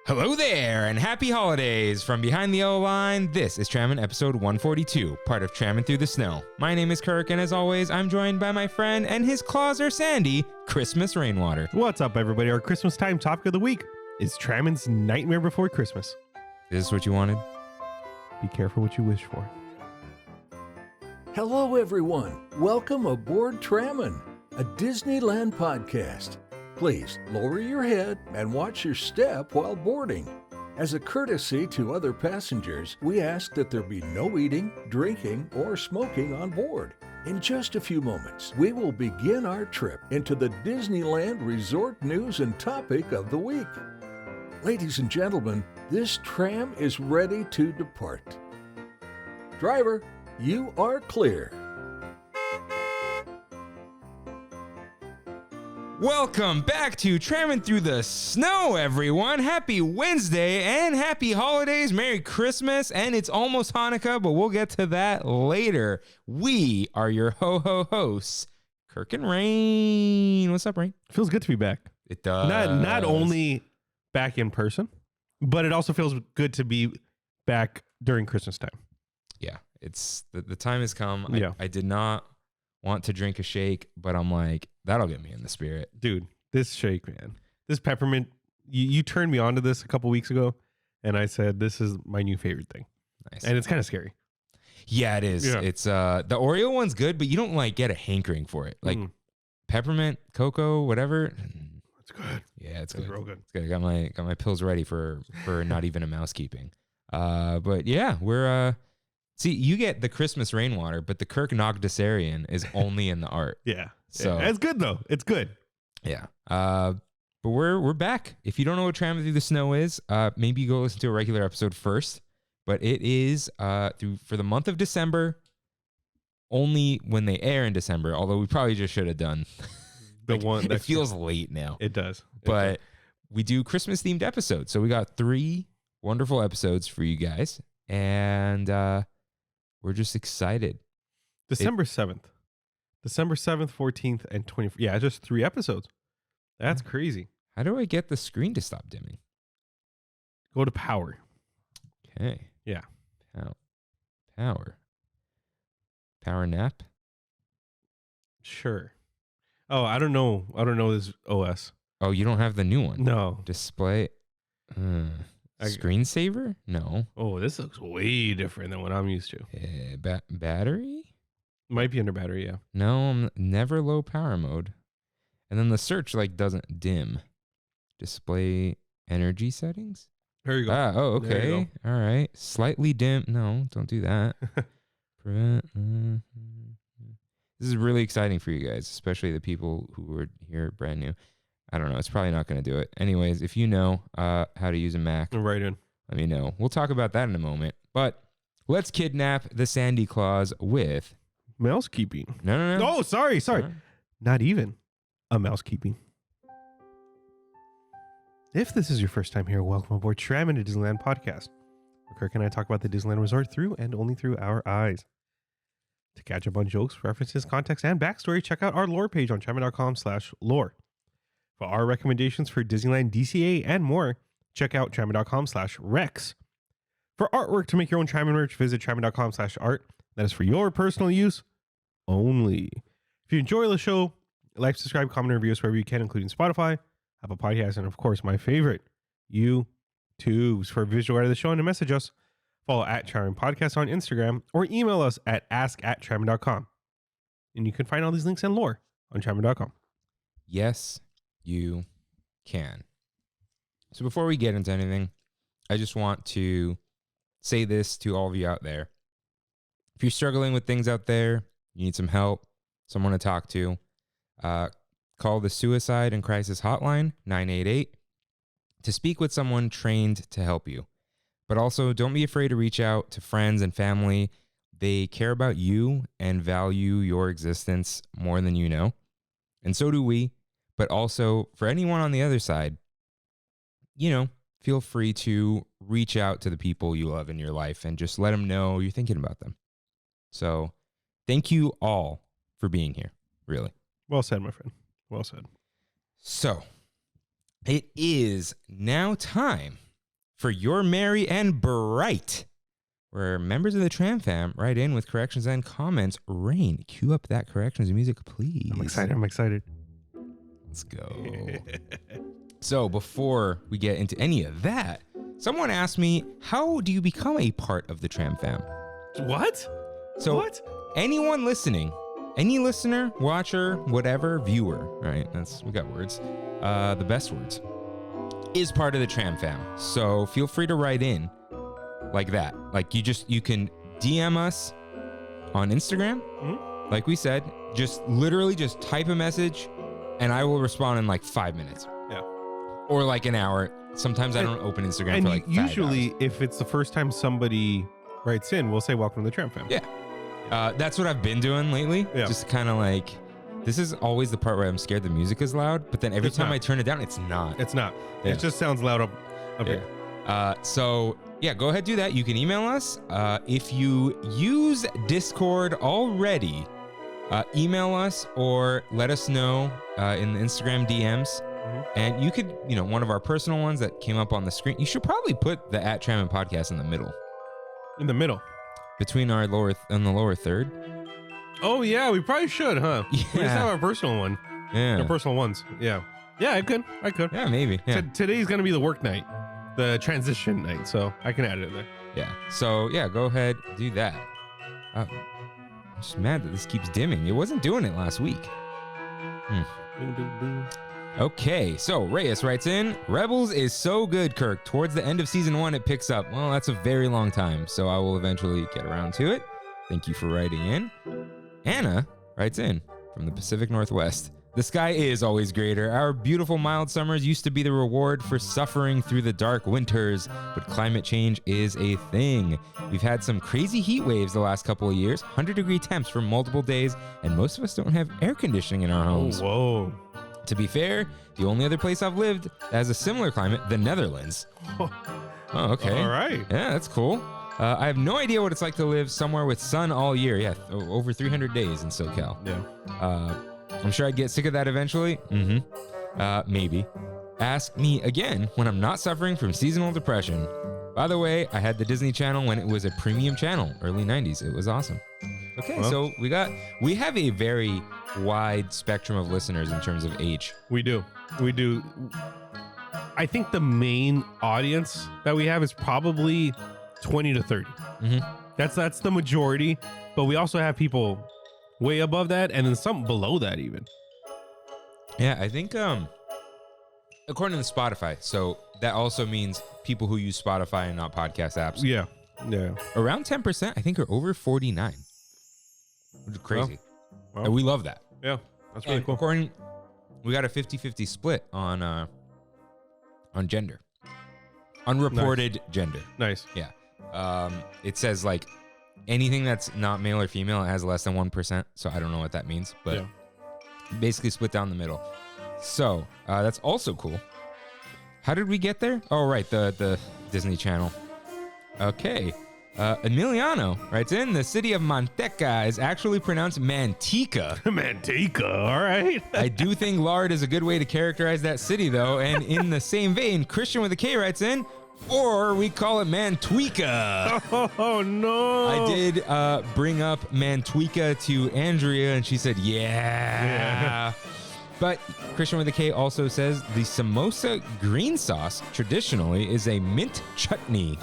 Hello there, and happy holidays from behind the yellow line. This is Trammin episode 142, part of Trammin Through the Snow. My name is Kirk, and as always, I'm joined by my friend and his claws are sandy, Christmas Rainwater. What's up, everybody? Our Christmas time topic of the week is Trammin's Nightmare Before Christmas. Is this what you wanted? Be careful what you wish for. Hello, everyone. Welcome aboard Trammin, a Disneyland podcast. Please lower your head and watch your step while boarding. As a courtesy to other passengers, we ask that there be no eating, drinking, or smoking on board. In just a few moments, we will begin our trip into the Disneyland resort news and topic of the week. Ladies and gentlemen, this tram is ready to depart. Driver, you are clear. Welcome back to Trammin Through the Snow, everyone. Happy Wednesday and happy holidays. Merry Christmas, and it's almost Hanukkah, but we'll get to that later. We are your ho-ho hosts, Kirk and Rain. What's up, Rain? Feels good to be back. It does. Not only back in person, but it also feels good to be back during Christmas time. Yeah, it's the time has come. Yeah. I did not want to drink a shake, but I'm like, that'll get me in the spirit. Dude, this shake, man. This peppermint, you turned me on to this a couple weeks ago, and I said, this is my new favorite thing. Nice. And it's kind of scary. Yeah, it is. Yeah. It's the Oreo one's good, but you don't like get a hankering for it. Like peppermint, cocoa, whatever. It's good. Yeah, it's It's good. real good. It's good. I got my pills ready for not even a mousekeeping. But yeah, we're see, you get the Christmas Rainwater, but the Kirk Nogdasarian is only in the art. Yeah. So it's good though. It's good. yeah. But we're back. If you don't know what Trammin Through the Snow is, maybe you go listen to a regular episode first. But it is for the month of December, only when they air in December. Although we probably just should have done The one it feels late now. It does. But we do Christmas themed episodes. So we got 3 wonderful episodes for you guys, and we're just excited. December 7th, 14th, and 24th. Yeah, just 3 episodes. That's crazy. How do I get the screen to stop dimming? Go to power. Okay. Yeah. Power nap. Sure. Oh, I don't know. This OS. Oh, you don't have the new one? No. Display. Screensaver? No. Oh, this looks way different than what I'm used to. Battery? Might be under battery, yeah. No, I'm never low power mode. And then the search doesn't dim. Display energy settings? There you go. Oh, There okay. you All right. Slightly dim. No, don't do that. Prevent. This is really exciting for you guys, especially the people who are here brand new. I don't know. It's probably not going to do it. Anyways, if you know how to use a Mac, Right in. let me know. We'll talk about that in a moment. But let's kidnap the Sandy Claus with... Mousekeeping. No. Oh, sorry. Huh? Not even a mousekeeping. If this is your first time here, welcome aboard Trammin to Disneyland podcast, where Kirk and I talk about the Disneyland resort through and only through our eyes. To catch up on jokes, references, context, and backstory, check out our lore page on trammin.com/lore. For our recommendations for Disneyland, DCA, and more, check out trammin.com/rex. For artwork to make your own Trammin merch, visit trammin.com/art. That is for your personal use only. If you enjoy the show, like, subscribe, comment, and review us wherever you can, including Spotify, Apple Podcasts, and of course, my favorite, YouTubes. For a visual art of the show and to message us, follow at Trammin Podcast on Instagram or email us at ask@trammin.com. And you can find all these links and lore on trammin.com. Yes, you can. So before we get into anything, I just want to say this to all of you out there. If you're struggling with things out there, you need some help, someone to talk to, call the Suicide and Crisis Hotline, 988, to speak with someone trained to help you. But also, don't be afraid to reach out to friends and family. They care about you and value your existence more than you know. And so do we. But also, for anyone on the other side, feel free to reach out to the people you love in your life and just let them know you're thinking about them. So thank you all for being here, really. Well said, my friend. Well said. So it is now time for Your Merry and Bright, where members of the Tram Fam write in with corrections and comments. Rain, cue up that corrections music, please. I'm excited. Let's go. So before we get into any of that, someone asked me, how do you become a part of the Tram Fam? What? So What? anyone listening, any listener, watcher, whatever, viewer, right? We got words. The best words is part of the Tram Fam. So feel free to write in like that. Like you can DM us on Instagram. Mhm. Like we said, literally just type a message and I will respond in like 5 minutes. Yeah. Or like an hour. Sometimes I don't open Instagram And for like 5 usually, hours. if it's the first time somebody writes in, we'll say welcome to the Tram Fam. Yeah. That's what I've been doing lately. Yeah. Just kind of like, this is always the part where I'm scared the music is loud, but then every It's time not. I turn it down, it's not. It's not. Yeah. It just sounds loud up here. So yeah, go ahead, do that. You can email us. If you use Discord already, email us or let us know in the Instagram DMs. And you could, one of our personal ones that came up on the screen. You should probably put the @Trammin Podcast in the middle, In the middle. between our lower third. Oh, yeah. We probably should, huh? We just Yeah. have our personal one. Our Yeah. personal ones. Yeah. Yeah, I could. Yeah, maybe. Yeah. Today's going to be the work night, the transition night. So I can add it there. Yeah. So yeah, go ahead, do that. I'm just mad that this keeps dimming. It wasn't doing it last week. Okay, so Reyes writes in, Rebels is so good, Kirk. Towards the end of season 1, it picks up. Well, that's a very long time, so I will eventually get around to it. Thank you for writing in. Anna writes in from the Pacific Northwest. The sky is always greater. Our beautiful mild summers used to be the reward for suffering through the dark winters, but climate change is a thing. We've had some crazy heat waves the last couple of years, 100-degree temps for multiple days, and most of us don't have air conditioning in our homes. Whoa. To be fair, the only other place I've lived that has a similar climate, the Netherlands. Oh, okay. All right. Yeah, that's cool. I have no idea what it's like to live somewhere with sun all year. Yeah, over 300 days in SoCal. Yeah. I'm sure I'd get sick of that eventually. Maybe. Ask me again when I'm not suffering from seasonal depression. By the way, I had the Disney Channel when it was a premium channel, early 90s. It was awesome. Okay, Well. so we have a very wide spectrum of listeners in terms of age. We do. I think the main audience that we have is probably 20 to 30. Mm-hmm. That's the majority, but we also have people way above that and then some below that even. Yeah, I think according to Spotify, so that also means people who use Spotify and not podcast apps. Yeah. Yeah. Around 10%, I think, are over 49. Which is crazy. Well. And we love that. Yeah. That's really And cool. we got a 50-50 split on gender. Unreported gender. Nice. Yeah. It says like anything that's not male or female has less than 1%. So I don't know what that means, but Yeah. basically split down the middle. So that's also cool. How did we get there? Oh, right. The Disney Channel. Okay. Emiliano writes in, the city of Manteca is actually pronounced Manteca. Manteca. All right. I do think lard is a good way to characterize that city, though. And in the same vein, Christian with a K writes in, or we call it Mantuica. Oh, no. I did bring up Mantuica to Andrea, and she said, yeah. But Christian with a K also says the samosa green sauce traditionally is a mint chutney.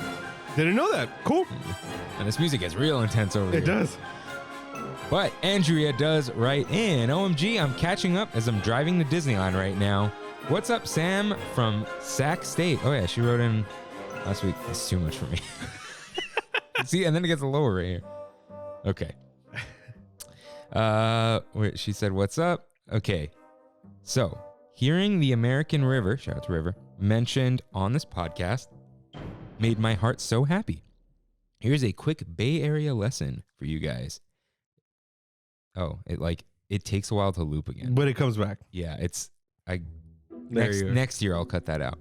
Didn't know that. Cool. And this music is real intense over here. It does. But Andrea does write in, OMG, I'm catching up as I'm driving to Disneyland right now. What's up, Sam from Sac State? Oh, yeah, she wrote in last week. That's too much for me. See, and then it gets lower right here. Okay. Wait, she said, what's up? Okay. So, hearing the American River, shout out to River, mentioned on this podcast made my heart so happy. Here's a quick Bay Area lesson for you guys. Oh, it takes a while to loop again. But it comes back. Yeah, There you go. next year I'll cut that out.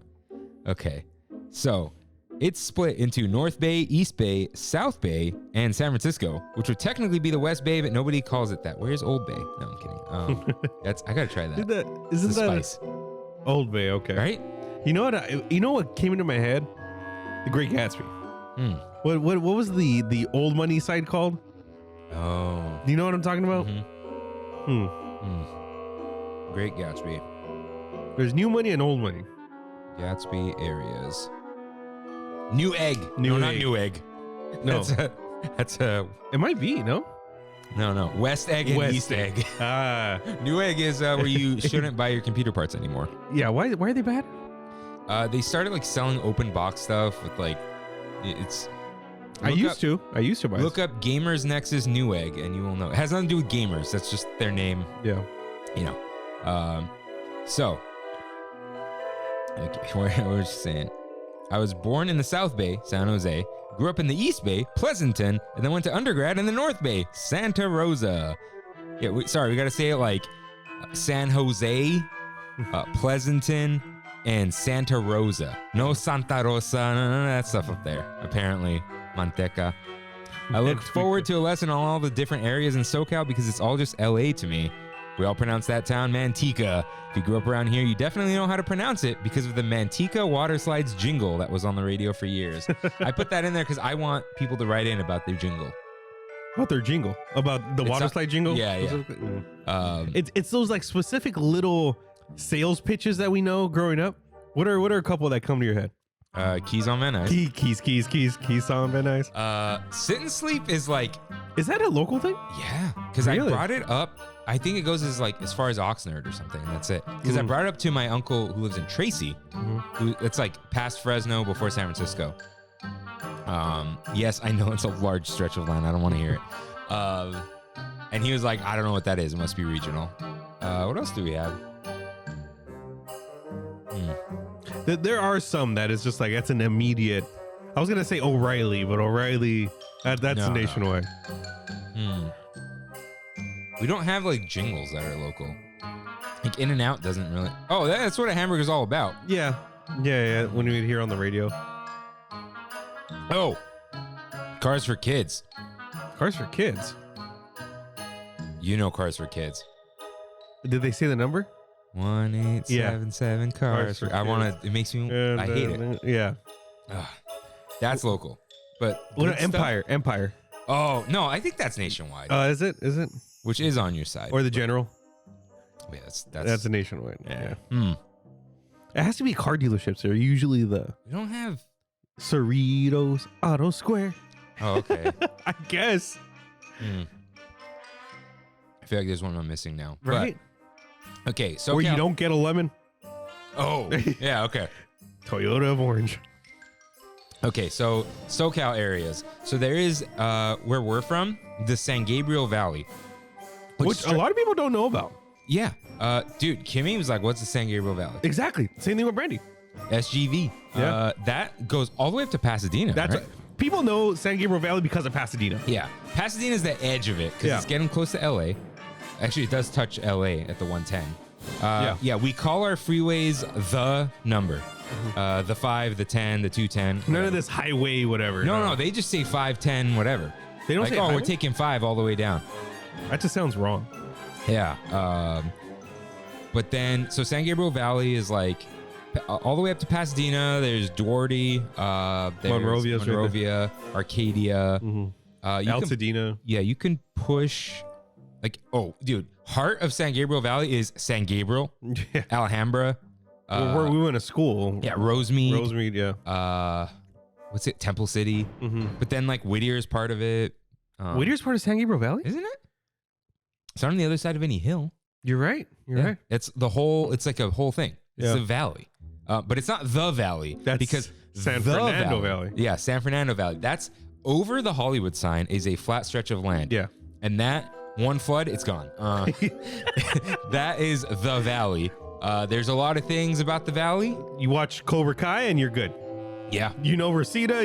Okay. So, it's split into North Bay, East Bay, South Bay, and San Francisco, which would technically be the West Bay, but nobody calls it that. Where's Old Bay? No, I'm kidding. I got to try that. Isn't It's a that spice, Old Bay? Okay. right? You know what? You know what came into my head? The Great Gatsby. Hmm. What was the old money side called? Oh. Do you know what I'm talking about? Great Gatsby. There's new money and old money. Gatsby areas. New Egg. New no, not Egg. New Egg. No. That's a It might be, no? no. West Egg and West East Egg. Ah. New Egg is where you shouldn't buy your computer parts anymore. Yeah, why are they bad? They started like selling open box stuff with like it's. I used to buy Look up Gamers Nexus New Egg and you will know. It has nothing to do with gamers. That's just their name. Yeah. You know. So. Okay, what was I saying? I was born in the South Bay, San Jose. Grew up in the East Bay, Pleasanton, and then went to undergrad in the North Bay, Santa Rosa. Yeah, we got to say it like San Jose, Pleasanton, and Santa Rosa. No Santa Rosa, none of that stuff up there. Apparently, Manteca. I look forward to a lesson on all the different areas in SoCal because it's all just LA to me. We all pronounce that town Manteca. If you grew up around here, you definitely know how to pronounce it because of the Manteca water slides jingle that was on the radio for years. I put that in there because I want people to write in about their jingle. About their jingle? About the water slide jingle? Yeah. It's those like specific little sales pitches that we know growing up. What are a couple that come to your head? Keys on Van Nuys. Keys on Van Nuys. Sit and Sleep is like... Is that a local thing? Yeah, because Really? I brought it up. I think it goes as far as Oxnard or something, and that's it. Because I brought it up to my uncle who lives in Tracy. It's like past Fresno, before San Francisco. Yes, I know it's a large stretch of land. I don't want to hear it. And he was like, I don't know what that is. It must be regional. What else do we have? There are some that is just like, that's an immediate. I was going to say O'Reilly, but O'Reilly, that's No. nationwide. We don't have like jingles that are local. Like In-N-Out doesn't really. Oh, that's what a hamburger's all about. Yeah. When we hear on the radio. Oh, Cars for Kids. Cars for Kids. You know Cars for Kids. Did they say the number? 1877 Cars for. I want to. It makes me. I hate it. Yeah. Ugh. That's local. But What good stuff- Empire. Oh no, I think that's nationwide. Is it? Which is on your side. Or the General? Yeah, That's a nationwide. Yeah. It has to be car dealerships. They're usually the We don't have. Cerritos Auto Square. Oh, okay. I guess. I feel like there's one I'm missing now. Right? But, okay, so Or you don't get a lemon. Oh, yeah. Okay. Toyota of Orange. Okay, so SoCal areas. So there is where we're from, the San Gabriel Valley, Which a lot of people don't know about. Yeah, dude, Kimmy was like, "What's the San Gabriel Valley?" Exactly. Same thing with Brandy. SGV. Yeah. That goes all the way up to Pasadena. That's right? people know San Gabriel Valley because of Pasadena. Yeah, Pasadena's the edge of it because Yeah. it's getting close to LA. Actually, it does touch LA at the 110. Yeah, we call our freeways the number. The 5, the 10, the 210. None of this highway, whatever. No, they just say 5, 10, whatever. They don't like, say oh, highway? we're taking 5 all the way down. That just sounds wrong. Yeah. But then, so San Gabriel Valley is like all the way up to Pasadena. There's Duarte, there's Monrovia's right Monrovia, Arcadia. Altadena. You can push like, oh, dude, heart of San Gabriel Valley is San Gabriel, Yeah. Alhambra. Where we went to school. Yeah, Rosemead. Rosemead, yeah. What's it? Temple City. But then like Whittier is part of it. Whittier's part of San Gabriel Valley? Isn't it? It's on the other side of any hill. You're right. You're right. It's the whole. It's like a whole thing. It's Yeah. the valley, but it's not the valley. That's because San the Fernando Valley. Yeah, San Fernando Valley. That's over the Hollywood sign is a flat stretch of land. Yeah. And that one flood, it's gone. That is the valley. There's a lot of things about the valley. You watch Cobra Kai and you're good. Yeah. You know Reseda,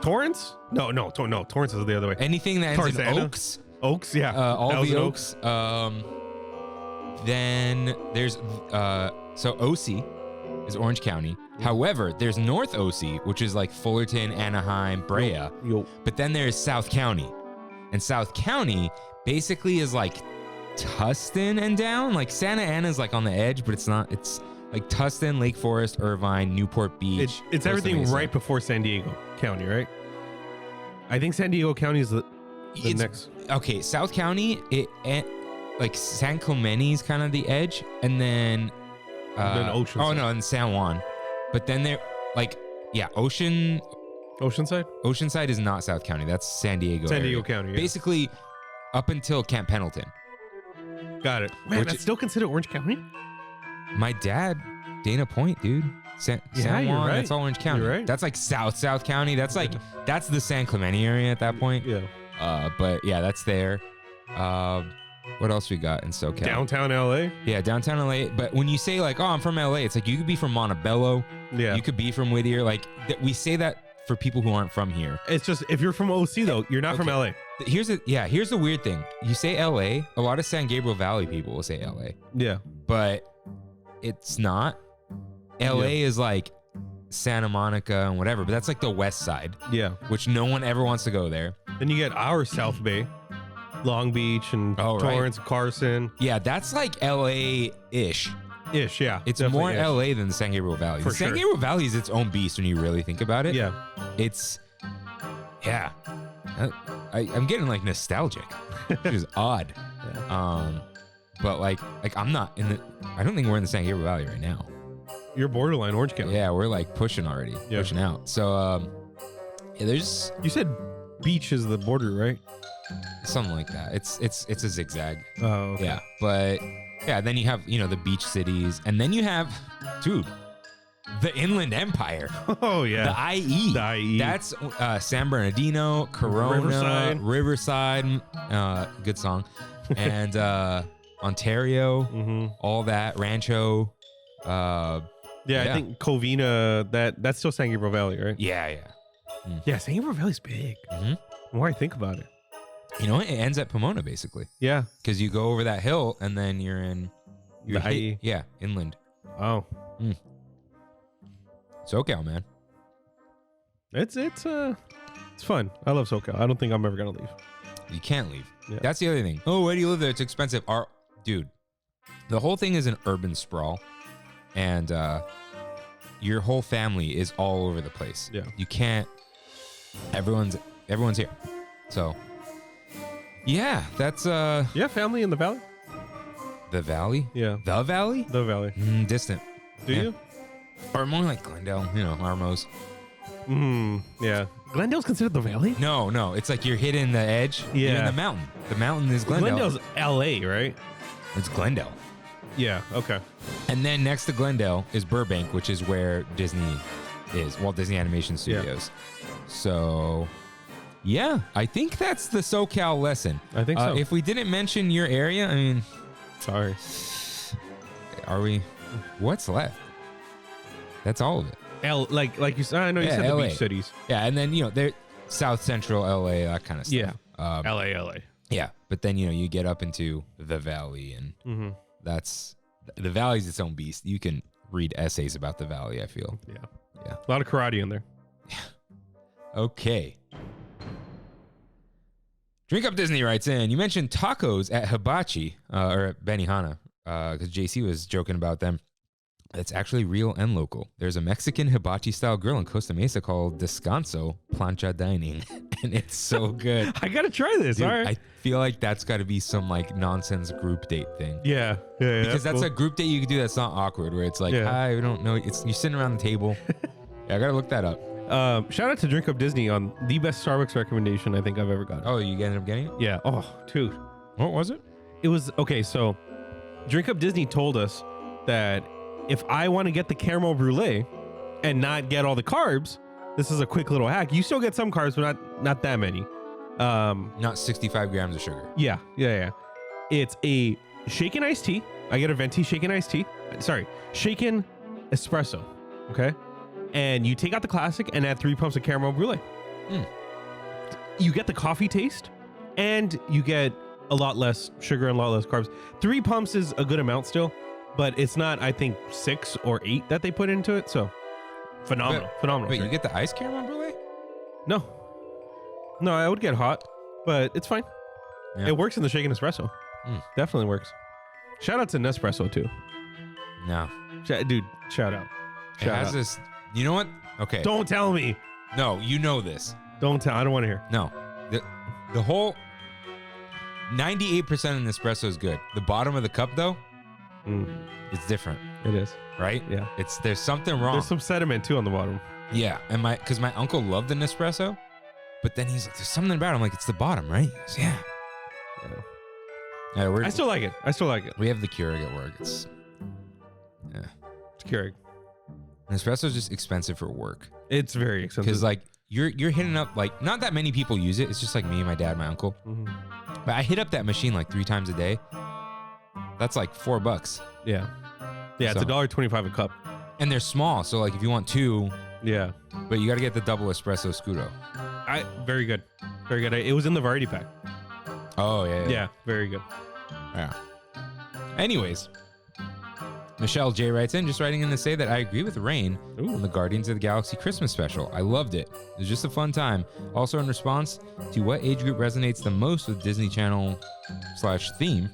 Torrance? No, Torrance is the other way. Anything that ends in Tarzana. Oaks. Oaks, yeah. All the Thousand Oaks. Then there's so OC is Orange County. However, there's North OC, which is like Fullerton, Anaheim, Brea. Yo. But then there's South County. And South County basically is like Tustin and down. Like Santa Ana's like on the edge, but it's not. It's like Tustin, Lake Forest, Irvine, Newport Beach. It's Costa everything Mesa. right before San Diego County, right? I think San Diego County is the It's- next. Okay, South County, like San Clemente's kind of the edge, and then Oceanside. Oh no, and San Juan, but then they're like Oceanside is not South County. That's San Diego. San area. Diego County. Yeah. Basically, up until Camp Pendleton. Got it. Man, Which that's still considered Orange County? My dad, Dana Point, dude. San you're Juan, right. that's all Orange County. You're right. That's like South County. That's like that's the San Clemente area at that point. Yeah. But yeah, that's there. What else we got in SoCal? Downtown LA? Yeah, downtown LA. But when you say like, oh, I'm from LA, it's like you could be from Montebello. Yeah. You could be from Whittier. Like we say that for people who aren't from here. It's just if you're from OC though, you're not from LA. Here's the weird thing. You say LA, a lot of San Gabriel Valley people will say LA, Yeah. but it's not. LA is like Santa Monica and whatever, but that's like the west side, Yeah. which no one ever wants to go there. Then you get our South Bay, Long Beach and Oh, right. Torrance, Carson. Yeah, that's like LA-ish. Ish, yeah. It's definitely more ish. LA than the San Gabriel Valley. For The San sure. Gabriel Valley is its own beast when you really think about it. Yeah. It's, yeah. I'm getting like nostalgic, which is odd. Yeah. But like I'm not in the. I don't think we're in the San Gabriel Valley right now. You're borderline Orange County. Yeah, we're like pushing already, Yeah. pushing out. So yeah, there's You said beach is the border, right? something like that. It's a zigzag. Oh, okay. Yeah, but yeah, then you have the beach cities, and then you have, dude, the Inland Empire. Oh, yeah. The IE. The IE. That's San Bernardino, Corona, Riverside, good song, and Ontario, Mm-hmm. all that, Rancho. Yeah, I think Covina, that's still San Gabriel Valley, right? Yeah. Yeah, San Gabriel Valley's big. Mhm. The more I think about it. You know, it ends at Pomona basically, Yeah. because you go over that hill and then you're The IE. Yeah, inland. Oh. SoCal, man. It's fun. I love SoCal. I don't think I'm ever gonna leave. You can't leave. Yeah. That's the other thing. Oh, where do you live there? It's expensive. Dude, the whole thing is an urban sprawl, and your whole family is all over the place. Yeah. You can't. Everyone's here. So, yeah, that's Yeah, family in the valley? the valley. Yeah. The valley? The valley. Distant. Do Yeah. you? Or more like Glendale. Armos. Yeah. Glendale's considered the valley? No. It's like you're hitting the edge. You're in Yeah. the mountain. The mountain is Glendale. Glendale's LA, right? It's Glendale. Yeah. Okay. And then next to Glendale is Burbank, which is where Disney is, Walt Disney Animation Studios. So, yeah, I think that's the SoCal lesson. I think so. If we didn't mention your area, I mean, Sorry. are we? What's left? That's all of it. Like you said, I know you Yeah, said the LA. beach cities. Yeah, and then they're South Central LA, that kind of stuff. Yeah. LA. Yeah, but then you get up into the valley, and that's the valley's its own beast. You can read essays about the valley, I feel. Yeah. A lot of karate in there. Okay. Drink Up Disney writes in, you mentioned tacos at Hibachi, or at Benihana, because JC was joking about them. It's actually real and local. There's a Mexican hibachi-style grill in Costa Mesa called Descanso Plancha Dining, and it's so good. I gotta try this. Dude, All right. I feel like that's got to be some like nonsense group date thing. Yeah. Because that's cool. a group date you can do that's not awkward, where it's like, Yeah. hi, we don't know. You're sitting around the table. Yeah, I got to look that up. Shout out to Drink Up Disney on the best Starbucks recommendation I think I've ever gotten. Oh, you ended up getting it? Yeah. Oh, dude. What was it? It was okay. So, Drink Up Disney told us that if I want to get the caramel brulee and not get all the carbs, this is a quick little hack. You still get some carbs, but not that many. Not 65 grams of sugar. Yeah. It's a shaken iced tea. I get a venti shaken iced tea. Sorry, shaken espresso. Okay, and you take out the classic and add 3 pumps of caramel brulee. You get the coffee taste, and you get a lot less sugar and a lot less carbs. 3 pumps is a good amount still, but it's not, I think, 6 or 8 that they put into it. So phenomenal. Wait, drink. you get the iced caramel brulee? No, I would get hot, but it's fine. Yeah. It works in the shaken espresso. Definitely works. Shout out to Nespresso too. No. Dude, shout out. It has this. You know what? Okay. Don't tell me. No, you know this. Don't tell. I don't want to hear. No. The whole 98% of Nespresso is good. The bottom of the cup, though, it's different. It is. Right? Yeah. There's something wrong. There's some sediment, too, on the bottom. Yeah. And because my uncle loved the Nespresso, but then he's like, there's something about it. I'm like, it's the bottom, right? He goes, yeah. I still like it. We have the Keurig at work. It's Keurig. Nespresso is just expensive for work. It's very expensive. Because like you're hitting up like not that many people use it. It's just like me, my dad, my uncle. But I hit up that machine like 3 times a day. That's like $4. Yeah. Yeah, it's $1.25 a cup. And they're small, so like if you want 2, yeah. But you got to get the double espresso scudo. Very good. Very good. It was in the variety pack. Oh yeah. Yeah, very good. Yeah. Anyways, Michelle J writes in, just writing in to say that I agree with Rain on the Guardians of the Galaxy Christmas special. I loved it. It was just a fun time. Also in response to what age group resonates the most with Disney Channel / theme,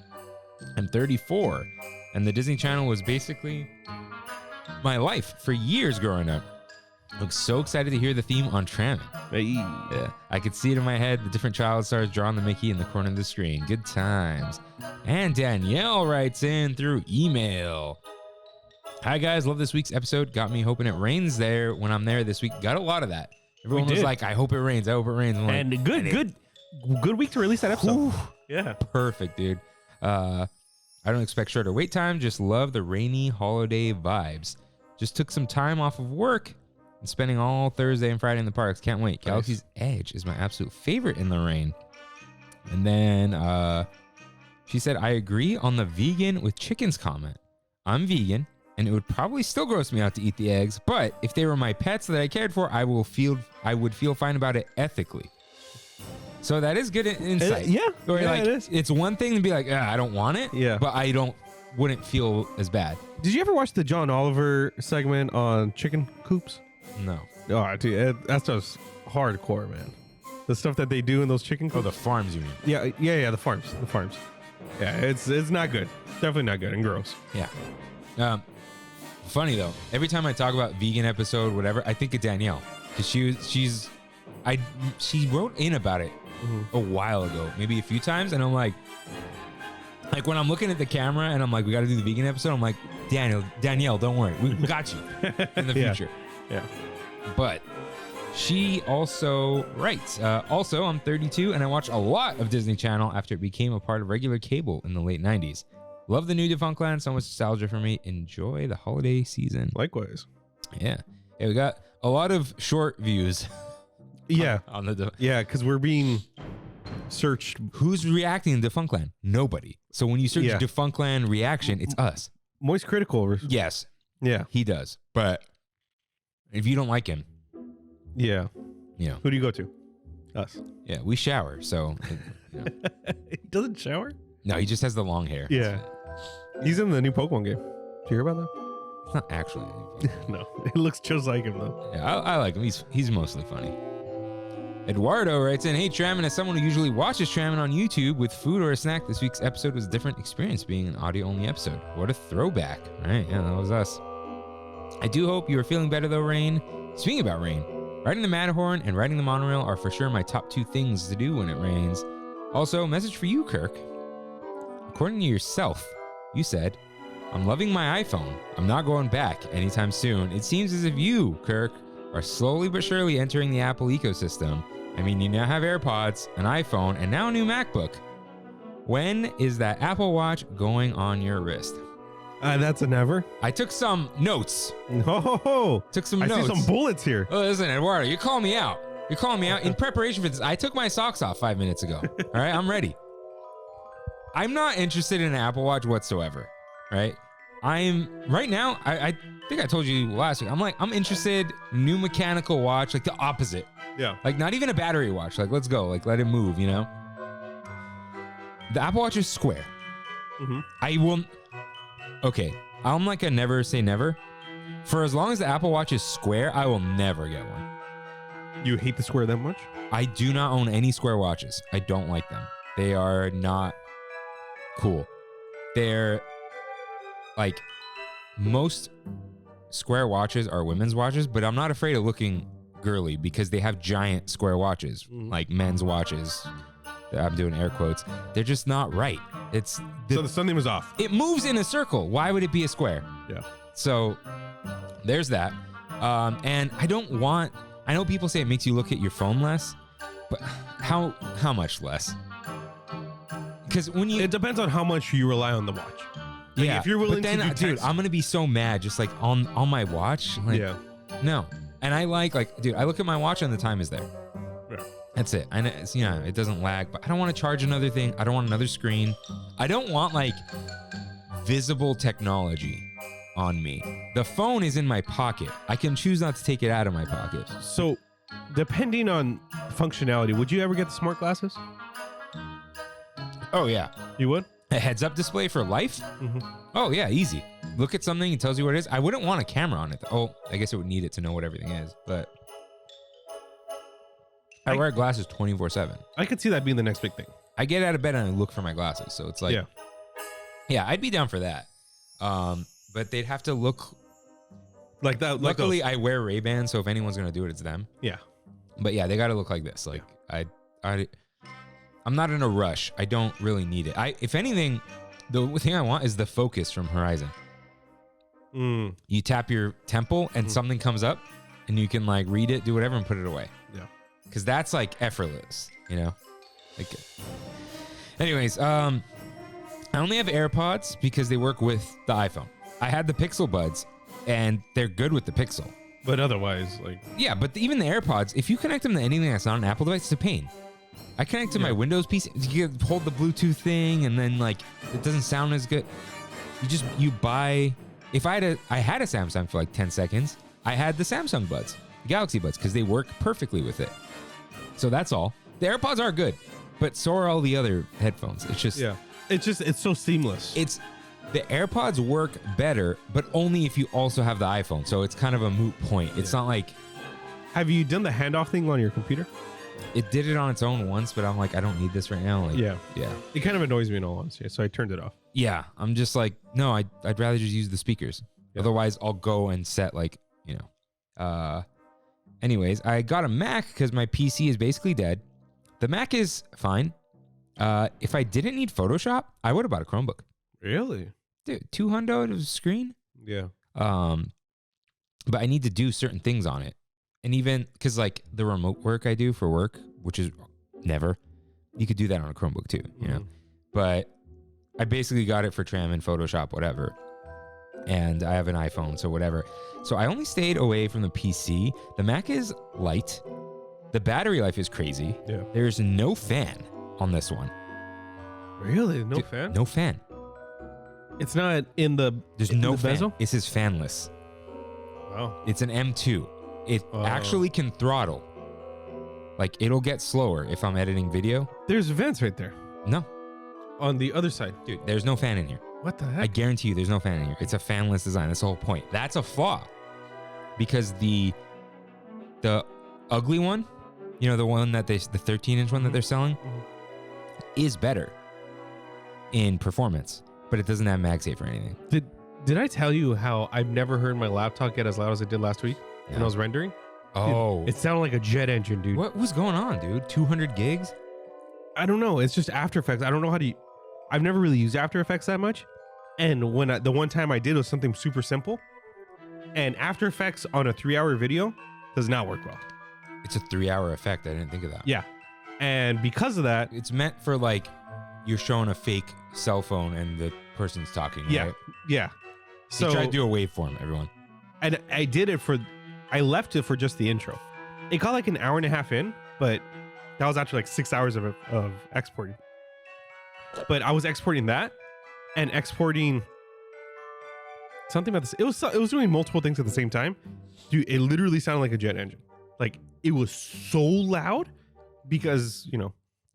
I'm 34, and the Disney Channel was basically my life for years growing up. I'm so excited to hear the theme on Trammin. Hey. Yeah, I could see it in my head, the different child stars drawing the Mickey in the corner of the screen. Good times. And Danielle writes in through email. Hi guys, love this week's episode. Got me hoping it rains there when I'm there this week. Got a lot of that. Everyone was like, I hope it rains. I hope it rains. And like, good week to release that episode. Whew. Yeah. Perfect, dude. I don't expect shorter wait time. Just love the rainy holiday vibes. Just took some time off of work and spending all Thursday and Friday in the parks. Can't wait. Nice. Galaxy's Edge is my absolute favorite in the rain. And then she said, I agree on the vegan with chickens comment. I'm vegan, and it would probably still gross me out to eat the eggs, but if they were my pets that I cared for, I would feel fine about it ethically. So that is good insight. Yeah. Or yeah, like, it is. It's one thing to be like, I don't want it, but I wouldn't feel as bad. Did you ever watch the John Oliver segment on chicken coops? No. Oh, dude, that's just hardcore, man. The stuff that they do in those chicken coops. Oh, the farms, you mean? Yeah. The farms. Yeah, it's not good. Definitely not good and gross. Yeah. Funny though. Every time I talk about vegan episode, whatever, I think of Danielle because she wrote in about it a while ago, maybe a few times, and I'm like when I'm looking at the camera and I'm like, we got to do the vegan episode. I'm like, Danielle, don't worry, we got you in the future. Yeah. But she also writes, also, I'm 32 and I watch a lot of Disney Channel after it became a part of regular cable in the late 90s. Love the new Defunctland. So much nostalgia for me. Enjoy the holiday season. Likewise. Yeah. We got a lot of short views. Yeah. on the because we're being searched. Who's reacting to Defunctland? Nobody. So when you search Defunctland reaction, it's us. Moist Critical. Yes. Yeah. He does. But if you don't like him. Yeah. Who do you go to? Us. Yeah. We shower. So. He doesn't shower? No, he just has the long hair. Yeah. He's in the new Pokemon game. Do you hear about that? It's not actually. No. It looks just like him, though. Yeah, I like him. He's mostly funny. Eduardo writes in, hey, Trammin, as someone who usually watches Trammin on YouTube with food or a snack, this week's episode was a different experience being an audio-only episode. What a throwback. Right, yeah, that was us. I do hope you are feeling better, though, Rain. Speaking about rain, riding the Matterhorn and riding the monorail are for sure my top 2 things to do when it rains. Also, message for you, Kirk. According to yourself, you said, I'm loving my iPhone. I'm not going back anytime soon. It seems as if you, Kirk, are slowly but surely entering the Apple ecosystem. I mean, you now have AirPods, an iPhone, and now a new MacBook. When is that Apple Watch going on your wrist? That's a never. I took some notes. Oh, took some notes. I see some bullets here. Oh, listen, Eduardo, you call me out. You're calling me out in preparation for this. I took my socks off 5 minutes ago. All right, I'm ready. I'm not interested in an Apple Watch whatsoever, right? I'm right now, I think I told you last week, I'm interested, new mechanical watch, like the opposite. Yeah. Like not even a battery watch. Like, let's go. Like, let it move, you know? The Apple Watch is square. Okay, I'm like a never say never. For as long as the Apple Watch is square, I will never get one. You hate the square that much? I do not own any square watches. I don't like them. They are not cool. They're like most square watches are women's watches, but I'm not afraid of looking girly because they have giant square watches, like men's watches. I'm doing air quotes. They're just not right. So the something was off. It moves in a circle. Why would it be a square? Yeah. So there's that. And I know people say it makes you look at your phone less, but how much less? Because it depends on how much you rely on the watch. Like yeah. If you're willing but then, to do dude, I'm going to be so mad just like on my watch. Like, yeah. No. And I dude, I look at my watch and the time is there. Yeah. That's it. And it's, it doesn't lag, but I don't want to charge another thing. I don't want another screen. I don't want like visible technology on me. The phone is in my pocket. I can choose not to take it out of my pocket. So depending on functionality, would you ever get the smart glasses? Oh yeah. You would? A heads-up display for life? Mm-hmm. Oh yeah, easy. Look at something, it tells you what it is. I wouldn't want a camera on it. Oh, I guess it would need it to know what everything is, but I wear glasses 24/7. I could see that being the next big thing. I get out of bed and I look for my glasses, so it's like, yeah, I'd be down for that. But they'd have to look like that. Luckily, I wear Ray-Bans, so if anyone's gonna do it, it's them. Yeah. But yeah, they got to look like this. Like I'm not in a rush. I don't really need it. If anything, the thing I want is the focus from Horizon. You tap your temple and something comes up and you can like read it, do whatever, and put it away. Yeah. Because that's like effortless, Like, anyways, I only have AirPods because they work with the iPhone. I had the Pixel Buds and they're good with the Pixel. But otherwise, like... Yeah, but even the AirPods, if you connect them to anything that's not an Apple device, it's a pain. I connect to my Windows PC. You can hold the Bluetooth thing, and then like it doesn't sound as good. You buy. If I had a Samsung for like 10 seconds, I had the Samsung Buds, the Galaxy Buds, because they work perfectly with it. So that's all. The AirPods are good, but so are all the other headphones. It's just it's so seamless. The AirPods work better, but only if you also have the iPhone. So it's kind of a moot point. It's not like. Have you done the handoff thing on your computer? It did it on its own once, but I'm like, I don't need this right now. Like, yeah. It kind of annoys me in all honesty, so I turned it off. Yeah, I'm just like, no, I'd rather just use the speakers. Yeah. Otherwise, I'll go and set like, Anyways, I got a Mac because my PC is basically dead. The Mac is fine. If I didn't need Photoshop, I would have bought a Chromebook. Really? Dude, $200 screen? Yeah. But I need to do certain things on it. And even because like the remote work I do for work, which is never, you could do that on a Chromebook too, But I basically got it for Trammin, Photoshop, whatever. And I have an iPhone, so whatever. So I only stayed away from the PC. The Mac is light. The battery life is crazy. Yeah. There's no fan on this one. Really? No fan? No fan. It's not in the. There's no the fan. bezel? This is fanless. Wow. It's an M2. It actually can throttle. Like, it'll get slower if I'm editing video. There's vents right there. No. On the other side. Dude, there's no fan in here. What the heck? I guarantee you there's no fan in here. It's a fanless design. That's the whole point. That's a flaw. Because the ugly one, the one that the 13-inch one that they're selling, is better in performance. But it doesn't have MagSafe or anything. Did I tell you how I've never heard my laptop get as loud as it did last week when I was rendering? Oh. Dude, it sounded like a jet engine, dude. What was going on, dude? 200 gigs? I don't know. It's just After Effects. I don't know how to... I've never really used After Effects that much. And when the one time I did was something super simple. And After Effects on a 3-hour video does not work well. It's a 3-hour effect. I didn't think of that. Yeah. And because of that... It's meant for like, you're showing a fake cell phone and the person's talking, right? Yeah. So try to do a waveform, everyone. And I did it I left it for just the intro. It got like an hour and a half in, but that was actually like 6 hours of exporting. But I was exporting that and exporting something about this. It was doing multiple things at the same time. Dude, it literally sounded like a jet engine. Like, it was so loud because,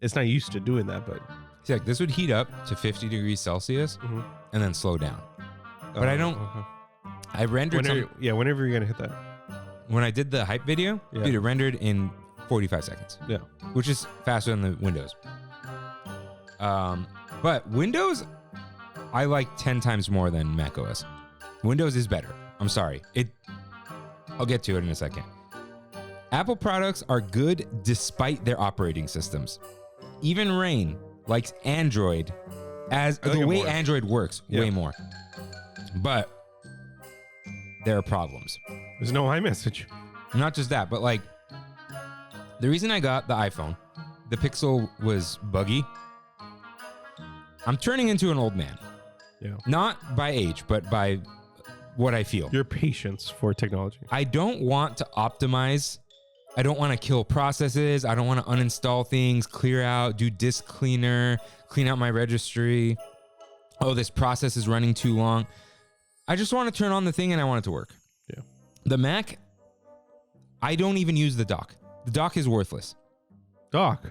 it's not used to doing that, but... See, like, this would heat up to 50 degrees Celsius and then slow down. But I don't... I rendered whenever you're going to hit that. When I did the hype video, dude, it rendered in 45 seconds. Yeah. Which is faster than the Windows. But Windows, I like 10 times more than Mac OS. Windows is better. I'm sorry. I'll get to it in a second. Apple products are good despite their operating systems. Even Rain likes Android as the way Android works way more. But there are problems. There's no iMessage. Not just that, but like the reason I got the iPhone, the Pixel was buggy. I'm turning into an old man. Yeah. Not by age, but by what I feel. Your patience for technology. I don't want to optimize. I don't want to kill processes. I don't want to uninstall things, clear out, do disk cleaner, clean out my registry. Oh, this process is running too long. I just want to turn on the thing and I want it to work. Yeah. The Mac, I don't even use the dock. The dock is worthless. Dock.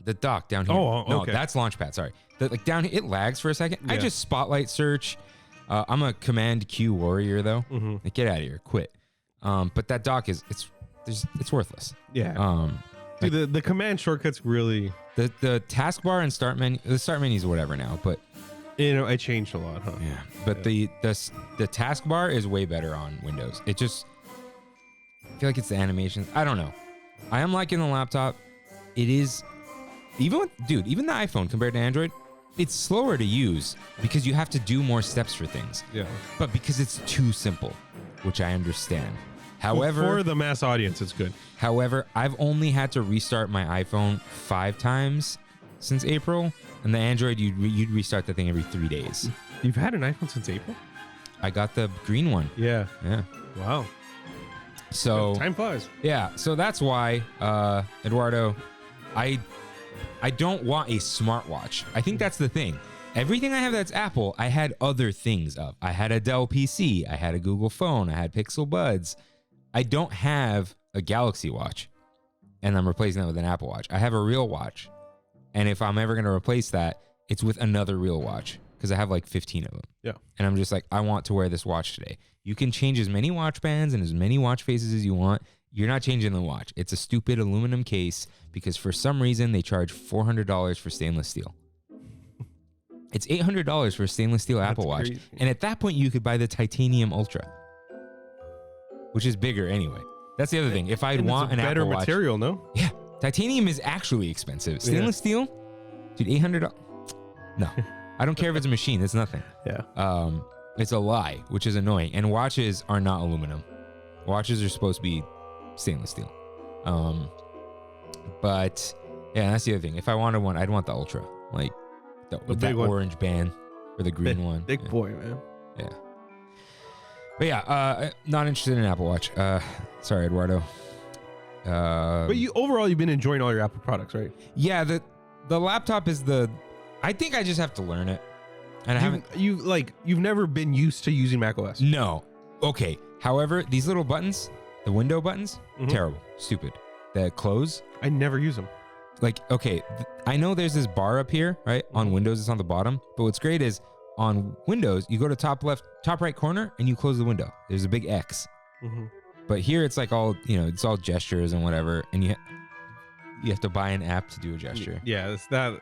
The dock down here. Oh, okay. No, that's Launchpad. Sorry. Like down here, it lags for a second. Yeah. I just spotlight search. I'm a Command Q warrior though. Mm-hmm. Like, get out of here, quit. But that dock is it's worthless. Yeah. Dude, the command shortcuts really. The taskbar and start menu. The start menu is whatever now, but it changed a lot, huh? Yeah. But the taskbar is way better on Windows. It just, I feel like it's the animations. I don't know. I am liking the laptop. It is even the iPhone compared to Android, it's slower to use because you have to do more steps for things. Yeah. But because it's too simple, which I understand. However, for the mass audience, it's good. However, I've only had to restart my iPhone 5 times since April, and the Android, you'd restart the thing every 3 days. You've had an iPhone since April? I got the green one. Yeah. Yeah. Wow. So time flies. Yeah. So that's why, Eduardo, I don't want a smartwatch. I think that's the thing. Everything I have that's Apple, I had other things of. I had a Dell PC. I had a Google phone. I had Pixel Buds. I don't have a Galaxy Watch, and I'm replacing that with an Apple Watch. I have a real watch, and if I'm ever going to replace that, it's with another real watch because I have like 15 of them. Yeah. And I'm just like, I want to wear this watch today. You can change as many watch bands and as many watch faces as you want. You're not changing the watch. It's a stupid aluminum case because for some reason they charge $400 for stainless steel. It's $800 for a stainless steel Apple Watch. Crazy. And at that point, you could buy the Titanium Ultra, which is bigger anyway. That's the other thing. If I'd want an better Apple Watch, material, no? Yeah. Titanium is actually expensive. Stainless steel, dude, $800. No. I don't care if it's a machine. It's nothing. Yeah. It's a lie, which is annoying. And watches are not aluminum. Watches are supposed to be stainless steel. But yeah, that's the other thing. If I wanted one, I'd want the Ultra, like with that orange band or the green one. Big boy, man. Yeah. But yeah, not interested in an Apple Watch. Sorry, Eduardo. But you've been enjoying all your Apple products, right? Yeah, the laptop is I think I just have to learn it. And you've never been used to using macOS. No. Okay. However, these little buttons, the window buttons, terrible, stupid. The close, I never use them. like, okay, I know there's this bar up here, right? On Windows, it's on the bottom. But what's great is on Windows, you go to top right corner, and you close the window. There's a big X. But here, it's like all, it's all gestures and whatever. And you have to buy an app to do a gesture. Yeah, it's that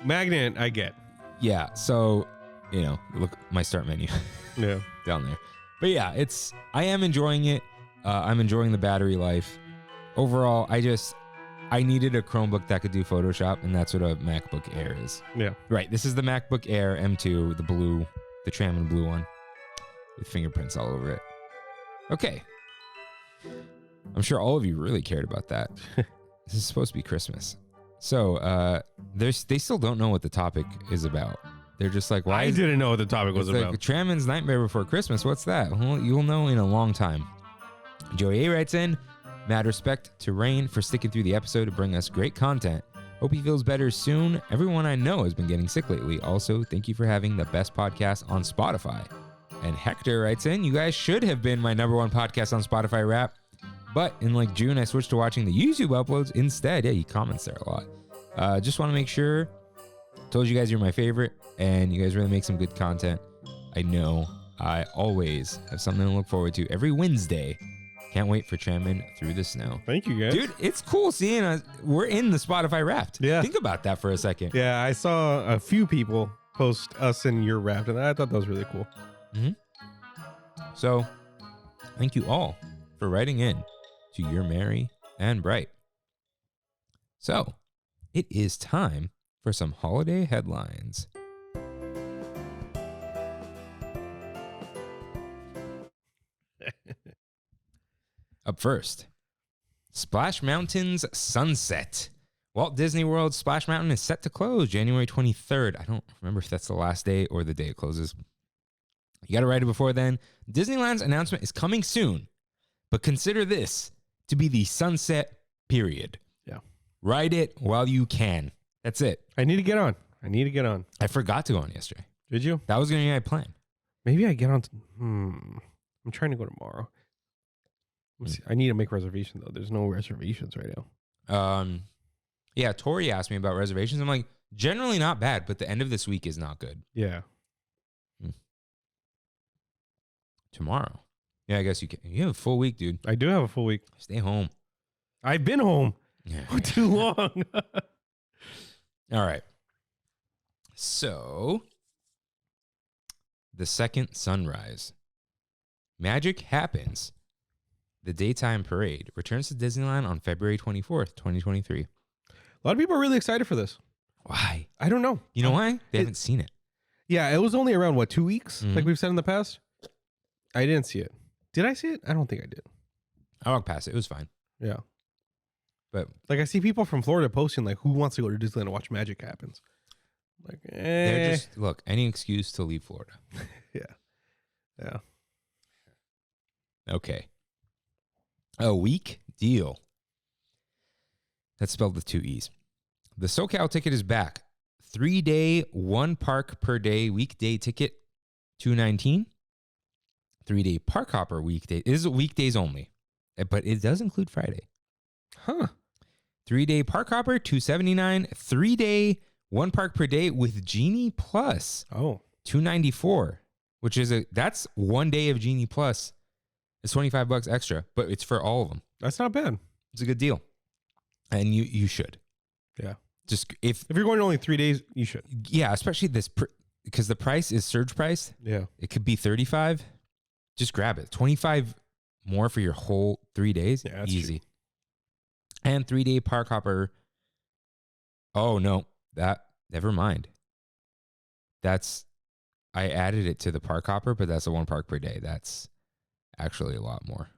magnet I get. Yeah. So, look, my start menu. Yeah. Down there. But yeah, I am enjoying it. I'm enjoying the battery life. Overall, I needed a Chromebook that could do Photoshop, and that's what a MacBook Air is. Yeah. Right. This is the MacBook Air M2, the blue, the Trammin blue one with fingerprints all over it. Okay. I'm sure all of you really cared about that. This is supposed to be Christmas. So, they still don't know what the topic is about. They're just like, why? I didn't know what the topic was about. Like Trammin's Nightmare Before Christmas. What's that? Well, you'll know in a long time. Joey A writes in, mad respect to Rain for sticking through the episode to bring us great content. Hope he feels better soon. Everyone I know has been getting sick lately. Also, thank you for having the best podcast on Spotify. And Hector writes in, you guys should have been my #1 podcast on Spotify Rap. But in like June, I switched to watching the YouTube uploads instead. Yeah, he comments there a lot. Just want to make sure. Told you guys you're my favorite, and you guys really make some good content. I know I always have something to look forward to every Wednesday. Can't wait for Trammin Through the Snow. Thank you, guys. Dude, it's cool seeing us. We're in the Spotify Wrapped. Yeah. Think about that for a second. Yeah, I saw a few people post us in your Wrapped, and I thought that was really cool. So thank you all for writing in to Your Merry and Bright. So it is time for some holiday headlines. Up first, Splash Mountain's sunset. Walt Disney World's Splash Mountain is set to close January 23rd. I don't remember if that's the last day or the day it closes. You got to write it before then. Disneyland's announcement is coming soon, but consider this to be the sunset period. Yeah. Ride it while you can. That's it. I need to get on. I forgot to go on yesterday. Did you? That was going to be my plan. Maybe I get on. I'm trying to go tomorrow. Let's see. I need to make reservations though. There's no reservations right now. Yeah, Tori asked me about reservations. I'm like, generally not bad, but the end of this week is not good. Yeah. Tomorrow. Yeah, I guess you can. You have a full week, dude. I do have a full week. Stay home. I've been home Yeah. for too long. All right. So, the second sunrise. Magic Happens. The daytime parade returns to Disneyland on February 24th, 2023. A lot of people are really excited for this. Why? I don't know. You know why? They haven't seen it. Yeah, it was only around, 2 weeks? Mhm. Like we've said in the past? I didn't see it. Did I see it? I don't think I did. I walked past it. It was fine. Yeah. But Like I see people from Florida posting like, who wants to go to Disneyland and watch Magic Happens? Like, they're just, look, any excuse to leave Florida. Yeah. Okay. A week deal. That's spelled with 2 E's. The SoCal ticket is back. 3-day, 1 park per day weekday ticket, $219. 3-day park hopper weekday. It is weekdays only, but it does include Friday. Huh. 3-day park hopper, $279. 3-day, 1 park per day with Genie Plus, Oh. $294, which is that's 1 day of Genie Plus. It's $25 extra, but it's for all of them. That's not bad. It's a good deal. And you should. Yeah. Just if If you're going only 3 days, you should. yeah, especially this because the price is surge price. Yeah. It could be 35. Just grab it. 25 more for your whole 3 days. Yeah, that's easy. And 3-day park hopper. Oh no, never mind. I added it to the park hopper, but that's a 1 park per day. That's actually a lot more.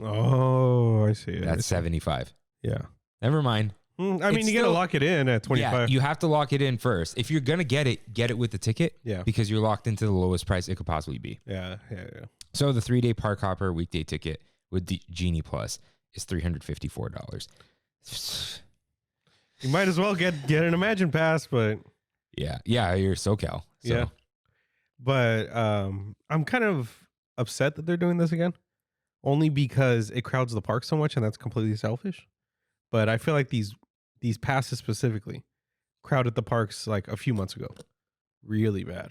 Oh, I see it. That's 75. Yeah. Never mind. I mean, It's you got to still- lock it in at 25. Yeah, you have to lock it in first. If you're gonna get it with the ticket. Yeah. Because you're locked into the lowest price it could possibly be. Yeah. So the 3-day park hopper weekday ticket with the Genie Plus is $354. You might as well get an Imagine Pass, but Yeah, you're SoCal. So. Yeah. But I'm kind of upset that they're doing this again, only because it crowds the park so much, and that's completely selfish. But I feel like these passes specifically crowded the parks like a few months ago, really bad.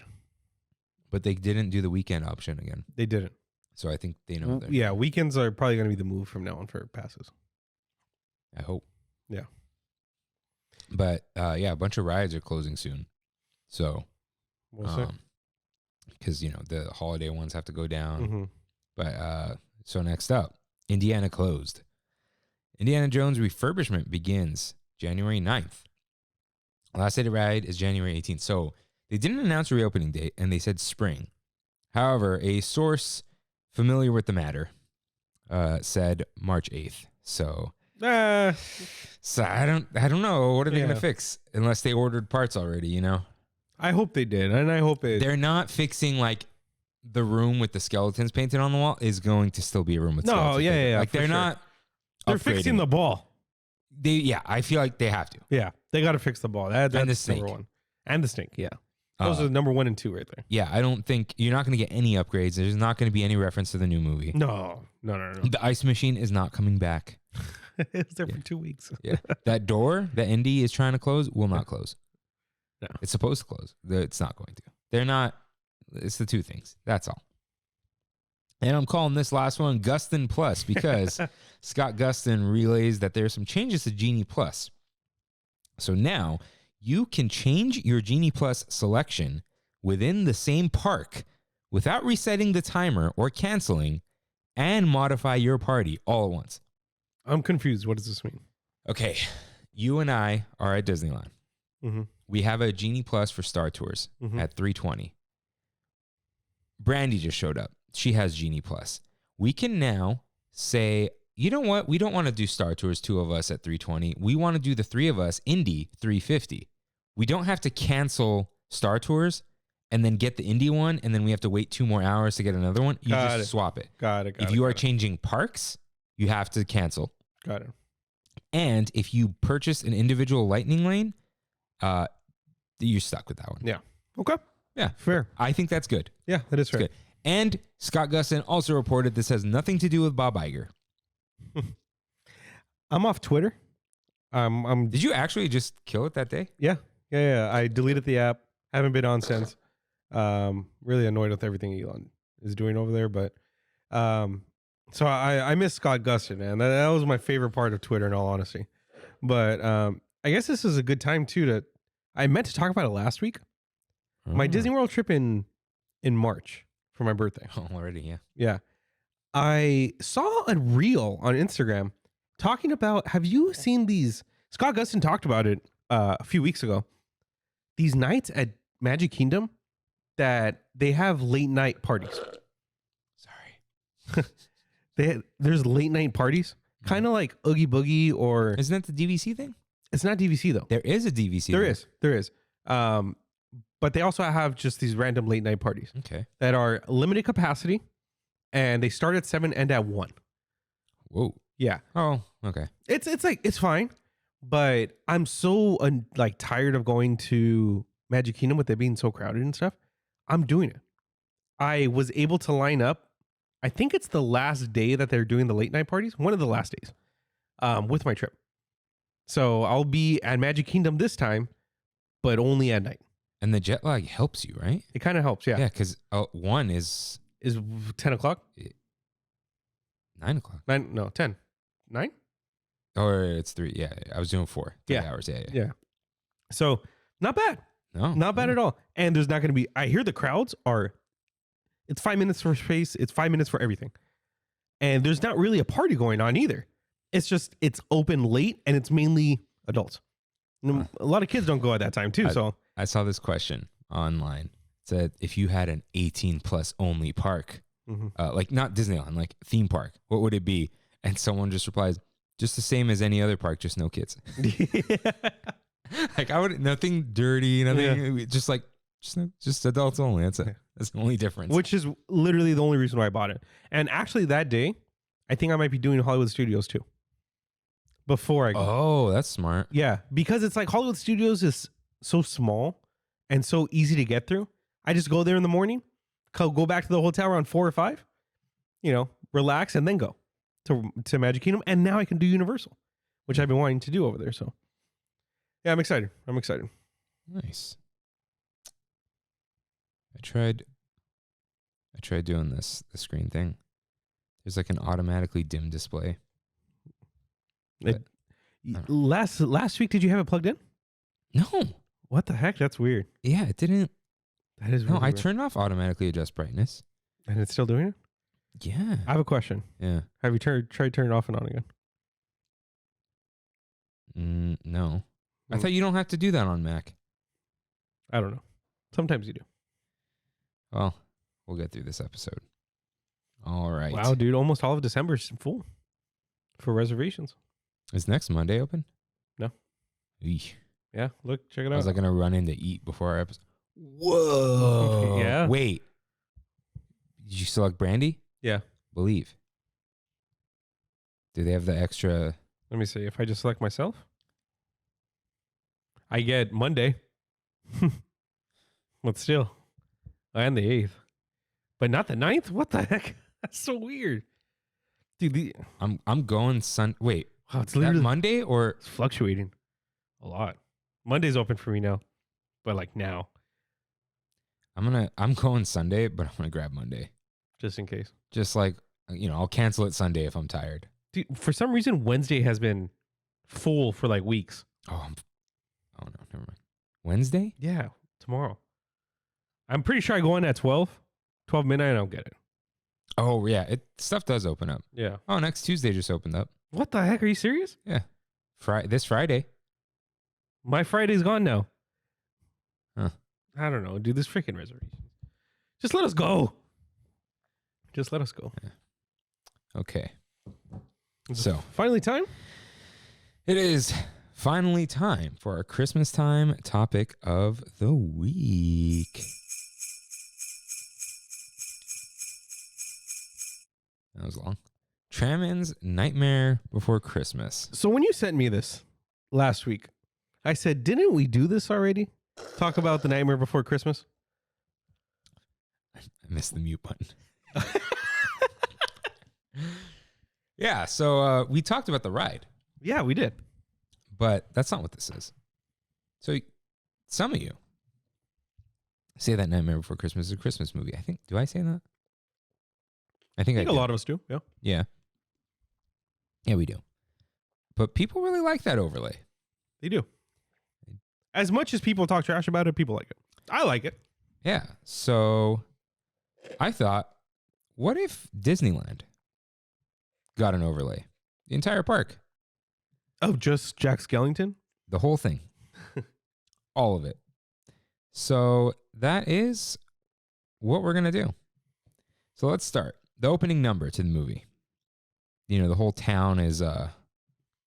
But they didn't do the weekend option again. They didn't. So I think they know that. Yeah, weekends are probably going to be the move from now on for passes. I hope. Yeah. But a bunch of rides are closing soon. So We'll see. because the holiday ones have to go down. Mhm. But so next up, Indiana closed. Indiana Jones refurbishment begins January 9th. Last day to ride is January 18th. So they didn't announce a reopening date, and they said spring. However, a source familiar with the matter said March 8th. So I don't know. What are they going to fix unless they ordered parts already, I hope they did, and I hope They're not fixing like the room with the skeletons painted on the wall is going to still be a room with skeletons. Yeah. Like for they're sure. not They're upgrading fixing the ball. I feel like they have to. Yeah, they got to fix the ball. That's And the snake. number one. And the snake, yeah. Those are number 1 and 2 right there. Yeah, I don't think you're not going to get any upgrades. There's not going to be any reference to the new movie. No. The ice machine is not coming back. It was there for 2 weeks. Yeah, that door that Indy is trying to close will not close. No. It's supposed to close. It's not going to. They're not. It's the two things. That's all. And I'm calling this last one Gustin Plus because Scott Gustin relays that there are some changes to Genie Plus. So now you can change your Genie Plus selection within the same park without resetting the timer or canceling and modify your party all at once. I'm confused. What does this mean? Okay, you and I are at Disneyland. Mm-hmm. We have a Genie Plus for Star Tours Mhm. at 320. Brandy just showed up. She has Genie Plus. We can now say, you know what? We don't want to do Star Tours, 2 of us at 320. We want to do the 3 of us, Indy 350. We don't have to cancel Star Tours and then get the Indy one, and then we have to wait 2 more hours to get another one. You Got just it. swap it. Got it. If you are changing parks, you have to cancel. Got it. And if you purchase an individual lightning lane, you're stuck with that one. Yeah. Okay. Yeah. Fair. I think that's good. Yeah, that is fair. Good. And Scott Gustin also reported this has nothing to do with Bob Iger. I'm off Twitter. Did you actually just kill it that day? Yeah. I deleted the app. Haven't been on since. Really annoyed with everything Elon is doing over there, but so I miss Scott Gustin, man. That was my favorite part of Twitter, in all honesty. But I guess this is a good time too I meant to talk about it last week. My Disney World trip in March for my birthday. Oh, already, yeah. Yeah. I saw a reel on Instagram talking about, have you seen these? Scott Gustin talked about it a few weeks ago. These nights at Magic Kingdom that they have late night parties. Sorry. There's late night parties, kind of like Oogie Boogie, or Isn't that the DVC thing? it's not DVC though. There is a DVC. There is. But they also have just these random late night parties Okay. that are limited capacity, and they start at 7 and at 1. Whoa. Yeah. Oh, okay. It's like, it's fine, but I'm so like tired of going to Magic Kingdom with it being so crowded and stuff. I'm doing it. I was able to line up. I think it's the last day that they're doing the late night parties. One of the last days, with my trip. So I'll be at Magic Kingdom this time, but only at night. And the jet lag helps you, right? It kind of helps. Yeah. Yeah, because 1 is Is 10 o'clock? 9 o'clock. 9? No, 10. 9? Or it's 3. Yeah, I was doing 4. 3 Yeah. hours. Yeah. Yeah. So not bad. No. Not bad at all. And there's not going to be, I hear the crowds are, it's 5 minutes for space. It's 5 minutes for everything. And there's not really a party going on either. It's just, it's open late and it's mainly adults. And a lot of kids don't go at that time too. So I saw this question online. It said, if you had an 18 plus only park, like not Disneyland, like theme park, what would it be? And someone just replies, just the same as any other park, just no kids. Like I would, nothing dirty, nothing, just adults only. That's the only difference. which is literally the only reason why I bought it. And actually that day, I think I might be doing Hollywood Studios too. Before I go. Oh, that's smart. Yeah, because it's like Hollywood Studios is so small and so easy to get through. I just go there in the morning, go back to the hotel around 4 or 5, relax, and then go to Magic Kingdom. And now I can do Universal, which I've been wanting to do over there. So, yeah, I'm excited. Nice. I tried doing the screen thing. There's like an automatically dim display. Last week, did you have it plugged in? No. What the heck? That's weird. Yeah, it didn't. That is No, really I weird. turned off automatically adjust brightness. And it's still doing it? Yeah. I have a question. Yeah. Have you tried turning it off and on again? No. I thought you don't have to do that on Mac. I don't know. Sometimes you do. Well, we'll get through this episode. All right. Wow, dude. Almost all of December is full for reservations. Is next Monday open? No. Eesh. Yeah, look, check it I out. was like going to run in to eat before our episode. Whoa. Yeah. Wait. Did you select Brandy? Yeah. Believe. Do they have the extra? Let me see. If I just select myself, I get Monday. But still. And the 8th. But not the 9th? What the heck? That's so weird. Dude, I'm going Wait. wow, it's That literally Monday or it's fluctuating a lot. Monday's open for me now. But like now, I'm going Sunday, but I'm going to grab Monday. just in case. Just like, I'll cancel it Sunday if I'm tired. Dude, for some reason Wednesday has been full for like weeks. Oh no, never mind. Wednesday? Yeah, tomorrow. I'm pretty sure I go in at 12 12 midnight, I don't get it. Oh yeah, stuff does open up. Yeah. Oh, next Tuesday just opened up. What the heck? Are you serious? Yeah, this Friday. My Friday's gone now. Huh. I don't know. Dude, this freaking reservation. Just let us go. Just let us go. Okay. Is it So finally time? it is finally time for our Christmas time topic of the week. That was long. Trammin's Nightmare Before Christmas. So when you sent me this last week, I said, didn't we do this already? Talk about the Nightmare Before Christmas? I missed the mute button. Yeah, so we talked about the ride, Yeah, we did. but that's not what this is. So some of you say that Nightmare Before Christmas is a Christmas movie. Do I say that? I think I think I a do. lot of us do. Yeah. Yeah. Yeah, we do. But people really like that overlay. They do. As much as people talk trash about it, people like it. I like it. Yeah. So I thought, what if Disneyland got an overlay? The entire park. Oh, just Jack Skellington? The whole thing. All of it. So that is what we're going to do. So let's start. The opening number to the movie. You know, the whole town is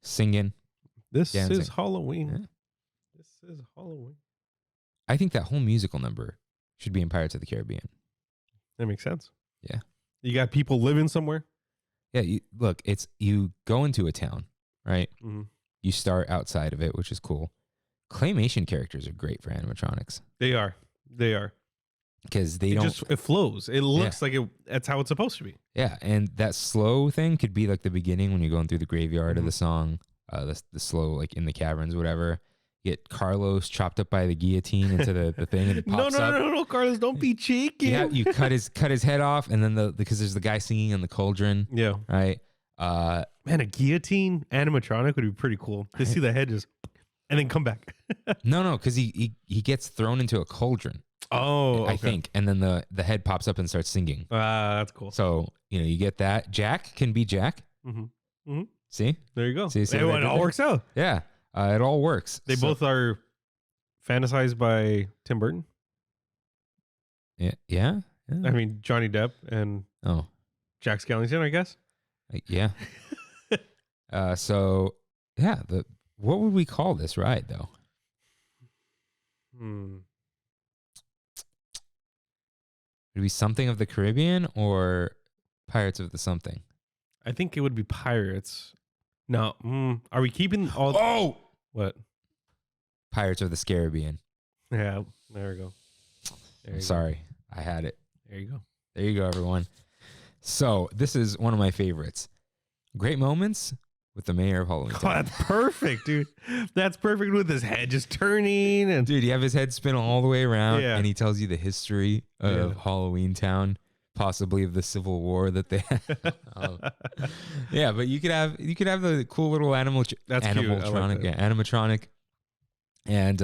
singing. This Dancing. is Halloween. Yeah. This is Halloween. I think that whole musical number should be in Pirates of the Caribbean. That makes sense. Yeah. You got people living somewhere? Yeah, look, you go into a town, right? Mm-hmm. You start outside of it, which is cool. Claymation characters are great for animatronics They are. They are. because they don't. It flows. It looks like that's how it's supposed to be. Yeah, and that slow thing could be like the beginning when you're going through the graveyard of the song, the slow like in the caverns, whatever. Get Carlos chopped up by the guillotine into the thing, and it pops up. No, Carlos, don't be cheeky. Yeah, you cut his head off, and then because there's the guy singing in the cauldron, Yeah. right? Man, a guillotine animatronic would be pretty cool to see the head just and then come back. No, because he gets thrown into a cauldron. Oh, I think, and then the head pops up and starts singing. That's cool. So you get that. Jack can be Jack. Mm-hmm. Mm-hmm. See, There you go. See Hey, what I it did all there? works out. yeah, it all works. They both are fantasized by Tim Burton. Yeah. I mean, Johnny Depp and Oh, Jack Skellington, I guess. yeah. So yeah, what would we call this ride though? Would it be something of the Caribbean or Pirates of the something? I think it would be Pirates. No. Are we keeping all... Oh, What? Pirates of the Caribbean. Yeah, there we go. There you go. Sorry, I had it. There you go. There you go, everyone. So this is one of my favorites. Great moments with the mayor of Halloween. Oh, that's perfect, dude. That's perfect with his head just turning and... Dude, you have his head spin all the way around, Yeah. and he tells you the history of Halloween Town, possibly of the Civil War that they had. Yeah, but you could have the cool little That's cute. I like animatronic, that. animatronic, and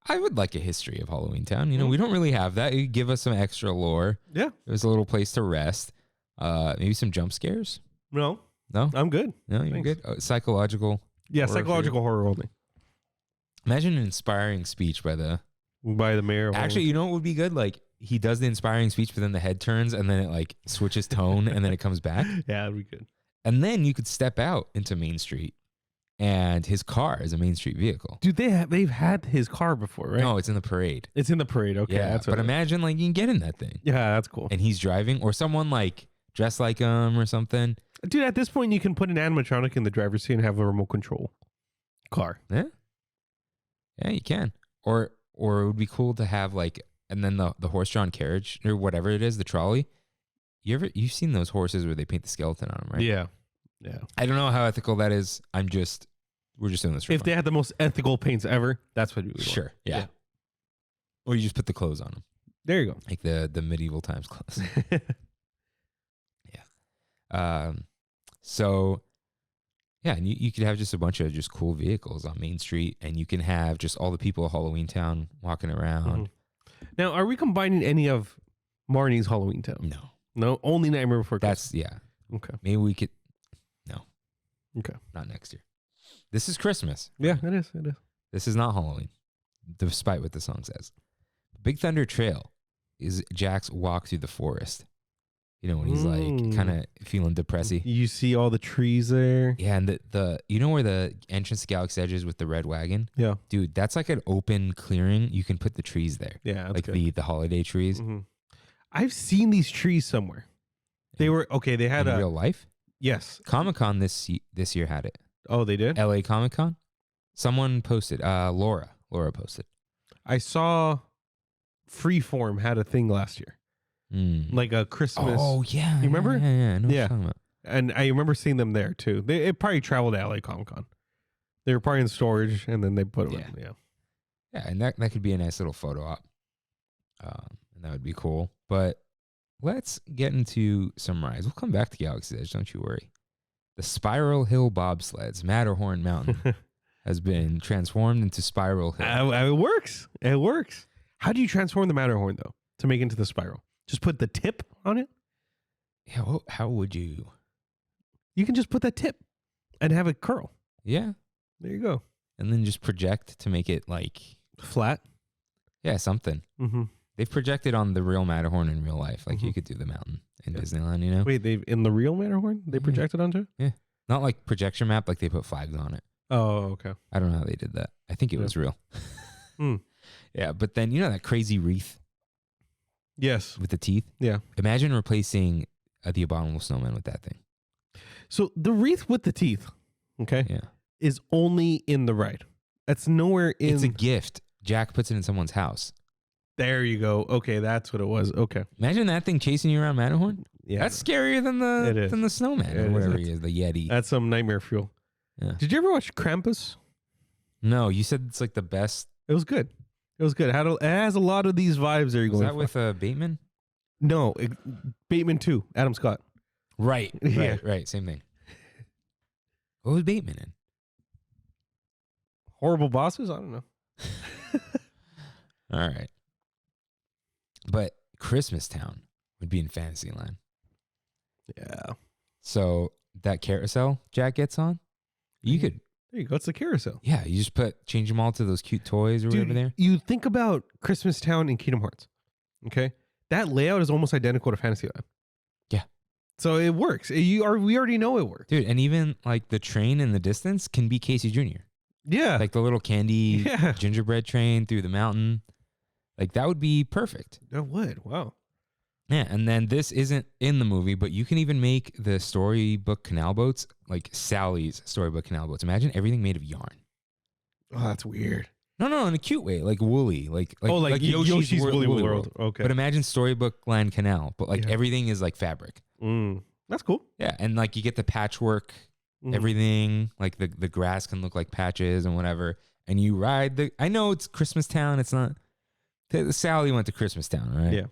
I would like a history of Halloween Town. You know, we don't really have that. You give us some extra lore. Yeah. There's a little place to rest. Maybe some jump scares. No, No, I'm good. no, you're Thanks. good. Psychological. Yeah, Horror for you. psychological horror only. Imagine an inspiring speech by the. By the mayor. of Actually, you know what would be good? Like he does the inspiring speech, but then the head turns, and then it like switches tone, and then it comes back, Halloween. Yeah, that'd be good. and then you could step out into Main Street, and his car is a Main Street vehicle. Dude, they've had his car before, right? No, it's in the parade. It's in the parade. Okay, Yeah, that's but what imagine like you can get in that thing, Yeah, that's cool. and he's driving, or someone like dressed like him or something. Dude, at this point, you can put an animatronic in the driver's seat and have a remote control car. Yeah, you can. Or it would be cool to have like, and then the horse-drawn carriage or whatever it is, the trolley. You've seen those horses where they paint the skeleton on them, right? Yeah. I don't know how ethical that is. We're just doing this for If fun. they had the most ethical paints ever, that's what we would want. Sure, yeah. Or you just put the clothes on them, There you like the medieval times clothes. go. So yeah, and you could have just a bunch of just cool vehicles on Main Street, and you can have just all the people of Halloween Town walking around. Now, are we combining any of Marnie's Halloween Town. No. No, only Nightmare Before Christmas. That's, yeah. Okay. Maybe we could. No. Okay. Not next year. This is Christmas. Yeah, it is. It is. This is not Halloween, despite what the song says. Big Thunder Trail is Jack's walk through the forest. You know, when he's like kind of feeling depressy. You see all the trees there. Yeah, and the you know where the entrance to Galaxy Edge is with the red wagon? Yeah. Dude, that's like an open clearing. You can put the trees there. Yeah, that's like good. the holiday trees. Mm-hmm. I've seen these trees somewhere. They were okay. They had in a real life. yes. Comic-Con this year had it. Oh, they did. LA Comic-Con. Someone posted. Laura posted. I saw Freeform had a thing last year, like a Christmas. Oh yeah, You remember? Yeah, I know what Yeah. you're talking about. And I remember seeing them there too. It probably traveled to LA Comic Con. They were probably in storage, and then they put them. Yeah. Yeah. Yeah, and that could be a nice little photo op. And that would be cool. But let's get into some rides. We'll come back to Galaxy's Edge, don't you worry. The Spiral Hill bobsleds, Matterhorn Mountain, has been transformed into Spiral Hill. It works. It works. How do you transform the Matterhorn though to make it into the spiral? Just put the tip on it. Yeah, how would you? You can just put that tip and have it curl. Yeah. There you go. And then just project to make it like Flat. yeah, something. Mm-hmm. They've projected on the real Matterhorn in real life. Like you could do the mountain in Disneyland, you know? Wait, they've in the real Matterhorn they projected onto it? Not like projection map, like they put flags on it. Oh, okay. I don't know how they did that. I think it was real. Hmm. Yeah, but then you know that crazy wreath Yes. with the teeth? Yeah. Imagine replacing the Abominable Snowman with that thing. So the wreath with the teeth, okay, Yeah. is only in the ride. That's nowhere in. It's a gift. Jack puts it in someone's house. There you go. Okay, that's what it was. Okay. Imagine that thing chasing you around Matterhorn. Yeah. That's scarier than It is. the snowman It or is. whatever That's- he is, the Yeti. That's some nightmare fuel. Yeah. Did you ever watch Krampus? No, you said it's like the best. It was good. It was good. It has a lot of these vibes that you're Is going that for. with Bateman? No, Bateman 2, Adam Scott. Right. Yeah. Right. Same thing. What was Bateman in? Horrible Bosses? I don't know. All right. But Christmas Town would be in Fantasyland. Yeah. So that carousel Jack gets on, you could, There you go. It's the carousel. yeah, you just change them all to those cute toys or whatever there. You think about Christmas Town in Kingdom Hearts. Okay. That layout is almost identical to Fantasyland. Yeah. So it works. We already know it works. Dude, and even like the train in the distance can be Casey Jr. Yeah. Like the little candy Yeah. gingerbread train through the mountain. Like that would be perfect. It would. Wow. Yeah, and then this isn't in the movie, but you can even make the storybook canal boats like Sally's storybook canal boats. Imagine everything made of yarn. Oh, that's weird. No, in a cute way, like woolly, like Yoshi's Woolly World. Okay. But imagine Storybook Land Canal, but like Yeah. everything is like fabric. That's cool. Yeah, and like you get the patchwork, everything, like the grass can look like patches and whatever. And you ride I know it's Christmas Town, it's not. Sally went to Christmas Town, right? Yeah.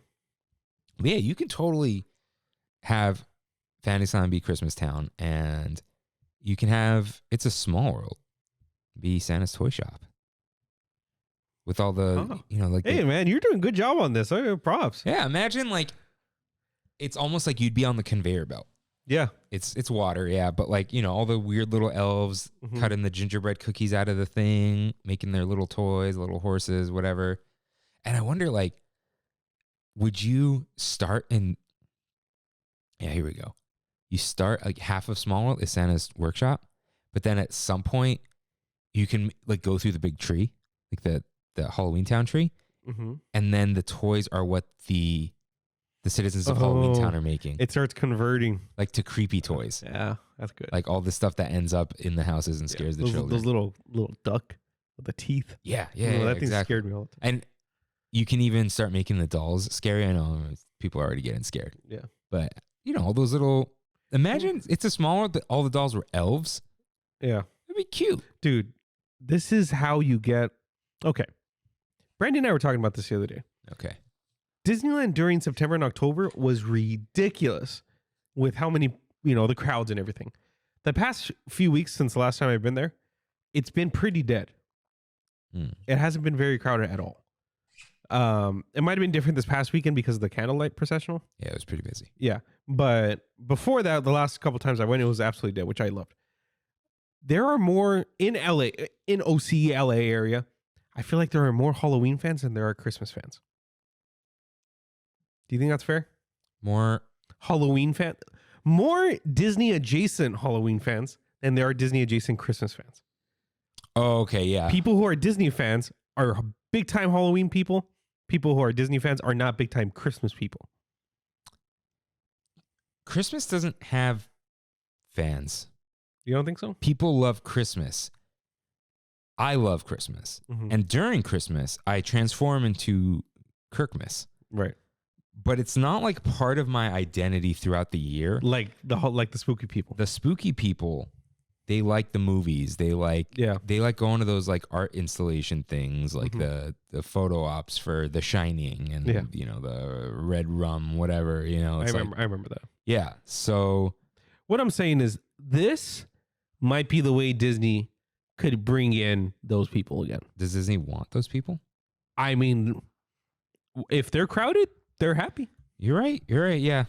But yeah, you can totally have Fantasyland be Christmas Town, and you can have It's a Small World be Santa's toy shop. With all the, like. Hey, man, you're doing a good job on this. Props. Yeah, imagine like it's almost like you'd be on the conveyor belt. Yeah. It's water, yeah, but like, all the weird little elves cutting the gingerbread cookies out of the thing, making their little toys, little horses, whatever. And I wonder, like, would you start in? Yeah, here we go. You start like half of Small World is Santa's workshop, but then at some point you can like go through the big tree, like the Halloween Town tree, and then the toys are what the citizens of Halloween Town are making. It starts converting like to creepy toys. Yeah, that's good. Like all the stuff that ends up in the houses and scares the children. Those little duck with the teeth. Yeah, That thing exactly. scared me all the time. And you can even start making the dolls scary. I know people are already getting scared. Yeah. But, all those little... Imagine It's a Small World, but all the dolls were elves. Yeah. It'd be cute. Dude, this is how you get... Okay. Brandy and I were talking about this the other day. Okay. Disneyland during September and October was ridiculous with how many, the crowds and everything. The past few weeks since the last time I've been there, it's been pretty dead. It hasn't been very crowded at all. It might have been different this past weekend because of the candlelight processional. Yeah, it was pretty busy. Yeah. But before that, the last couple times I went, it was absolutely dead, which I loved. There are more in LA, in OC LA area. I feel like there are more Halloween fans than there are Christmas fans. Do you think that's fair? More Halloween fan, more Disney adjacent Halloween fans than there are Disney adjacent Christmas fans. Oh, okay, yeah. People who are Disney fans are big time Halloween people. People who are Disney fans are not big time Christmas people. Christmas doesn't have fans. You don't think so? People love Christmas. I love Christmas. Mm-hmm. And during Christmas, I transform into Kirkmas. Right. But it's not like part of my identity throughout the year. Like the spooky people. The spooky people, they like the movies. They like going to those like art installation things, like the photo ops for The Shining and the Red Rum, whatever. I remember that. Yeah. So what I'm saying is this might be the way Disney could bring in those people again. Does Disney want those people? I mean, if they're crowded, they're happy. You're right. Yeah.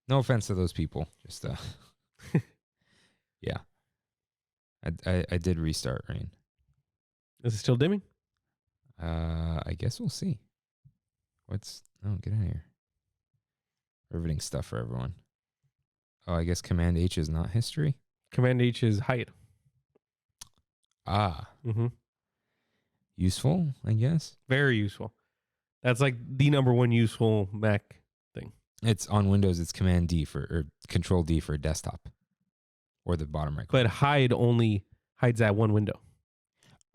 No offense to those people. Just yeah. I did restart Rain. Is it still dimming? I guess we'll see. Get out of here. Riveting stuff for everyone. Oh, I guess Command H is not history. Command H is hide. Ah. Mm-hmm. Useful, I guess. Very useful. That's like the number one useful Mac thing. It's on Windows. It's Command D or Control D for desktop, or the bottom right. But hide only hides that one window.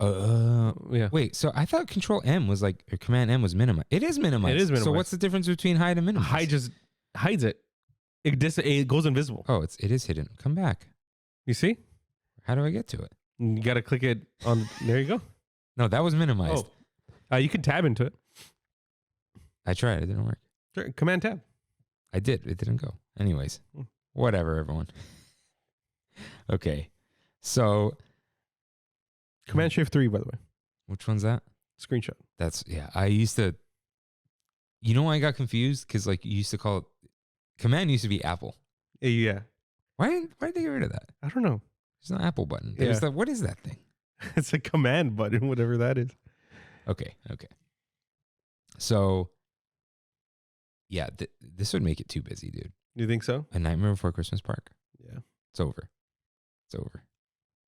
Yeah. Wait. So I thought Control M was like, or Command M was minimize. It is minimize. It is minimize. So what's the difference between hide and minimize? Hide just hides it. It goes invisible. Oh, it is hidden. Come back. You see? How do I get to it? You got to click it on. There you go. No, that was minimized. Oh, you can tab into it. I tried. It didn't work. Sure. Command tab. I did. It didn't go. Anyways, whatever, everyone. Okay. So. Command Shift 3, by the way. Which one's that? Screenshot. I used to. You know why I got confused? Because like you used to call it. Command used to be Apple. Yeah. Why did they get rid of that? I don't know. There's no Apple button. What is that thing? It's a command button, whatever that is. Okay. So, yeah, this would make it too busy, dude. You think so? A Nightmare Before Christmas Park. Yeah. It's over.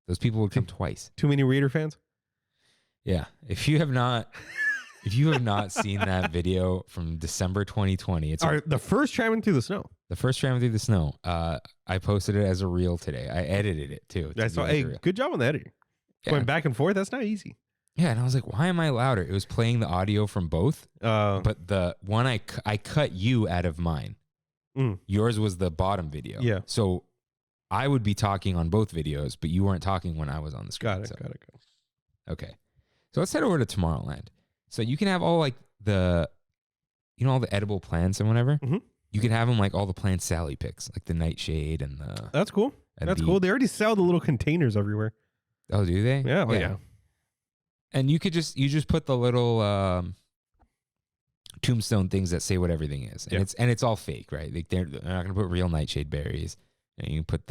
Those people would come twice. Too many Raider fans? Yeah. If you have not seen that video from December 2020, it's the first Trammin Through the Snow. The first Trammin Through the Snow. I posted it as a reel today. I edited it too. Hey, good job on the editing. Yeah. Going back and forth, that's not easy. Yeah, and I was like, why am I louder? It was playing the audio from both, but the one I cut you out of mine. Yours was the bottom video. Yeah. So I would be talking on both videos, but you weren't talking when I was on the screen. Got it. Okay. So let's head over to Tomorrowland. So you can have all like all the edible plants and whatever. Mm-hmm. You can have them like all the Plant Sally picks, like the nightshade and the. That's cool. That's cool. They already sell the little containers everywhere. Oh, do they? Yeah. Oh, yeah. And you just put the little tombstone things that say what everything is, and it's all fake, right? Like they're not gonna put real nightshade berries. And you can put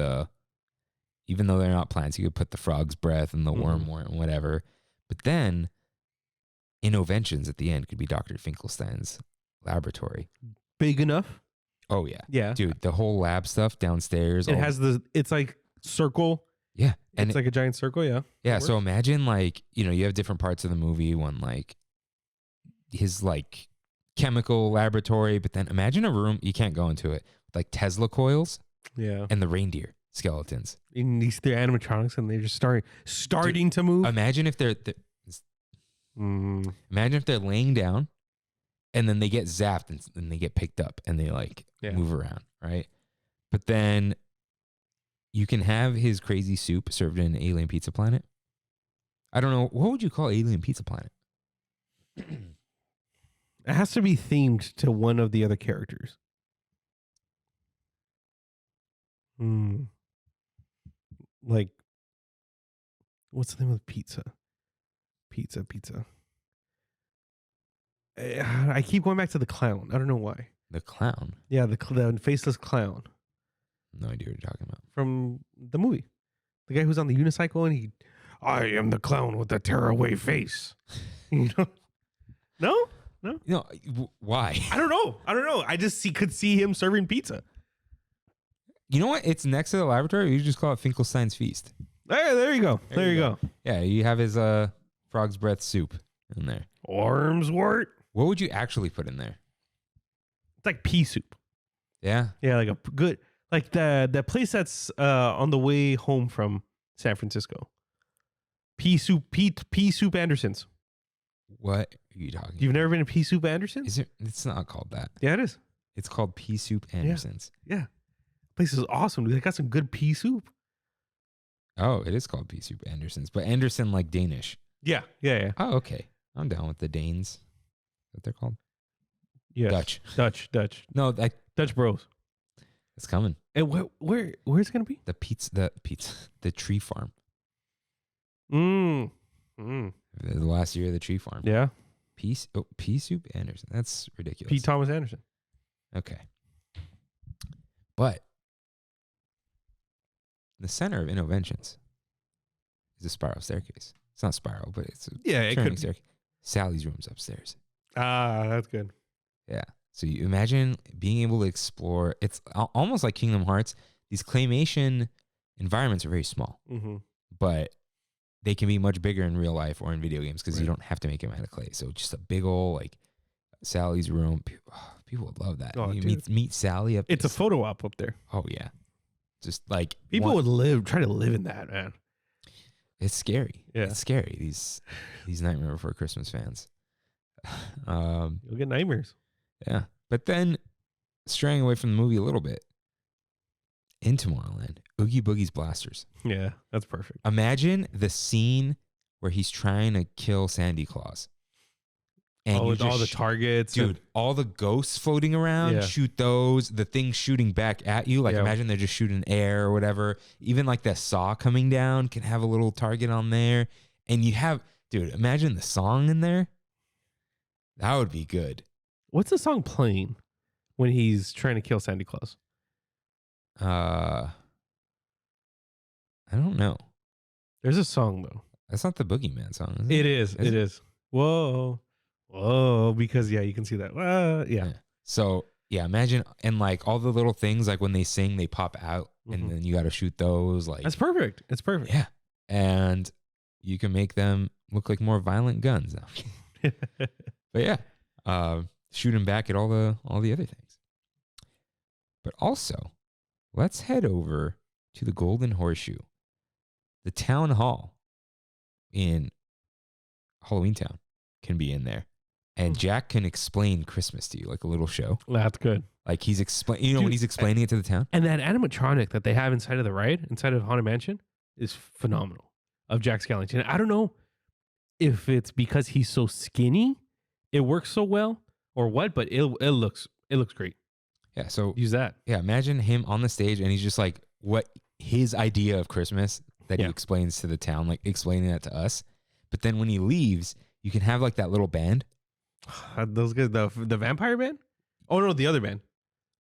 even though they're not plants, you could put the frog's breath and the wormwort and whatever. But then, Innoventions at the end could be Dr. Finkelstein's laboratory. Big enough? Oh yeah, yeah, dude. The whole lab stuff downstairs. It has it's like circle. Yeah, and it's like a giant circle. Yeah. Yeah. So imagine like you have different parts of the movie when like his like chemical laboratory, but then imagine a room you can't go into it with like Tesla coils. Yeah. And the reindeer skeletons. And they're animatronics and they're just starting to move. Imagine if imagine if they're laying down and then they get zapped and they get picked up and they like move around, right? But then you can have his crazy soup served in an alien pizza planet. I don't know. What would you call alien pizza planet? It has to be themed to one of the other characters. Like, what's the name of the pizza? Pizza. I keep going back to the clown. I don't know why. The clown. Yeah, the faceless clown No idea what you're talking about. from the movie. The guy who's on the unicycle and I am the clown with the tearaway face. You know? No? No, why? I don't know. I just could see him serving pizza. You know what? It's next to the laboratory. You just call it Finkelstein's Feast. Hey, there you go. There you go. Yeah, you have his frog's breath soup in there. Wormswort. What would you actually put in there? It's like pea soup. Yeah. Yeah, like a good, like the place that's on the way home from San Francisco. Pea soup Anderson's. What are you talking You've about? never been to Pea Soup Anderson's? Is it? It's not called that. Yeah, it is. It's called Pea Soup Anderson's. Yeah. Place is awesome, dude. They got some good pea soup. Oh, it is called Pea Soup Anderson's, but Anderson like Danish. Yeah. Oh, okay. I'm down with the Danes. Is what they're called? Yes. Dutch. No, Dutch Bros. it's coming. And where's it gonna be? The tree farm. Mm. The last year of the tree farm. Yeah. Pea Soup Anderson. That's ridiculous. Pete Thomas Anderson. Okay. But the center of Innoventions is a spiral staircase. It's not spiral, but it's a It turning could. staircase. Sally's room's upstairs. Ah, that's good. Yeah. So you imagine being able to explore. It's almost like Kingdom Hearts. These claymation environments are very small, Mm-hmm. but they can be much bigger in real life or in video games because you Right. don't have to make them out of clay. So just a big old like Sally's room. People would love that. Oh, You dude. meet Sally up. It's a this- photo op up there. Oh yeah. Just like People would try to live in that, man. It's scary. Yeah. It's scary. These Nightmare Before Christmas fans. You'll get nightmares. Yeah. But then straying away from the movie a little bit, in Tomorrowland, Oogie Boogie's blasters. Yeah, that's perfect. Imagine the scene where he's trying to kill Sandy Claus. And you With just all the targets. dude, all the ghosts floating around, Yeah. shoot those, the things shooting back at you. Like Yeah. imagine they're just shooting air or whatever. Even like the saw coming down can have a little target on there. And you have, dude, imagine the song in there. That would be good. What's the song playing when he's trying to kill Santa Claus? I don't know. There's a song though. That's not the Boogeyman song, is it? It is. Is It it? is. Whoa. Because you can see that. Yeah. So yeah, imagine and like all the little things like when they sing, they pop out, Mhm. and then you got to shoot those. Like That's perfect. It's perfect. yeah, and you can make them look like more violent guns. But yeah, shooting back at all the other things. But also, let's head over to the Golden Horseshoe, the town hall in Halloween Town can be in there, and Jack can explain Christmas to you like a little show. That's good. Like he's explaining, you know, when Dude, he's explaining it to the town. And that animatronic that they have inside of the ride, inside of Haunted Mansion, is phenomenal. Of Jack Skellington. I don't know if it's because he's so skinny, it works so well, or what, but it looks great. Yeah, so Use that. yeah, imagine him on the stage and he's just like what his idea of Christmas that he Yeah. explains to the town, like explaining that to us. But then when he leaves, you can have like that little band. Those guys, the vampire band? Oh no, the other band.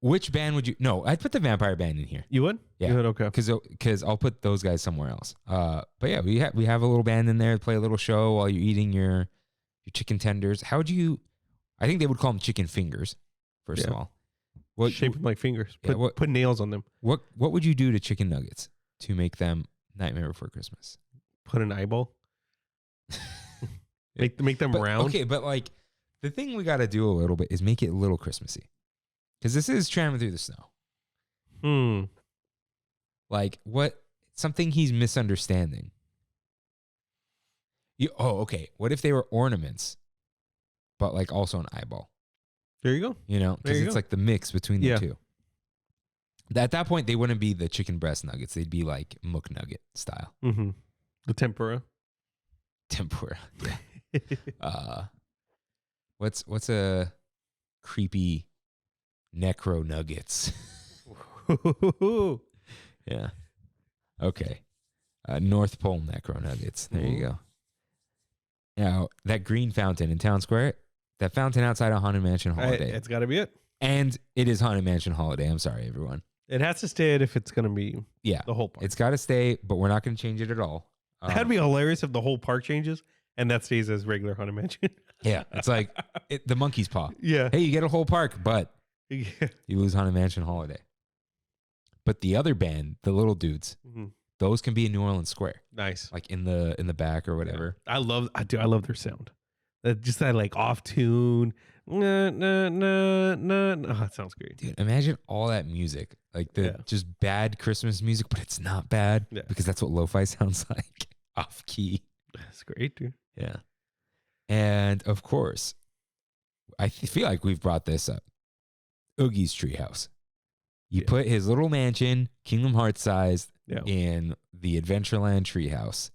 Which band would you? No, I'd put the vampire band in here You would? Yeah. You would? Okay. because I'll put those guys somewhere else. But yeah, we have a little band in there to play a little show while you're eating your chicken tenders. How would you? I think they would call them chicken fingers. First of Yeah. all, what Shape them like fingers. Yeah, Put nails on them. what would you do to chicken nuggets to make them Nightmare Before Christmas? Put an eyeball. Make them But- round. Okay, but like the thing we got to do a little bit is make it a little Christmassy, because this is Trammin Through the Snow. Like what? Something he's misunderstanding. Okay. What if they were ornaments, but like also an eyeball? There you go. You know, There because you it's go. like the mix between the Yeah. two. At that point, they wouldn't be the chicken breast nuggets. They'd be like Mook Nugget style Mm-hmm. The tempura. tempura. What's a creepy necro nuggets? Yeah. Okay. North Pole necro nuggets. There you Ooh. go. Now that green fountain in Town Square, That fountain outside of Haunted Mansion Holiday. It's got to be it. And it is Haunted Mansion Holiday. I'm sorry, everyone. It has to stay it if it's going to be Yeah. the whole park. It's got to stay, but we're not going to change it at all. That'd be hilarious if the whole park changes and that stays as regular Haunted Mansion. Yeah. It's like the monkey's paw. Yeah. Hey, you get a whole park, but Yeah. you lose Haunted Mansion Holiday. But the other band, the little dudes, those can be in New Orleans Square, Nice. like in the back or whatever. I love their sound. Just that like off tune. Nah, nah, nah, nah. Oh, that sounds great. Dude, imagine all that music, like the just bad Christmas music, but it's not bad because that's what lo-fi sounds like, off key. That's great, dude. Yeah. And of course, I feel like we've brought this up. Oogie's treehouse. You put his little mansion, Kingdom Hearts sized, in the Adventureland treehouse.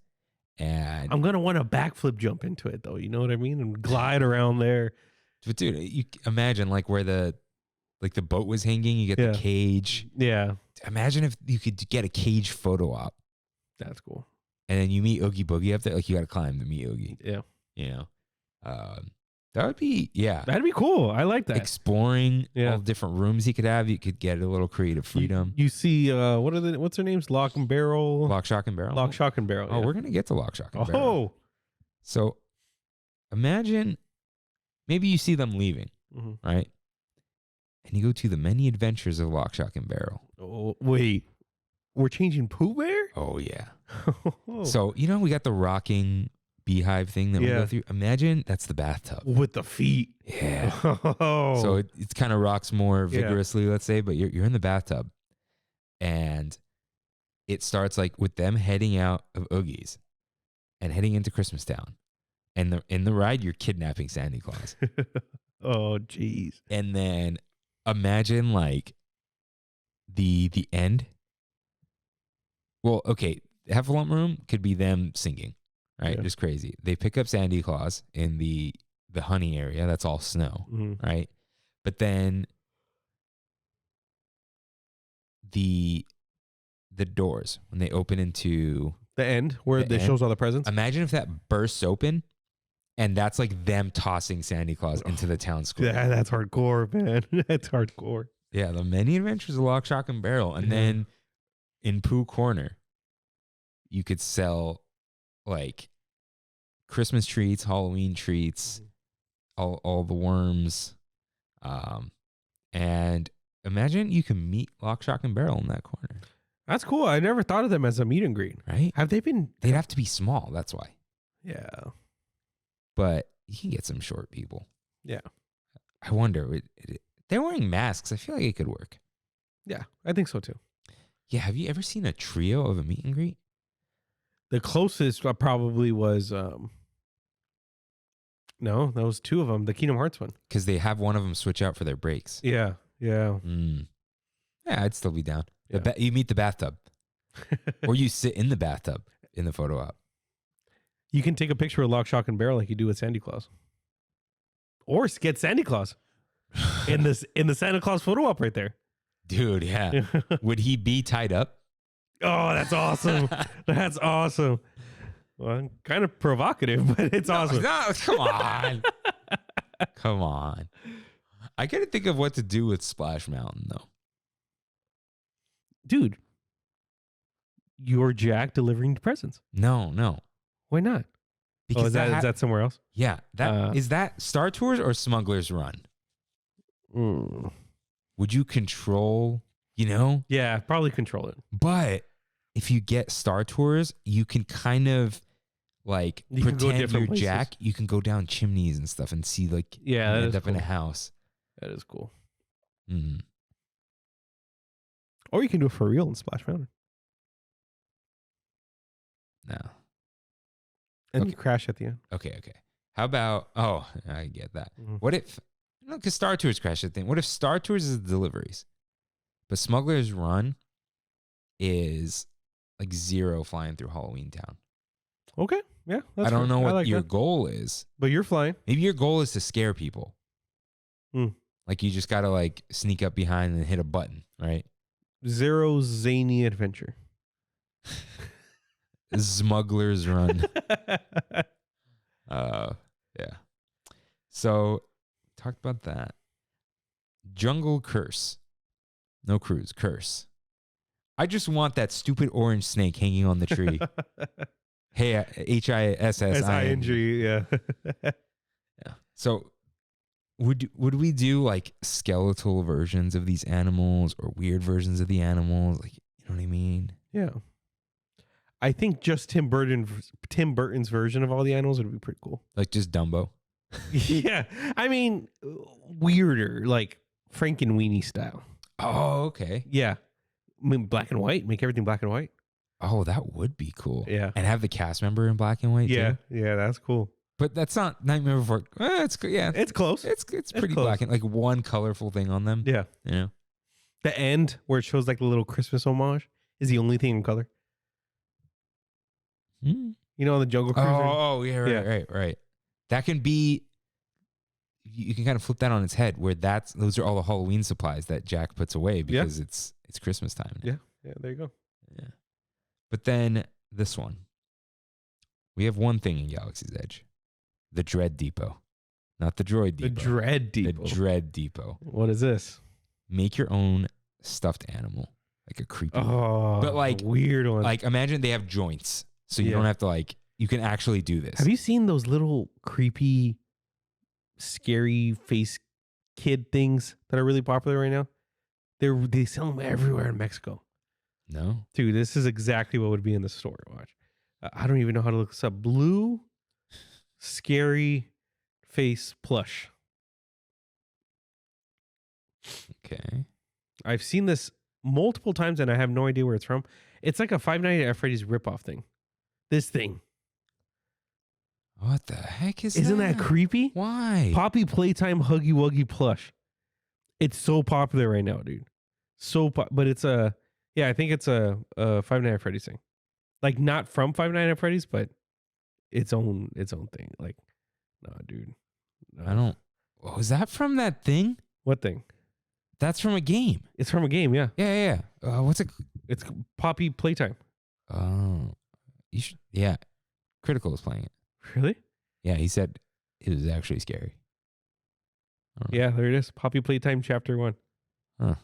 And I'm gonna want to backflip jump into it though. You know what I mean? And glide around there. But dude, you imagine like where the boat was hanging. You get the cage. Yeah. Imagine if you could get a cage photo op. That's cool. And then you meet Oogie Boogie up there. Like you got to climb to meet Oogie. Yeah. You know, that would be That'd be cool. I like that. Exploring all the different rooms he could have. You could get a little creative freedom. You see, what's their names? Lock and Barrel. Lock, Shock, and Barrel. Lock, Shock, and Barrel. Oh, we're gonna get to Lock, Shock, and Barrel. Oh. So imagine maybe you see them leaving, right? And you go to the many adventures of Lock, Shock, and Barrel. Oh, wait. We're changing Pooh Bear? Oh, yeah. So, we got the rocking beehive thing that we go through. Imagine that's the bathtub. With the feet. Yeah. Oh. So it kind of rocks more vigorously, let's say, but you're in the bathtub. And it starts like with them heading out of Oogie's and heading into Christmas Town. And in the ride, you're kidnapping Santa Claus. Oh, jeez. And then imagine like the end. Well, okay, Heffalump Room could be them singing, right? Just crazy. They pick up Santa Claus in the honey area. That's all snow, right? But then the doors when they open into the end where it shows all the presents. Imagine if that bursts open. And that's like them tossing Santa Claus into the town square. Yeah, that's hardcore, man. That's hardcore. Yeah, the many adventures of Lock, Shock, and Barrel. And then in Pooh Corner, you could sell like Christmas treats, Halloween treats, all the worms. And imagine you can meet Lock, Shock, and Barrel in that corner. That's cool. I never thought of them as a meet and greet. Right? Have they been? They'd have to be small. That's why. Yeah. But you can get some short people. Yeah. I wonder, they're wearing masks. I feel like it could work. Yeah, I think so too. Yeah. Have you ever seen a trio of a meet and greet? The closest probably was, no, that was two of them. The Kingdom Hearts one. Because they have one of them switch out for their breaks. Yeah. Yeah. Yeah, I'd still be down. You meet the bathtub. Or you sit in the bathtub in the photo op. You can take a picture of Lock, Shock, and Barrel like you do with Santa Claus. Or get Santa Claus in the Santa Claus photo op right there. Dude, yeah. Would he be tied up? Oh, that's awesome. That's awesome. Well, kind of provocative, but it's awesome. No, come on. Come on. I gotta think of what to do with Splash Mountain, though. Dude, you're Jack delivering presents. No. Why not? Because is that somewhere else? Yeah. Is that Star Tours or Smuggler's Run? Would you control, Yeah, probably control it. But if you get Star Tours, you can kind of like pretend you're places. Jack. You can go down chimneys and stuff and see like end up in a house. That is cool. Mm-hmm. Or you can do it for real in Splash Mountain. No. And you crash at the end. Okay. How about, I get that. What if, because Star Tours crash at the end. What if Star Tours is the deliveries, but Smuggler's Run is like zero flying through Halloween Town? Okay. Yeah. I don't know what your goal is. But you're flying. Maybe your goal is to scare people. Like you just got to like sneak up behind and hit a button, right? Zero zany adventure. Smuggler's Run. Yeah. So talked about that. Jungle Curse. No cruise. Curse. I just want that stupid orange snake hanging on the tree. Hey, HISSING. Yeah. Yeah. So would we do like skeletal versions of these animals or weird versions of the animals? Like, you know what I mean? Yeah. I think just Tim Burton's version of all the animals would be pretty cool. Like just Dumbo. Yeah. I mean, weirder, like Frankenweenie style. Oh, okay. Yeah. I mean, black and white. Make everything black and white. Oh, that would be cool. Yeah. And have the cast member in black and white Yeah. too. Yeah, that's cool. But that's not Nightmare Before. It's close. It's pretty close. black and like one colorful thing on them. Yeah. You know? The end where it shows like the little Christmas homage is the only thing in color. Hmm. You know, the Jungle Cruise. Oh, yeah, right. That can be. You can kind of flip that on its head, where those are all the Halloween supplies that Jack puts away because it's Christmas time. Yeah, there you go. Yeah. But then this one, we have one thing in Galaxy's Edge, the Dread Depot, not the Droid Depot. The Dread Depot. The Dread Depot. What is this? Make your own stuffed animal, like a creepy. Oh, but like weird one. Like imagine they have joints, so you don't have to like. You can actually do this. Have you seen those little creepy, scary face kid things that are really popular right now? They sell them everywhere in Mexico. No, dude, this is exactly what would be in the store. Watch. I don't even know how to look this up. Blue, scary face plush. Okay. I've seen this multiple times and I have no idea where it's from. It's like a Five Nights at Freddy's ripoff thing. This thing. What the heck Isn't that creepy? Why? Poppy Playtime Huggy Wuggy plush. It's so popular right now, dude. But it's I think it's a Five Nights at Freddy's thing. Like not from Five Nights at Freddy's, but its own thing. Like, no, dude. No. I don't. Was that from that thing? What thing? That's from a game. It's from a game, yeah. Yeah. What's it? It's Poppy Playtime. Oh, you should. Yeah, Critical is playing it. Really? Yeah, he said it was actually scary. Yeah, there it is. Poppy Playtime Chapter 1. Huh.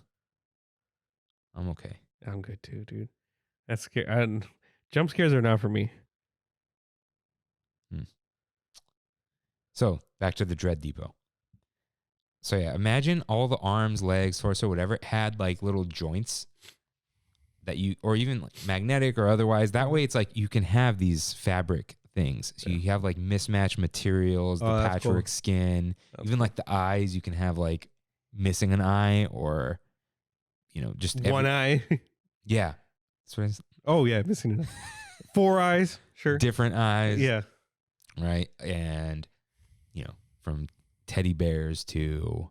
I'm okay. I'm good too, dude. That's scary. Jump scares are not for me. So back to the Dread Depot. So yeah, imagine all the arms, legs, torso, whatever had like little joints that or even like magnetic or otherwise. That way, it's like you can have these fabric things. So you have like mismatched materials, the patchwork skin, even like the eyes. You can have like missing an eye or, just one eye. Yeah. Oh yeah, missing an eye. 4 eyes. Sure. Different eyes. Yeah. Right. And, from teddy bears to.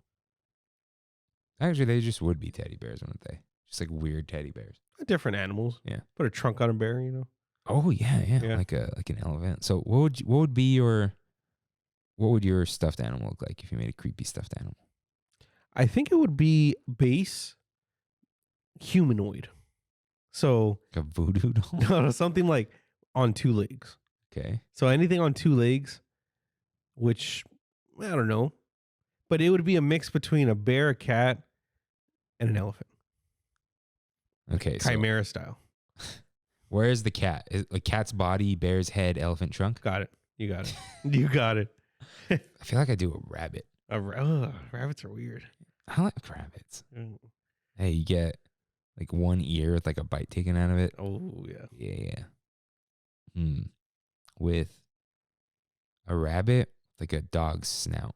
Actually, they just would be teddy bears, wouldn't they? Just like weird teddy bears. Different animals. Yeah. Put a trunk on a bear, Oh yeah. Like an elephant. So what would your stuffed animal look like if you made a creepy stuffed animal? I think it would be base humanoid. So like a voodoo doll? No, something like on 2 legs. Okay. So anything on 2 legs, which I don't know, but it would be a mix between a bear, a cat, and an elephant. Okay. Chimera style. Where is the cat? Is like cat's body, bear's head, elephant trunk? Got it. You got it. You got it. I feel like I do a rabbit. Rabbits are weird. I like rabbits. Hey, you get like one ear with like a bite taken out of it. Oh yeah. Yeah. With a rabbit, like a dog's snout.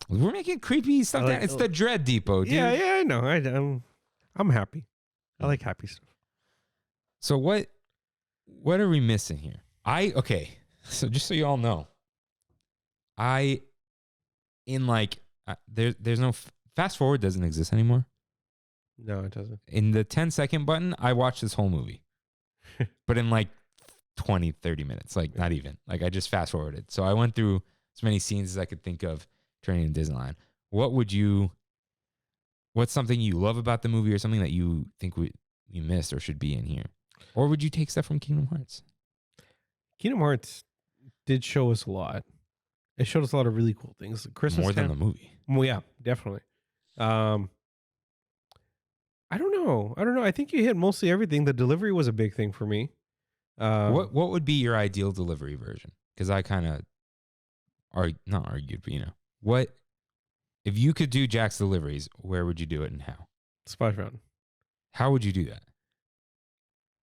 We're making creepy stuff. It's the Dread Depot, dude. Yeah, I know. I'm happy. I like happy stuff. So what are we missing here? So just so you all know, there's no fast forward doesn't exist anymore. No, it doesn't. In the 10-second button, I watched this whole movie, but in like 20, 30 minutes, like not even. Like I just fast forwarded. So I went through as many scenes as I could think of turning in Disneyland. What's something you love about the movie or something that you think we missed or should be in here? Or would you take stuff from Kingdom Hearts? Kingdom Hearts did show us a lot. It showed us a lot of really cool things. Christmas More than time- the movie. Well, yeah, definitely. I don't know. I think you hit mostly everything. The delivery was a big thing for me. What would be your ideal delivery version? Because I kind of not argued, but what if you could do Jack's deliveries? Where would you do it and how? Splash Mountain. How would you do that?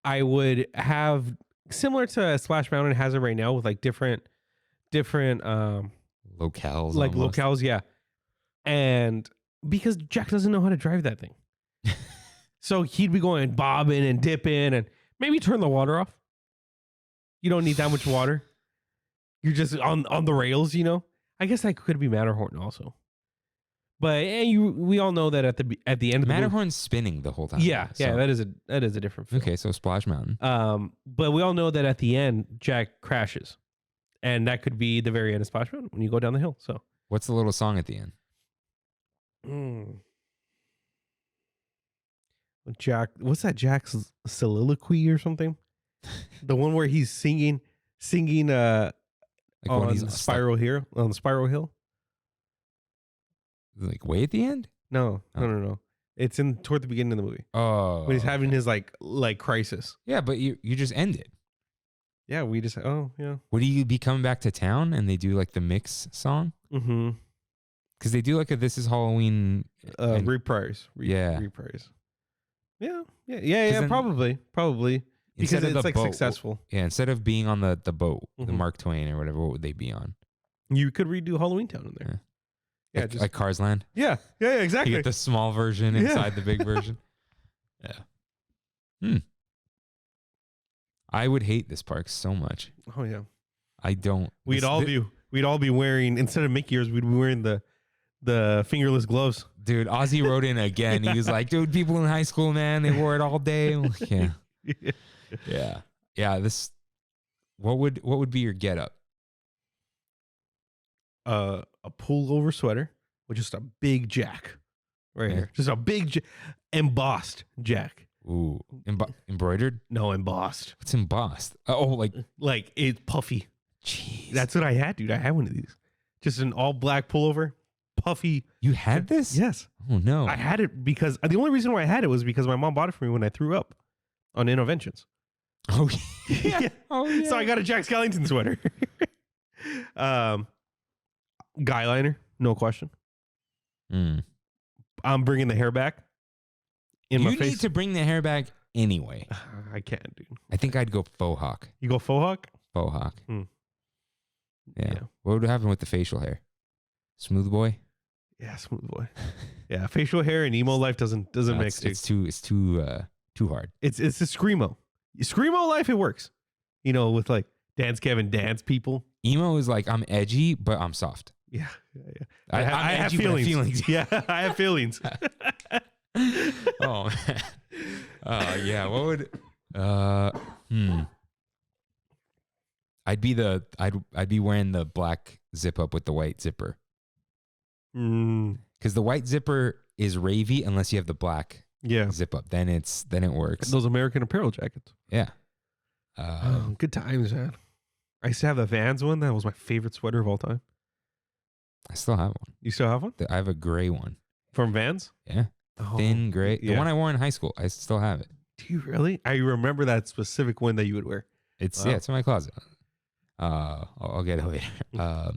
I would have similar to Splash Mountain has it right now with like different Locales, like almost. locales, yeah. And because Jack doesn't know how to drive that thing. So he'd be going bobbing and dipping and maybe turn the water off. You don't need that much water. You're just on the rails, I guess that could be Matterhorn also. But we all know that at the end of the Matterhorn's spinning the whole time. yeah, so- that is a different film. Okay, so Splash Mountain. But we all know that at the end Jack crashes. And that could be the very end of Splash Mountain when you go down the hill. So What's the little song at the end? Jack, what's that? Jack's soliloquy or something? The one where he's singing Like when on he's the stuck- Spiral Hill, like way at the end. No. Oh. No. It's toward the beginning of the movie Oh, when he's having his like crisis. yeah, but you just end it. Yeah, we just yeah. Would you be coming back to town and they do like the mix song? Mm-hmm. Because they do like a This Is Halloween. and- Reprise. Yeah. Reprise. Yeah. then- Probably because instead of it's the like boat, successful. Yeah, instead of being on the boat, the Mhm. Mark Twain or whatever, what would they be on? You could redo Halloween Town in there. Yeah, like, just like Cars Land. yeah, exactly. You get the small version Yeah. inside the big version. Yeah. I would hate this park so much. Oh yeah. I don't. We'd all be wearing, instead of Mickey ears, we'd be wearing the fingerless gloves. Dude, Ozzy wrote in again. He was like, dude, people in high school, man, they wore it all day. I'm like, yeah. This. What would be your get up? A pullover sweater with just a big Jack right Yeah. here. Just a big embossed Jack. Ooh, embroidered? No, embossed. What's embossed? Oh, like, Like it's puffy. jeez. That's what I had, dude. I had one of these. Just an all black pullover, puffy. You had this? Yes. Oh, no. I had it because the only reason why I had it was because my mom bought it for me when I threw up on Interventions. Oh, yeah. Yeah. Oh, yeah. So I got a Jack Skellington sweater. Guy liner, no question. Mm. I'm bringing the hair back in my You face. need to bring the hair back anyway. I can't, dude. I think I'd go faux hawk. You go faux hawk? Faux hawk. Hmm. Yeah. Yeah. What would happen with the facial hair? Smooth boy? Yeah, smooth boy. Yeah, facial hair and emo life doesn't No, mix. Dude. it's too hard. It's a screamo. Screamo life, it works. With like Dance Kevin dance people. Emo is like, I'm edgy, but I'm soft. Yeah. I'm I have edgy, but I have feelings. feelings. Yeah, I have feelings. Oh, man. Yeah. What would I'd be wearing the black zip up with the white zipper. Because the white zipper is ravey unless you have the black Yeah. zip up. Then it works. Those American Apparel jackets. Yeah. Good times, man. I used to have the Vans one. That was my favorite sweater of all time. I still have one. You still have one? I have a gray one. From Vans? Yeah. Oh, Thin gray. The yeah. one I wore in high school. I still have it. Do you really? I remember that specific one that you would wear. It's Wow. it's in my closet. I'll get it later.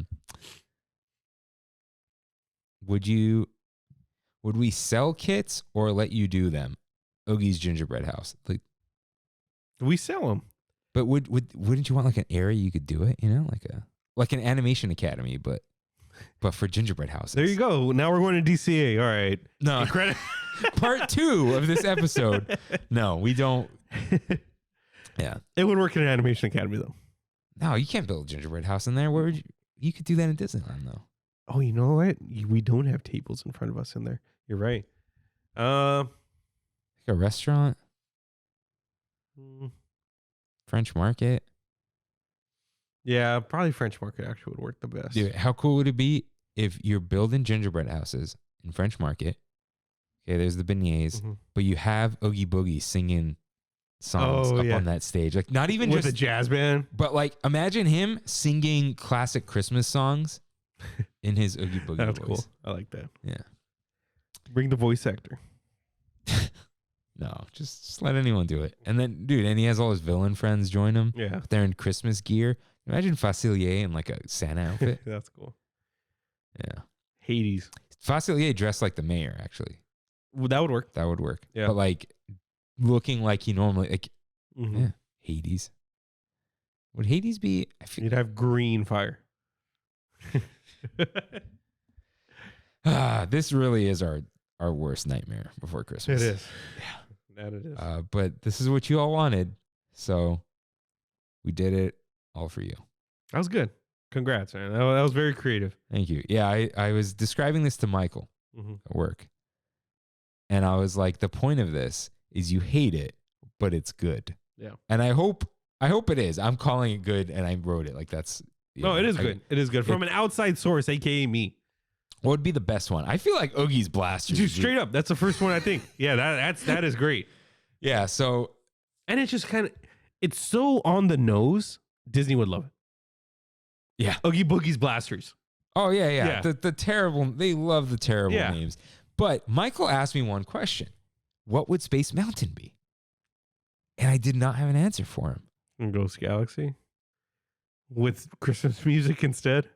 Would we sell kits or let you do them? Oogie's Gingerbread House. We sell them. But wouldn't you want like an area you could do it? Like an animation academy, but for gingerbread houses. There you go. Now we're going to DCA. All right. No, Credit. part 2 of this episode. No, we don't. Yeah. It would work in an animation academy though. No, you can't build a gingerbread house in there. Where would you could do that in Disneyland though. Oh, you know what? We don't have tables in front of us in there. You're right. Like a restaurant, French Market. Yeah, probably French Market actually would work the best. Dude, how cool would it be if you're building gingerbread houses in French Market? Okay, there's the beignets, Mhm. but you have Oogie Boogie singing songs Oh, up yeah. on that stage. Like not even With just a jazz band. but like imagine him singing classic Christmas songs in his Oogie Boogie That's voice. cool. I like that. Yeah. Bring the voice actor. No, just let anyone do it. And then, dude, and he has all his villain friends join him. Yeah. They're in Christmas gear. Imagine Facilier in like a Santa outfit. That's cool. Yeah. Hades. Facilier dressed like the mayor, actually. Well, that would work. That would work. Yeah. But like looking like he normally, like, Mhm. yeah, Hades. Would Hades be? I feel, You'd have green fire. this really is our worst nightmare before Christmas. It is. Yeah. That it is. But this is what you all wanted. So we did it all for you. That was good. Congrats, man. That was very creative. Thank you. Yeah, I was describing this to Michael Mhm. at work. And I was like, the point of this is you hate it, but it's good. Yeah. And I hope it is. I'm calling it good and I wrote it. Like that's No, it is good. It is good. From an outside source, aka me. What would be the best one? I feel like Oogie's Blasters. Dude, straight up. That's the first one I think. Yeah, that is great. Yeah, so And it's just kind of, it's so on the nose. Disney would love it. yeah. Oogie Boogie's Blasters. Oh yeah. Yeah. The terrible, they love the terrible Yeah. names. But Michael asked me one question. What would Space Mountain be? And I did not have an answer for him. And Ghost Galaxy. With Christmas music instead.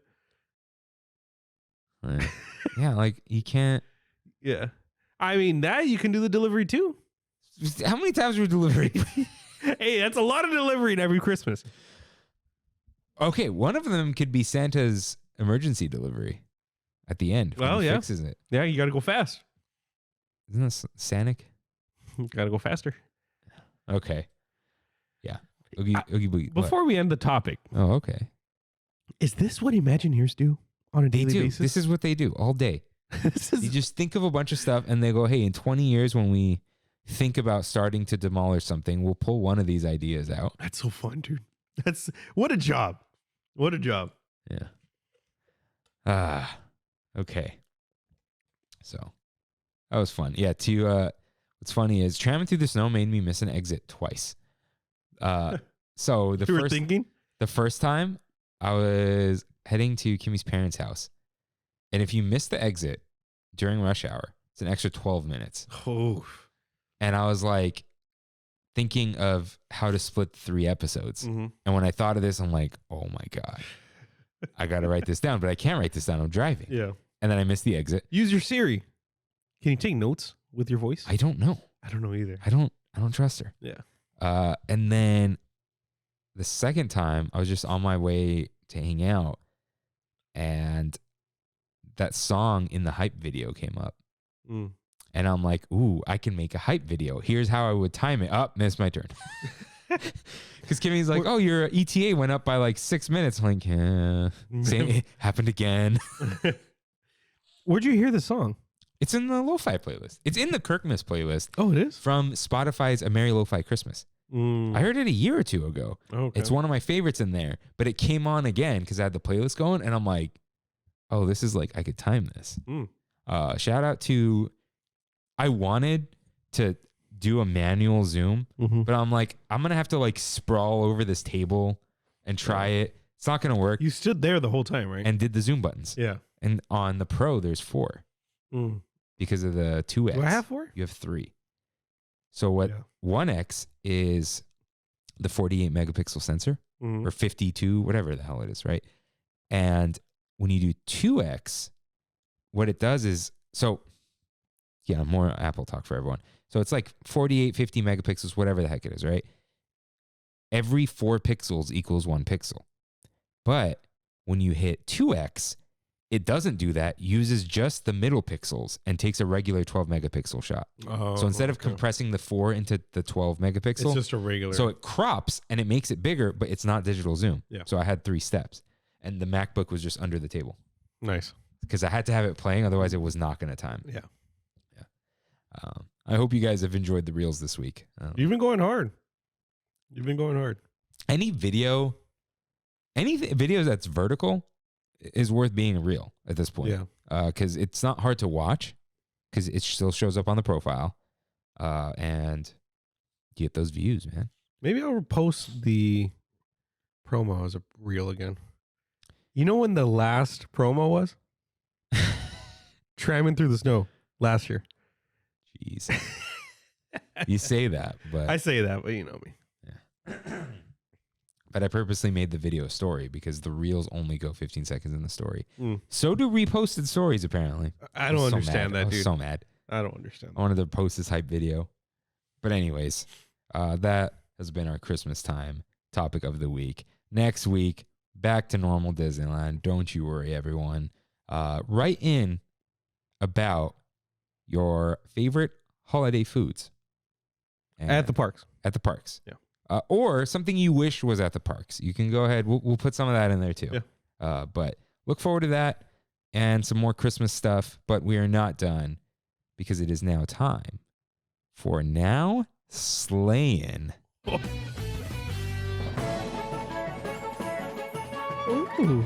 Yeah, like you can't. Yeah. I mean, that you can do the delivery too. How many times were delivery? Hey, that's a lot of delivery in every Christmas. Okay, one of them could be Santa's emergency delivery at the end. When Well, he yeah. fixes it. Yeah, you got to go fast. Isn't that Sanic? You got to go faster. Okay. Yeah. Oogie Boogie. What? Before we end the topic, Oh, okay. is this what Imagineers do on a They daily do. basis? This is what they do all day. This You just think of a bunch of stuff and they go, hey, in 20 years when we think about starting to demolish something, we'll pull one of these ideas out. That's so fun, dude. That's what a job. What a job. Yeah. Okay. So that was fun. Yeah. What's funny is Trammin Through the Snow made me miss an exit twice. So You were thinking? the first time I was heading to Kimmy's parents' house. And if you miss the exit during rush hour, it's an extra 12 minutes. Oh. And I was like thinking of how to split 3 episodes. Mm-hmm. And when I thought of this, I'm like, oh my God, I got to write this down, but I can't write this down. I'm driving. Yeah. And then I missed the exit. Use your Siri. Can you take notes with your voice? I don't know. I don't know either. I don't trust her. Yeah. And then the second time I was just on my way to hang out and that song in the hype video came up. Mm. And I'm like, ooh, I can make a hype video. Here's how I would time it. Up, missed my turn. Because Kimmy's like, oh, your ETA went up by like 6 minutes. I'm like, yeah, same, it happened again. Where'd you hear the song? It's in the Lo-Fi playlist. It's in the Kirkmas playlist Oh, it is? from Spotify's A Merry Lo-Fi Christmas. Mm. I heard it a year or two ago. Okay. It's one of my favorites in there, but it came on again because I had the playlist going and I'm like, oh, this is like, I could time this. Mm. Shout out to, I wanted to do a manual zoom, Mm-hmm. but I'm like, I'm going to have to like sprawl over this table and try it. It's not going to work. You stood there the whole time, right? And did the zoom buttons. yeah. And on the Pro, there's 4 Mm. because of the 2X. Do I have 4? You have 3. So what Yeah. 1X is the 48 megapixel sensor Mm. or 52, whatever the hell it is, right? And when you do 2X, what it does is, so yeah, more Apple talk for everyone. So it's like 48, 50 megapixels, whatever the heck it is, right? Every 4 pixels equals 1 pixel. But when you hit 2X, it doesn't do that, uses just the middle pixels and takes a regular 12 megapixel shot. Oh, So instead of okay. compressing the 4 into the 12 megapixel, It's just a regular. so it crops and it makes it bigger, but it's not digital zoom. Yeah. So I had 3 steps. And the MacBook was just under the table nice. because I had to have it playing. Otherwise, it was not going to time. Yeah. I hope you guys have enjoyed the reels this week. You've been going hard. Any video, videos that's vertical is worth being a reel at this point. Yeah. Because it's not hard to watch because it still shows up on the profile. And you get those views, man. Maybe I'll post the promo as a reel again. You know when the last promo was? Trammin Through the Snow last year. Jeez. You say that, but I say that, but you know me. yeah. But I purposely made the video a story because the reels only go 15 seconds in the story. So do reposted stories, apparently. I don't understand that, dude. I was so mad. I don't understand I wanted to post this hype video. But anyways, that has been our Christmas time topic of the week. Next week, back to normal Disneyland. Don't you worry, everyone. Write in about your favorite holiday foods. At the parks. At the parks. Yeah. Or something you wish was at the parks. You can go ahead. We'll put some of that in there too. Yeah. But look forward to that and some more Christmas stuff. But we are not done because it is now time for Now Slaying. Ooh.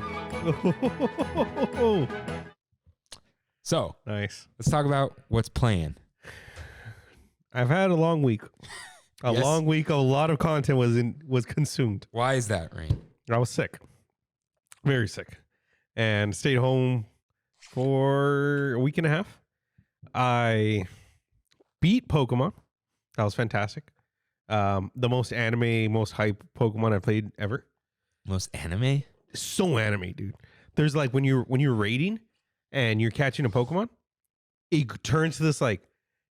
So Nice. let's talk about what's playing. I've had a long week. A Yes. long week. A lot of content was consumed. Why is that, Rain? I was sick. Very sick. And stayed home for a week and a half. I beat Pokemon. That was fantastic. The most anime, most hype Pokemon I've played ever. Most anime? So anime, dude. There's like when you're raiding and you're catching a Pokemon, it turns to this like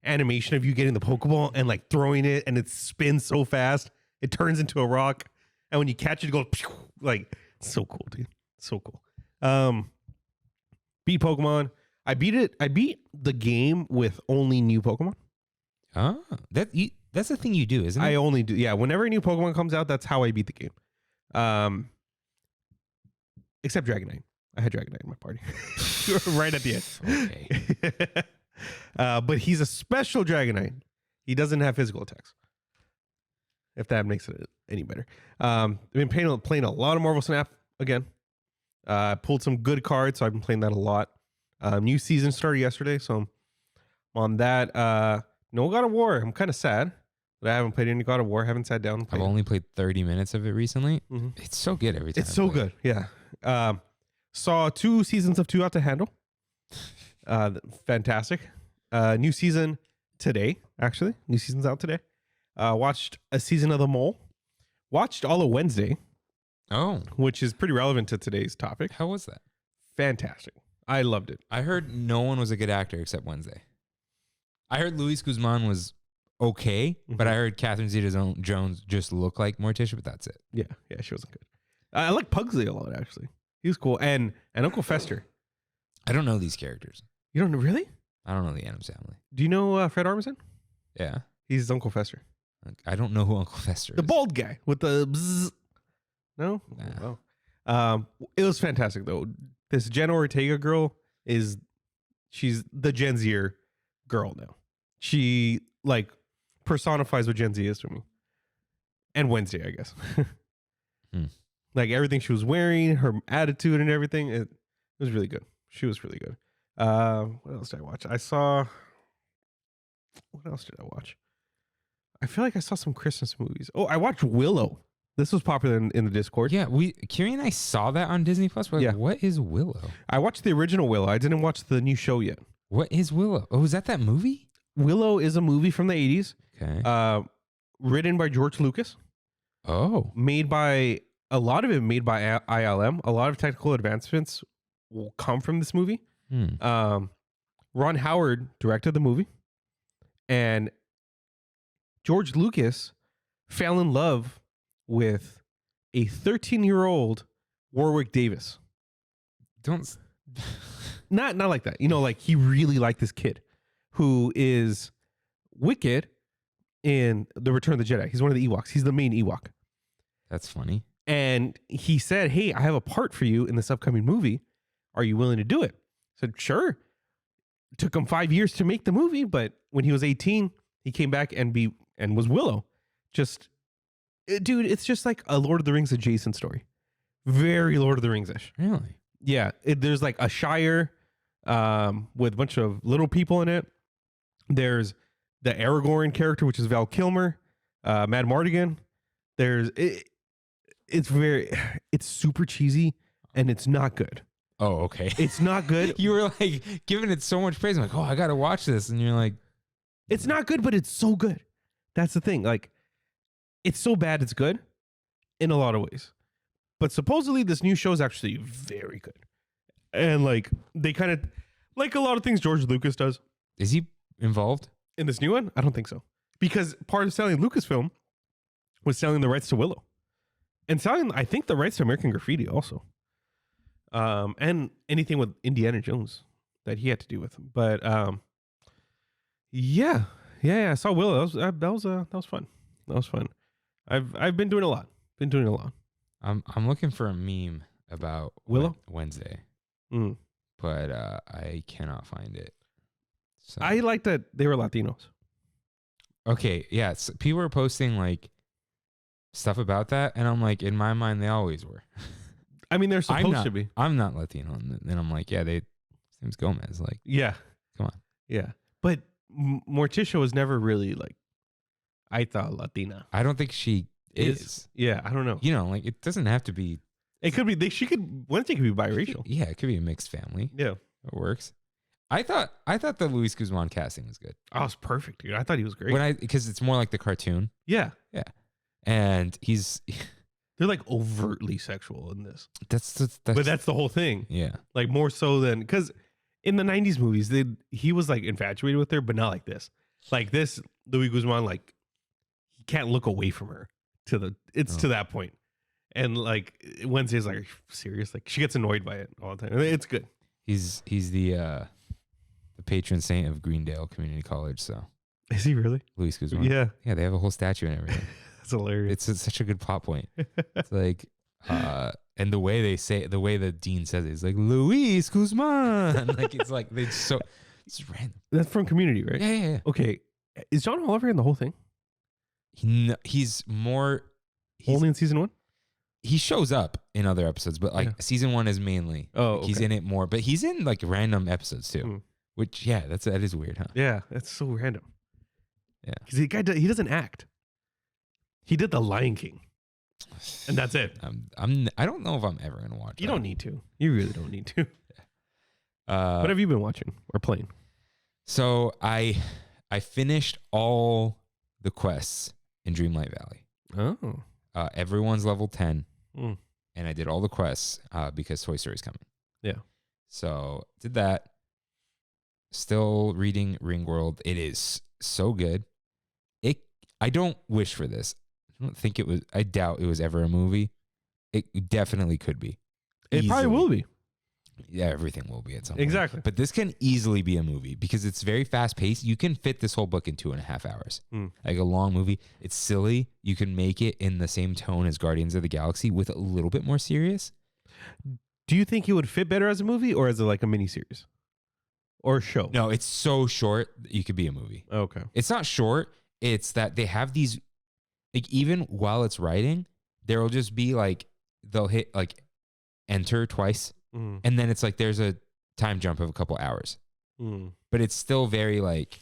animation of you getting the Pokeball and like throwing it, and it spins so fast it turns into a rock, and when you catch it, it goes pew, like so cool, dude. So cool. Beat Pokemon. I beat the game with only new Pokemon. Oh, that's the thing you do, isn't it? I only do, yeah. Whenever a new Pokemon comes out, that's how I beat the game. Except Dragonite. I had Dragonite in my party right at the end. Okay. But he's a special Dragonite. He doesn't have physical attacks. If that makes it any better. I've been playing a lot of Marvel Snap again. Pulled some good cards, so I've been playing that a lot. New season started yesterday, so I'm on that. No God of War. I'm kind of sad that I haven't played any God of War. I haven't sat down and played. I've only played 30 minutes of it recently. Mm-hmm. It's so good every time. It's so good. Yeah. Saw 2 seasons of Too Out to Handle. Fantastic. New season today, actually. New season's out today. Watched a season of The Mole. Watched all of Wednesday. Oh. Which is pretty relevant to today's topic. How was that? Fantastic. I loved it. I heard no one was a good actor except Wednesday. I heard Luis Guzman was okay, but I heard Catherine Zeta-Jones just looked like Morticia, but that's it. Yeah, she wasn't good. I like Pugsley a lot, actually. He was cool. And Uncle Fester. I don't know these characters. You don't know, really? I don't know the Addams Family. Do you know Fred Armisen? Yeah. He's Uncle Fester. I don't know who Uncle Fester is. The bald guy with the bzzz. No? Nah. Oh. It was fantastic, though. This Jenna Ortega girl she's the Gen Zer girl now. She, like, personifies what Gen Z is to me. And Wednesday, I guess. Like, everything she was wearing, her attitude and everything, it was really good. She was really good. What else did I watch? What else did I watch? I feel like I saw some Christmas movies. Oh, I watched Willow. This was popular in the Discord. Yeah, Kiri and I saw that on Disney Plus. We're like, Yeah. What is Willow? I watched the original Willow. I didn't watch the new show yet. What is Willow? Oh, is that movie? Willow is a movie from the 80s. Okay. Written by George Lucas. Oh. A lot of it made by ILM. A lot of technical advancements will come from this movie. Ron Howard directed the movie. And George Lucas fell in love with a 13-year-old Warwick Davis. Don't. Not like that. You know, like he really liked this kid who is Wicked in The Return of the Jedi. He's one of the Ewoks. He's the main Ewok. That's funny. And he said, "Hey, I have a part for you in this upcoming movie. Are you willing to do it?" I said, "Sure." It took him 5 years to make the movie, but when he was 18, he came back and was Willow. Dude, it's just like a Lord of the Rings adjacent story. Very Lord of the Rings-ish. Really? Yeah. There's like a Shire with a bunch of little people in it. There's the Aragorn character, which is Val Kilmer, Mad Mardigan. It's super cheesy, and it's not good. Oh, okay. It's not good. You were like giving it so much praise. I'm like, oh, I got to watch this. And you're like, It's not good, but it's so good. That's the thing. Like, it's so bad, it's good in a lot of ways. But supposedly this new show is actually very good. And like, they kind of, like a lot of things George Lucas does. is he involved? In this new one? I don't think so. Because part of selling Lucasfilm was selling the rights to Willow. And selling, I think, the rights to American Graffiti also. And anything with Indiana Jones that he had to do with him. But yeah, I saw Willow. That was fun. That was fun. I've been doing a lot. I'm looking for a meme about Willow? Wednesday, Mm. but I cannot find it. So. I like that they were Latinos. Okay, yeah. So people are posting like stuff about that, and I'm like, in my mind, they always were. I mean, they're supposed to be. I'm not Latino, and then I'm like, yeah, they. Name's Gomez. Like, Yeah. come on. Yeah. But Morticia was never really like, I thought Latina. I don't think she is. Yeah, I don't know. You know, like it doesn't have to be. It could be. Wednesday could be biracial. Yeah, it could be a mixed family. Yeah. It works. I thought the Luis Guzman casting was good. Oh, it's perfect, dude. I thought he was great. Because it's more like the cartoon. Yeah. And They're like overtly sexual in this. That's But that's the whole thing. yeah. Like more so than, because in the 90s movies, he was like infatuated with her, but not like this. Like this, Luis Guzman, like he can't look away from her to that point. And like Wednesday's like, are you serious? Like she gets annoyed by it all the time. It's good. He's the patron saint of Greendale Community College. So Is he really? Luis Guzman. Yeah. Yeah, they have a whole statue and everything. That's hilarious. It's such a good plot point. It's like, and the way they say it, the way the dean says it is like Luis Guzman. Like it's like it's random. That's from Community, right? Yeah. Okay. Is John Oliver in the whole thing? He's Only in season 1? He shows up in other episodes, but like season 1 is mainly. Oh, like, he's in it more, but he's in like random episodes too. Which that is weird, huh? Yeah, that's so random. Yeah, because the guy he doesn't act. He did The Lion King, and that's it. I don't know if I'm ever gonna watch. You don't need to. You really don't need to. What have you been watching or playing? So I finished all the quests in Dreamlight Valley. Oh, everyone's level 10, and I did all the quests because Toy Story's coming. Yeah. So did that. Still reading Ringworld. It is so good. I don't wish for this. I don't think it was. I doubt it was ever a movie. It definitely could be. It probably will be. Yeah, everything will be at some point. Exactly. But this can easily be a movie because it's very fast paced. You can fit this whole book in 2.5 hours. Like a long movie. It's silly. You can make it in the same tone as Guardians of the Galaxy with a little bit more serious. Do you think it would fit better as a movie or as like a miniseries or a show? No, it's so short. You could be a movie. Okay. It's not short. It's that they have these, like even while it's writing, there will just be like, they'll hit like enter twice. And then it's like there's a time jump of a couple hours. But it's still very like,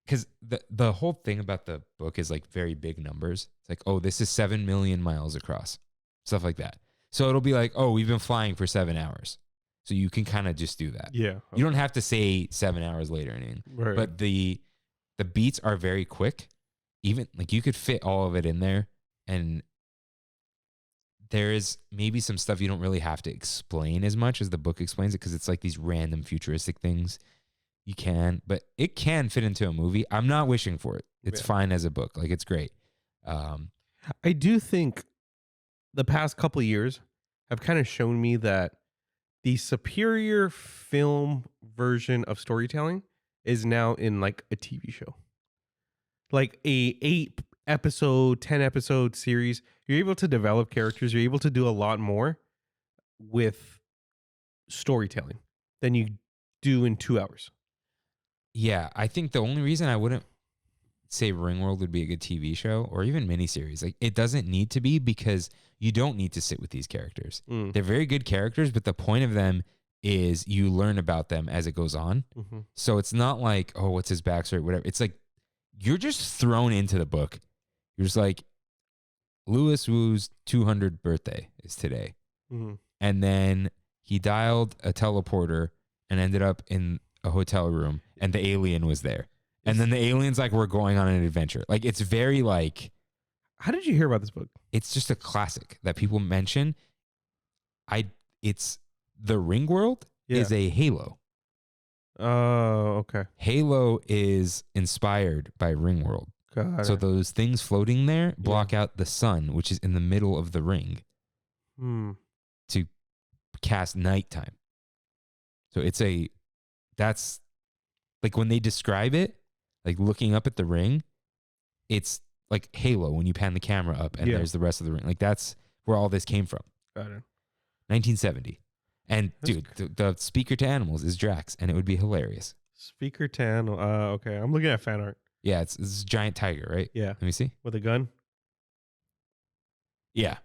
because the whole thing about the book is like very big numbers. It's like, oh, this is 7 million miles across. Stuff like that. So it'll be like, oh, we've been flying for 7 hours. So you can kind of just do that. Yeah. Okay. You don't have to say 7 hours later or anything. Right. But the beats are very quick. Even like you could fit all of it in there. And there is maybe some stuff you don't really have to explain as much as the book explains it because it's like these random futuristic things you can, but it can fit into a movie. I'm not wishing for it. It's fine as a book. Like it's great. I do think the past couple of years have kind of shown me that the superior film version of storytelling is now in like a TV show, like a 8-episode, 10-episode series. You're able to develop characters. You're able to do a lot more with storytelling than you do in 2 hours. Yeah, I think the only reason I wouldn't say Ringworld would be a good TV show or even miniseries, like it doesn't need to be because you don't need to sit with these characters. They're very good characters, but the point of them is you learn about them as it goes on. So it's not like, oh, what's his backstory, whatever. It's like you're just thrown into the book. You're just like, Louis Wu's 200th birthday is today. and then he dialed a teleporter and ended up in a hotel room, and the alien was there. And then the alien's like, we're going on an adventure. Like, it's very like... How did you hear about this book? It's just a classic that people mention. It's the Ring World is a Halo. Oh, okay. Halo is inspired by Ring World. Got So it. those things floating there block out the sun, which is in the middle of the ring, to cast nighttime. So that's like when they describe it, like looking up at the ring, it's like Halo when you pan the camera up and there's the rest of the ring. Like that's where all this came from. Got it. 1970. And dude, the speaker to animals is Drax, and it would be hilarious. Speaker 10. Okay. I'm looking at fan art. Yeah, it's this giant tiger, right? Yeah. Let me see. With a gun. Yeah.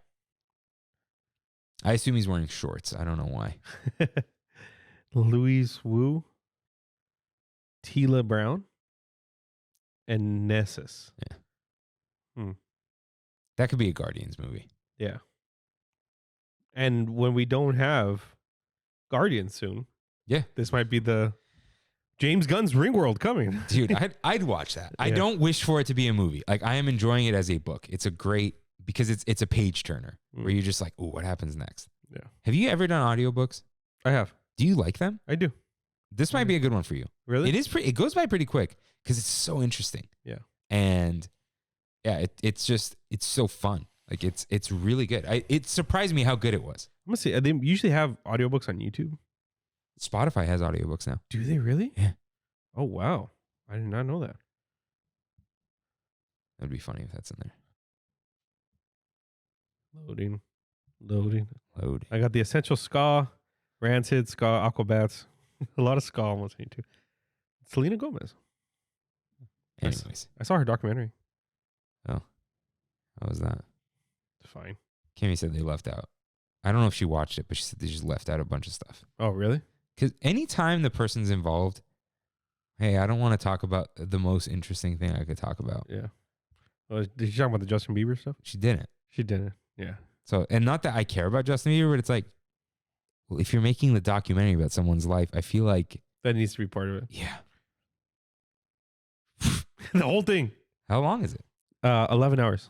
I assume he's wearing shorts. I don't know why. Louise Wu, Tila Brown, and Nessus. Yeah. That could be a Guardians movie. Yeah. And when we don't have Guardians soon, this might be the James Gunn's Ringworld coming. Dude, I'd watch that. I don't wish for it to be a movie. Like, I am enjoying it as a book. It's a great, because it's a page turner where you're just like, oh, what happens next? Yeah. Have you ever done audiobooks? I have. Do you like them? I do. This might be a good one for you. Really? It is it goes by pretty quick because it's so interesting. Yeah. And yeah, it's so fun. Like it's really good. It surprised me how good it was. I'm gonna say they usually have audiobooks on YouTube. Spotify has audiobooks now. Do they really? Yeah. Oh wow. I did not know that. That'd be funny if that's in there. Loading. Load. I got the Essential Ska, Rancid, Ska, Aquabats. A lot of ska I'm listening to. Selena Gomez. Anyways. I saw her documentary. Oh. How was that? It's fine. Kimmy said they left out. I don't know if she watched it, but she said they just left out a bunch of stuff. Oh, really? Because anytime the person's involved, hey, I don't want to talk about the most interesting thing I could talk about. Yeah. Oh, did she talk about the Justin Bieber stuff? She didn't. She didn't. Yeah. So, and not that I care about Justin Bieber, but it's like, well, if you're making the documentary about someone's life, I feel like that needs to be part of it. Yeah. The whole thing. How long is it? 11 hours.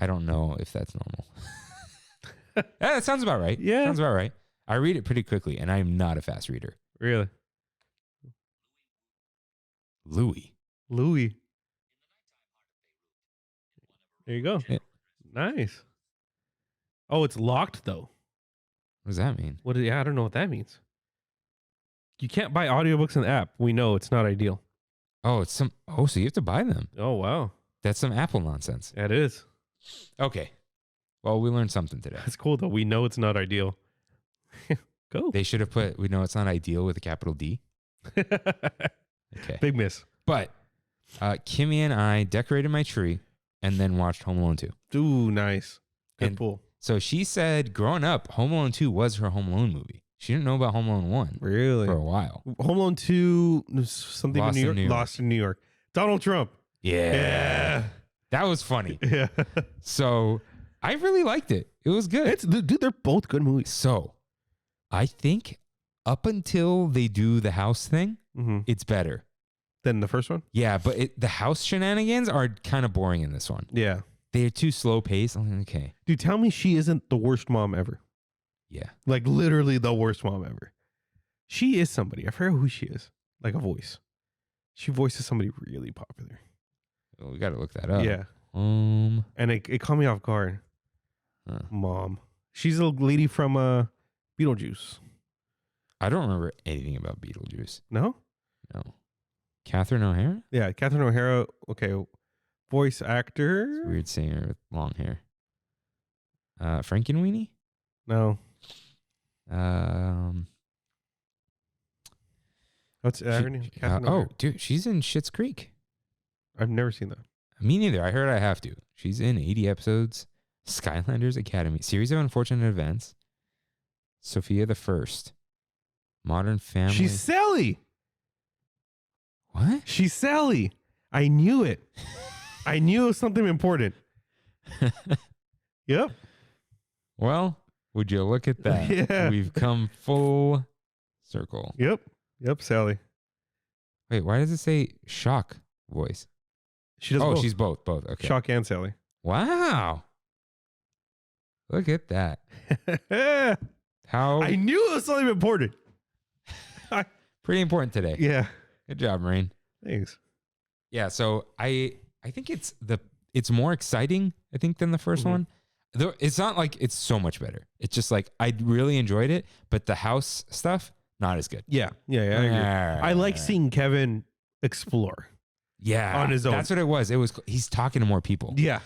I don't know if that's normal. Yeah, that sounds about right. Yeah. Sounds about right. I read it pretty quickly, and I am not a fast reader. Really? Louis. There you go. Yeah. Nice. Oh, it's locked though. What does that mean? Yeah, I don't know what that means. You can't buy audiobooks in the app. We know it's not ideal. Oh, so you have to buy them. Oh, wow. That's some Apple nonsense. It is. Okay. Well, we learned something today. That's cool though. We know it's not ideal. Go. They should have put, we know it's not ideal with a capital D. Okay. Big miss. But Kimmy and I decorated my tree and then watched Home Alone 2. Ooh, nice. Good pull. So she said growing up, Home Alone 2 was her Home Alone movie. She didn't know about Home Alone 1 Really? for a while. Home Alone 2, something Lost in New in York. New York. Lost in New York. Donald Trump. Yeah. That was funny. Yeah. So I really liked it. It was good. Dude, they're both good movies. So I think up until they do the house thing, it's better. Than the first one? Yeah, but the house shenanigans are kind of boring in this one. Yeah. They're too slow paced. I'm like, okay. Dude, tell me she isn't the worst mom ever. Yeah. Like literally the worst mom ever. She is somebody. I forget who she is. Like a voice. She voices somebody really popular. Well, we got to look that up. Yeah. And And it caught me off guard. Mom. She's a lady from Beetlejuice. I don't remember anything about Beetlejuice. No? No. Catherine O'Hara? Yeah, Catherine O'Hara. Okay. Voice actor. It's a weird singer with long hair. Frankenweenie? No. What's her name? Catherine O'Hara. Dude, she's in Schitt's Creek. I've never seen that. Me neither. I heard I have to. She's in 80 episodes. Skylanders Academy. Series of Unfortunate Events. Sophia the First. Modern Family. She's Sally. What? She's Sally. I knew it. I knew it was something important. Yep. Well, Would you look at that? Yeah. We've come full circle. Yep. Sally. Wait, why does it say shock voice? She does Oh, both. she's both. Okay. Shock and Sally. Wow. Look at that. How I knew it was something important. pretty important today. Yeah. Good job, Marine. Thanks. Yeah, so I think it's more exciting, I think, than the 1st one. Though it's not like it's so much better. It's just like I really enjoyed it, but the house stuff not as good. Yeah. I agree. I like seeing Kevin explore. Yeah, on his own. That's what it was. He's talking to more people. Yeah.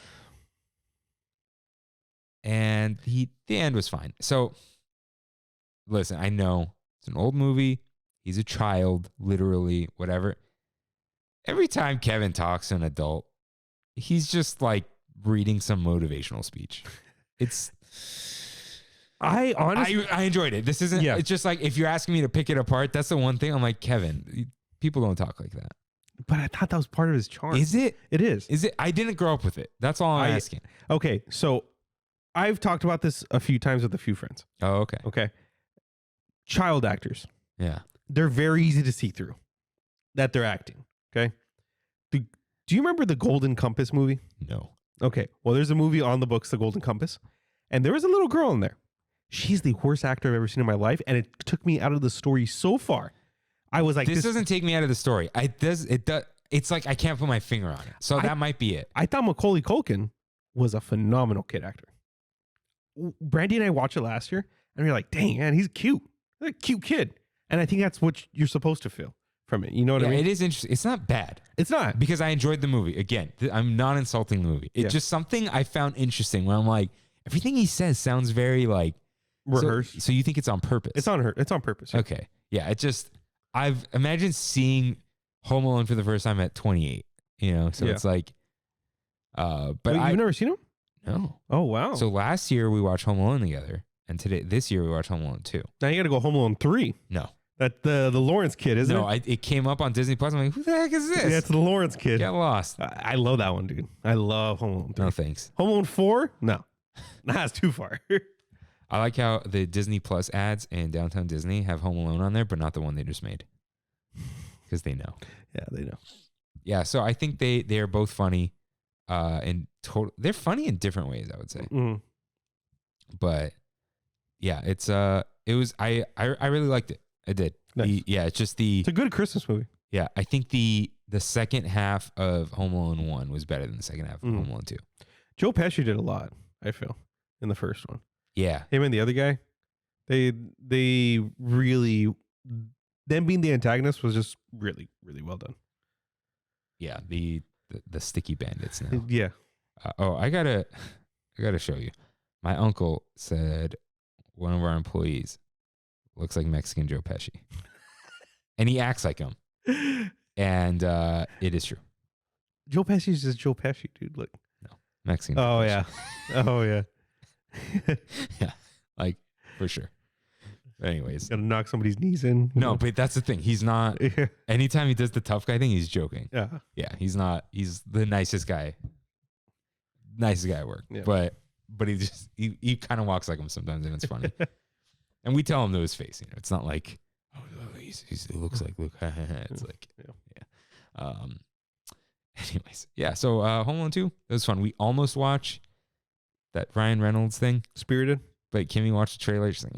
And the end was fine. So listen, I know it's an old movie. He's a child, literally, whatever. Every time Kevin talks to an adult, he's just like reading some motivational speech. I honestly, I enjoyed it. This isn't, it's just like, if you're asking me to pick it apart, that's the one thing I'm like, Kevin, people don't talk like that. but I thought that was part of his charm. Is it? It is. Is it? I didn't grow up with it. That's all I'm asking. Okay. So I've talked about this a few times with a few friends. Oh, okay. Okay. Child actors. Yeah. They're very easy to see through that they're acting. Okay. Do you remember the Golden Compass movie? No. Okay. Well, there's a movie on the books, The Golden Compass, and there was a little girl in there. She's the worst actor I've ever seen in my life, and it took me out of the story so far. I was like, this doesn't take me out of the story. It does. It's like I can't put my finger on it. So that might be it. I thought Macaulay Culkin was a phenomenal kid actor. Brandy and I watched it last year, and we were like, dang, man, he's cute. He's a cute kid. And I think that's what you're supposed to feel from it. You know what I mean? It is interesting. It's not bad. It's not. Because I enjoyed the movie. Again, I'm not insulting the movie. It's just something I found interesting where I'm like, everything he says sounds very like rehearsed. So you think it's on purpose? It's on purpose. Yeah. Okay. Yeah. I've imagined seeing Home Alone for the first time at 28, so it's like, but Wait, you've never seen him? No. Oh, wow. So last year we watched Home Alone together, and this year we watched Home Alone 2. Now you got to go Home Alone 3. No. That the Lawrence kid, isn't it? No, it came up on Disney Plus. I'm like, who the heck is this? Yeah, it's the Lawrence kid. Get lost. I love that one, dude. I love Home Alone 3. No thanks. Home Alone 4? No. That's too far. I like how the Disney Plus ads in Downtown Disney have Home Alone on there, but not the one they just made. Because they know. Yeah, they know. Yeah, so I think they are both funny. They're funny in different ways, I would say. Mm. But yeah, I really liked it. I did. Nice. It's a good Christmas movie. Yeah, I think the second half of Home Alone 1 was better than the second half of Home Alone 2. Joe Pesci did a lot, I feel, in the first one. Yeah. Him and the other guy, they really, them being the antagonist was just really, really well done. Yeah, the sticky bandits now. Yeah. I gotta show you. My uncle said one of our employees looks like Mexican Joe Pesci, and he acts like him. And it is true. Joe Pesci is just Joe Pesci, dude. Look. No, Mexican. Oh Joe yeah. Pesci. Oh yeah. Yeah, like for sure. But anyways, gotta knock somebody's knees in. No, but that's the thing. He's not. Anytime he does the tough guy thing, he's joking. Yeah. Yeah, he's not. He's the nicest guy. Nicest guy at work. Yeah. But he kind of walks like him sometimes, and it's funny. And we tell him to his face. It's not like, he looks like Luke. It's like, yeah. Anyways, yeah. So Home Alone 2, it was fun. We almost watched that Ryan Reynolds thing, Spirited. But Kimmy watched the trailer. She's like,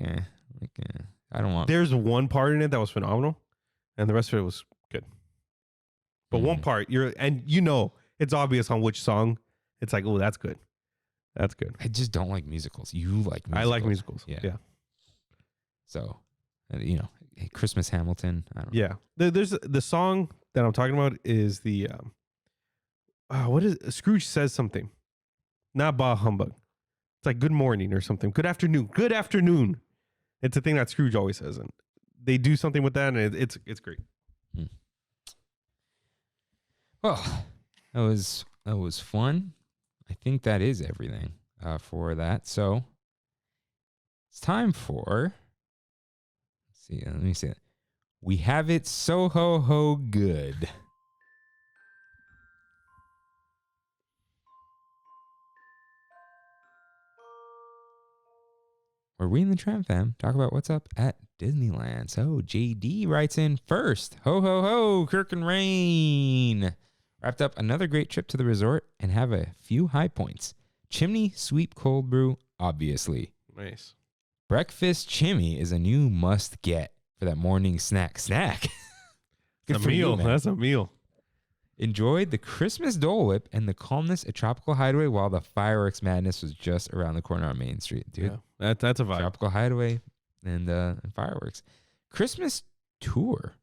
I don't want. There's one part in it that was phenomenal, and the rest of it was good. But one part, it's obvious on which song. It's like, oh, that's good. That's good. I just don't like musicals. You like musicals. I like musicals. Yeah. So, Christmas Hamilton. I don't know. Yeah. There's the song that I'm talking about is the, what is it? Scrooge says something. Not bah humbug. It's like good morning or something. Good afternoon. Good afternoon. It's a thing that Scrooge always says. And they do something with that, and it's great. Well, that was fun. I think that is everything for that. So it's time for. Let me see it. We have it so ho good. where we in the Tram Fam talk about what's up at Disneyland. So JD writes in first. Ho, ho, ho, Kirk and Rain. Wrapped up another great trip to the resort and have a few high points. Chimney sweet cold brew, obviously. Nice. Breakfast chimney is a new must get for that morning snack. Good It's a for you, meal. man. That's a meal. Enjoyed the Christmas Dole Whip and the calmness at Tropical Hideaway while the fireworks madness was just around the corner on Main Street, dude. Yeah, that's a vibe. Tropical Hideaway and fireworks. Christmas tour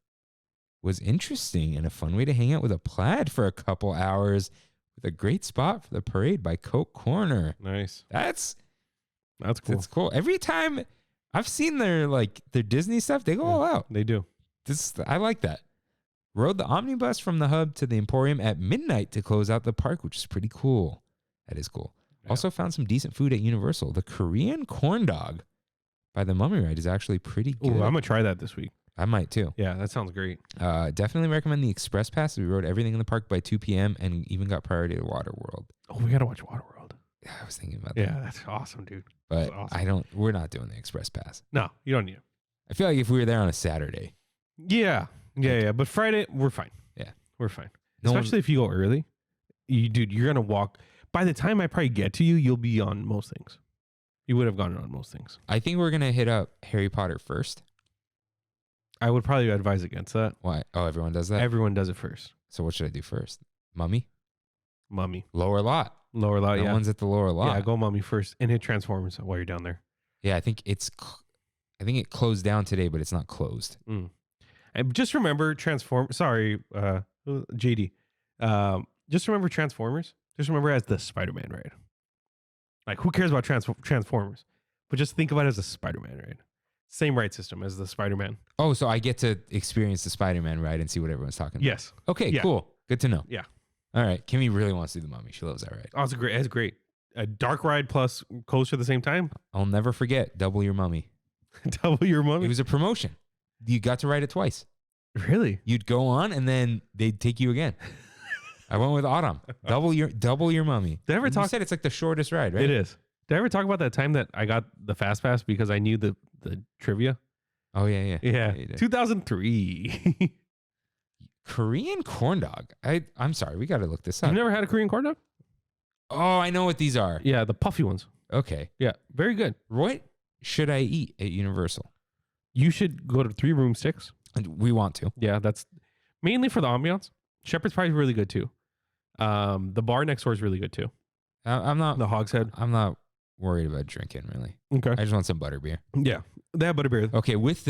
was interesting and a fun way to hang out with a plaid for a couple hours with a great spot for the parade by Coke Corner. Nice. That's cool. That's cool. Every time I've seen their Disney stuff, they go all out. They do. I like that. Rode the omnibus from the hub to the Emporium at midnight to close out the park, which is pretty cool. That is cool. Yeah. Also found some decent food at Universal. The Korean corn dog by the Mummy Ride is actually pretty good. Ooh, I'm gonna try that this week. I might too. Yeah, that sounds great. Definitely recommend the Express Pass. We rode everything in the park by 2 p.m. and even got priority to Waterworld. Oh, we gotta watch Waterworld. Yeah, I was thinking about that. Yeah, that's awesome, dude. But awesome. we're not doing the Express Pass. No, you don't need it. I feel like if we were there on a Saturday. Yeah. But Friday, we're fine. Yeah. We're fine. No one- Especially if you go early. You're gonna walk. By the time I probably get to you, you'll be on most things. You would have gone on most things. I think we're going to hit up Harry Potter first. I would probably advise against that. Why? Oh, everyone does that? Everyone does it first. So what should I do first? Mummy? Mummy. Lower lot. Lower lot, That yeah. one's at the lower lot. Yeah, go Mummy first and hit Transformers while you're down there. Yeah, I think it closed down today, but it's not closed. And just remember JD. Just remember Transformers. Just remember it as the Spider-Man ride. Like, who cares about Transformers? But just think about it as a Spider-Man ride. Same ride system as the Spider-Man. Oh, so I get to experience the Spider-Man ride and see what everyone's talking about. Yes. Okay, Yeah. cool. Good to know. Yeah. All right. Kimmy really wants to do the Mummy. She loves that ride. Oh, it's great. It's great. A dark ride plus coaster at the same time. I'll never forget Double Your Mummy. Double your It Mummy. was a promotion. You got to ride it twice. Really? You'd go on and then they'd take you again. I went with Autumn. Double your Mummy. Did I ever You talk? said it's like the shortest ride, right? It is. Did I ever talk about that time that I got the Fast Pass because I knew the trivia? Oh, yeah. Yeah. you did. 2003. Korean corn dog. I'm sorry. We got to look this up. You've never had a Korean corn dog? Oh, I know what these are. Yeah, the puffy ones. Okay. Yeah, very good. What should I eat at Universal? You should go to 3 Broomsticks. And we want to. Yeah, that's mainly for the ambiance. Shepherd's Pie is really good too. The bar next door is really good too. I'm not. The Hogshead. I'm not worried about drinking really. Okay. I just want some butterbeer. Yeah, they have butterbeer. Okay, with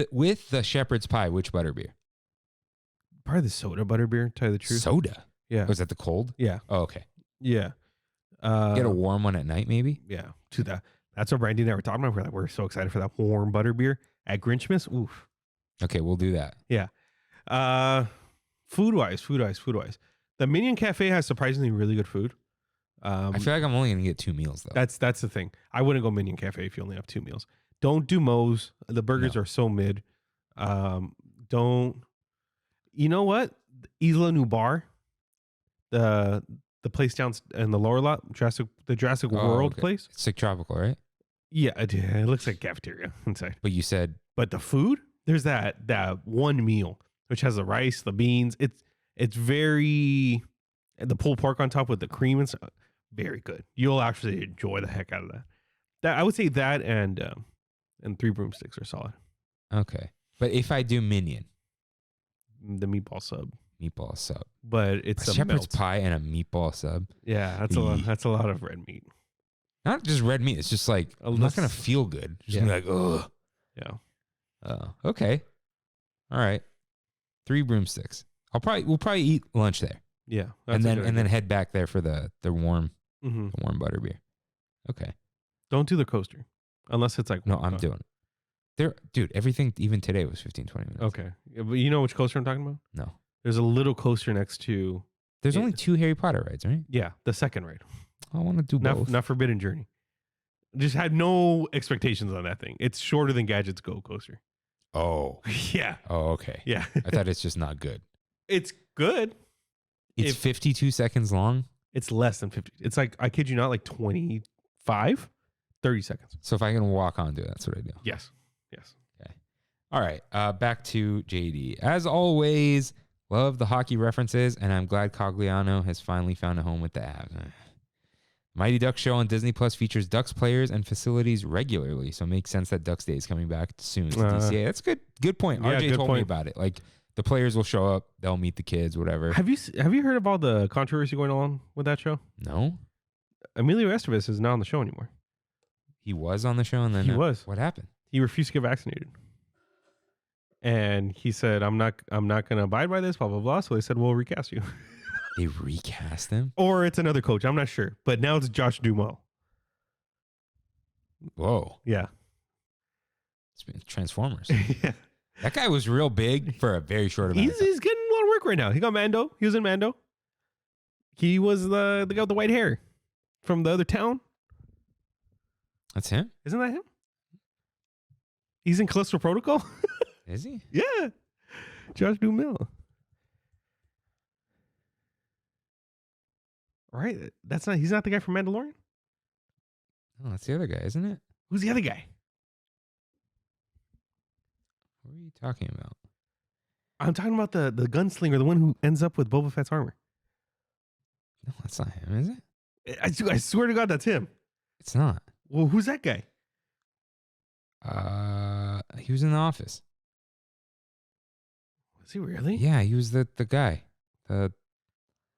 the shepherd's pie, which butterbeer? Probably the soda butterbeer. Tell you the truth. Soda. Yeah. Was that the cold? Yeah. Oh, okay. Yeah. Get a warm one at night, maybe. Yeah. To that. That's what Brandy and I were talking about. We're so excited for that warm butterbeer at Grinchmas. Oof. Okay, we'll do that. Yeah. Food wise. The Minion Cafe has surprisingly really good food. I feel like I'm only gonna get 2 meals though. That's the thing. I wouldn't go Minion Cafe if you only have 2 meals. Don't do Moe's. The burgers No. are so mid. Don't. You know what? Isla Nubar, the place down in the lower lot, the Jurassic Oh, World okay. place. It's Sick Tropical, right? Yeah, it looks like cafeteria inside. But you said But the food, there's that one meal which has the rice, the beans. It's very the pulled pork on top with the cream and stuff. Very good. You'll actually enjoy the heck out of that. That I would say that and 3 Broomsticks are solid. okay. But if I do Minion The meatball sub, meatball sub, but it's a a shepherd's melt. pie and a meatball sub, Yeah, that's a lot. That's a lot of red meat. not just red meat. It's just like I'm not gonna feel good. Just gonna be like, ugh. Yeah. Oh, okay. All right. 3 Broomsticks. We'll probably eat lunch there, Yeah. and then head back there for the warm mm-hmm. butterbeer. Okay. Don't do the coaster unless it's like No, I'm doing it. Dude, everything even today was 15, 20 minutes. Okay, yeah, but you know which coaster I'm talking about? No. There's a little coaster next to There's only 2 Harry Potter rides, right? the second ride. I want to do both. Not Forbidden Journey. Just had no expectations on that thing. It's shorter than Gadget's Go coaster. Oh. Yeah. Oh, okay. Yeah. I thought it's just not good. It's good. It's 52 seconds long. It's less than 50. It's like, I kid you not, like 25, 30 seconds. So if I can walk onto it, that's what I do. Yes. Okay. All right. Back to JD. As always, love the hockey references, and I'm glad Cogliano has finally found a home with the Avs. Mighty Ducks show on Disney Plus features Ducks players and facilities regularly, so it makes sense that Ducks Day is coming back soon to DCA. That's good point. Yeah, RJ good told point. me about it. Like the players will show up, they'll meet the kids, whatever. Have you heard of all the controversy going on with that show? No, Emilio Estevez is not on the show anymore. he was on the show, and then He was. What happened? He refused to get vaccinated, and he said, "I'm not going to abide by this." Blah blah blah. So they said, "We'll recast you," They recast him. or it's another coach. I'm not sure, but now it's Josh Duhamel. Whoa, Yeah, it's been Transformers. yeah. That guy was real big for a very short amount. He's getting a lot of work right now. He got Mando. He was in Mando. He was the guy with the white hair from the other town. That's him. Isn't that him? He's in Callisto Protocol. Is he? Yeah, Josh Duhamel. Right. That's not. He's not the guy from Mandalorian. Oh, that's the other guy, isn't it? Who's the other guy? What are you talking about? I'm talking about the gunslinger, the one who ends up with Boba Fett's armor. No, that's not him, is it? I swear to God, that's him. It's not. Well, who's that guy? He was in the office. Was he really? Yeah, he was the guy.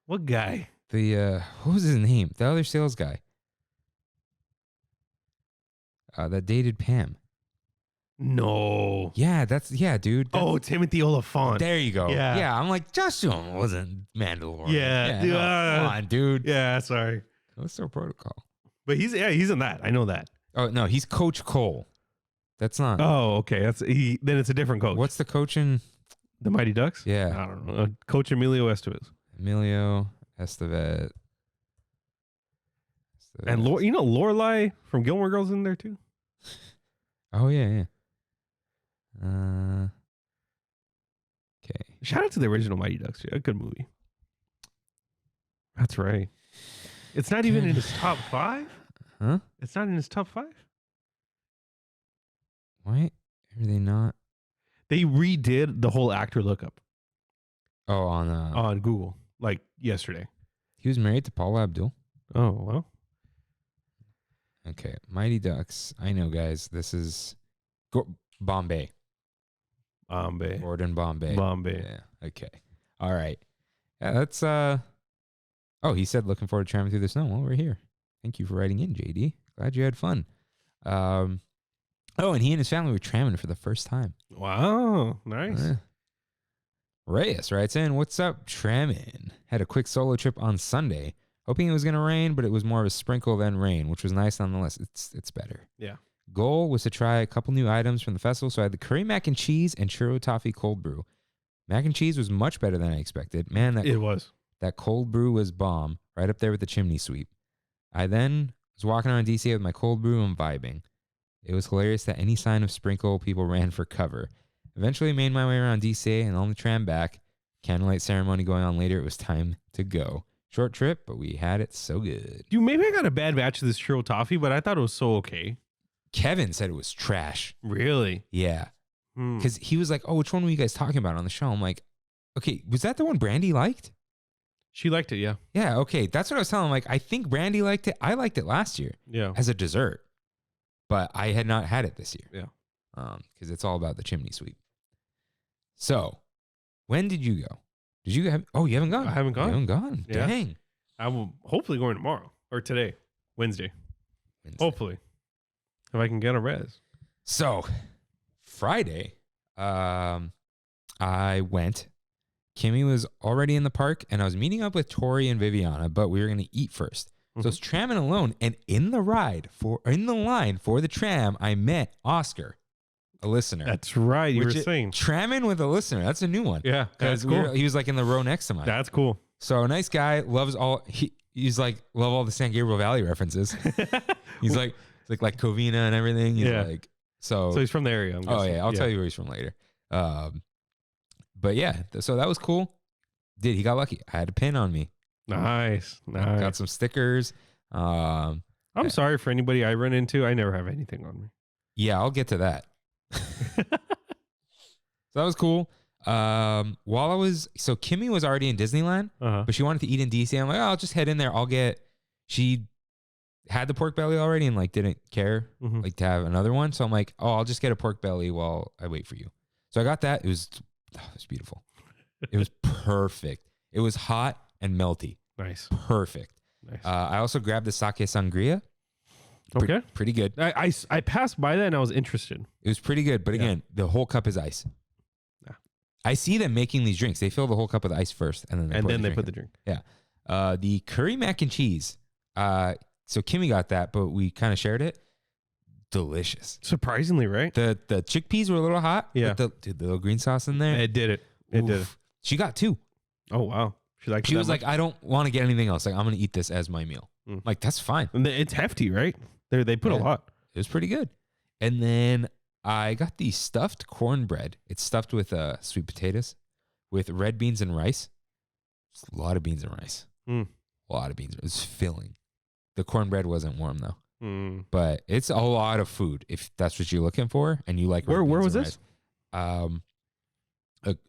What guy? What was his name? The other sales guy. That dated Pam. No. Yeah, dude. Oh, Timothy Oliphant. There you go. Yeah. Yeah, I'm like, Josh Duhamel wasn't Mandalorian. Yeah, dude, no, come on, dude. Yeah, sorry. Callisto Protocol. But he's in that. I know that. Oh no, he's Coach Cole. That's not. Oh, okay. Then it's a different coach. What's the coach in? The Mighty Ducks? Yeah, I don't know. Coach Emilio Estevez. Emilio Estevez. And Lorelai from Gilmore Girls in there too. Oh yeah. Okay. Shout out to the original Mighty Ducks. Yeah, a good movie. That's right. It's not even in his top 5? Huh? It's not in his top 5? Why are they not? They redid the whole actor lookup Oh, on Google like yesterday. he was married to Paula Abdul. Oh, well. Okay, Mighty Ducks. I know, guys. This is Bombay. Gordon Bombay. Bombay. Yeah. Okay. All right. Yeah, that's Oh, he said looking forward to Trammin Through the Snow. Well, we're here. Thank you for writing in, JD. Glad you had fun. Oh, and he and his family were tramming for the first time. Wow. Nice. Reyes writes in, what's up, tramming? Had a quick solo trip on Sunday. Hoping it was going to rain, but it was more of a sprinkle than rain, which was nice nonetheless. It's better. Yeah. Goal was to try a couple new items from the festival, so I had the curry mac and cheese and churro toffee cold brew. Mac and cheese was much better than I expected. Man, It was. that cold brew was bomb, right up there with the chimney sweep. I then was walking around DCA with my cold brew and vibing. It was hilarious that any sign of sprinkle, people ran for cover. Eventually made my way around DCA and on the tram back. Candlelight ceremony going on later. It was time to go. Short trip, but we had it so good. Dude, maybe I got a bad batch of this churro toffee, but I thought it was so okay. Kevin said it was trash. Really? Yeah. Because he was like, oh, which one were you guys talking about on the show? I'm like, okay, was that the one Brandy liked? She liked it, yeah. Yeah, okay. That's what I was telling him. Like, I think Brandy liked it. I liked it last year Yeah. as a dessert, but I had not had it this year. Yeah. Because it's all about the chimney sweep. So, when did you go? Did you have? Oh, you haven't gone. I haven't gone. You haven't gone. Yeah. Dang. I will hopefully going tomorrow or today, Wednesday. Hopefully. If I can get a res. So, Friday, I went. Kimmy was already in the park, and I was meeting up with Tori and Viviana, but we were going to eat first. So it's tramming alone, and in the line for the tram, I met Oscar, a listener. That's right. You were saying tramming with a listener. That's a new one. Yeah, because cool. He was like in the row next to mine. That's cool. So nice guy, loves all. He's like love all the San Gabriel Valley references. He's like Covina and everything. He's like so he's from the area. I'm guessing. Yeah, I'll tell you where he's from later. But yeah, so that was cool. He got lucky. I had a pin on me. Nice. Got some stickers. I I'm sorry for anybody I run into. I never have anything on me. Yeah, I'll get to that. So that was cool. So Kimmy was already in Disneyland, but she wanted to eat in DC. I'm like, oh, I'll just head in there. She had the pork belly already and like didn't care like to have another one. So I'm like, oh, I'll just get a pork belly while I wait for you. So I got that. It was beautiful. It was perfect. It was hot and melty. Nice. Perfect. Nice. I also grabbed the sake sangria. Okay. Pretty good. I passed by that and I was interested. It was pretty good. But again, the whole cup is ice. Yeah. I see them making these drinks. They fill the whole cup with ice first and then they put the drink. Yeah. The curry mac and cheese. So Kimmy got that, but we kind of shared it. Delicious. Surprisingly, right? The chickpeas were a little hot. Yeah. But the little green sauce in there. It did it. It did it. She got 2. Oh, wow. She was like, I don't want to get anything else. Like, I'm going to eat this as my meal. Like, that's fine. And it's hefty, right? They put a lot. It was pretty good. And then I got the stuffed cornbread. It's stuffed with sweet potatoes with red beans and rice. Just a lot of beans and rice. A lot of beans. It was filling. The cornbread wasn't warm, though. But it's a lot of food if that's what you're looking for and you like Where was this?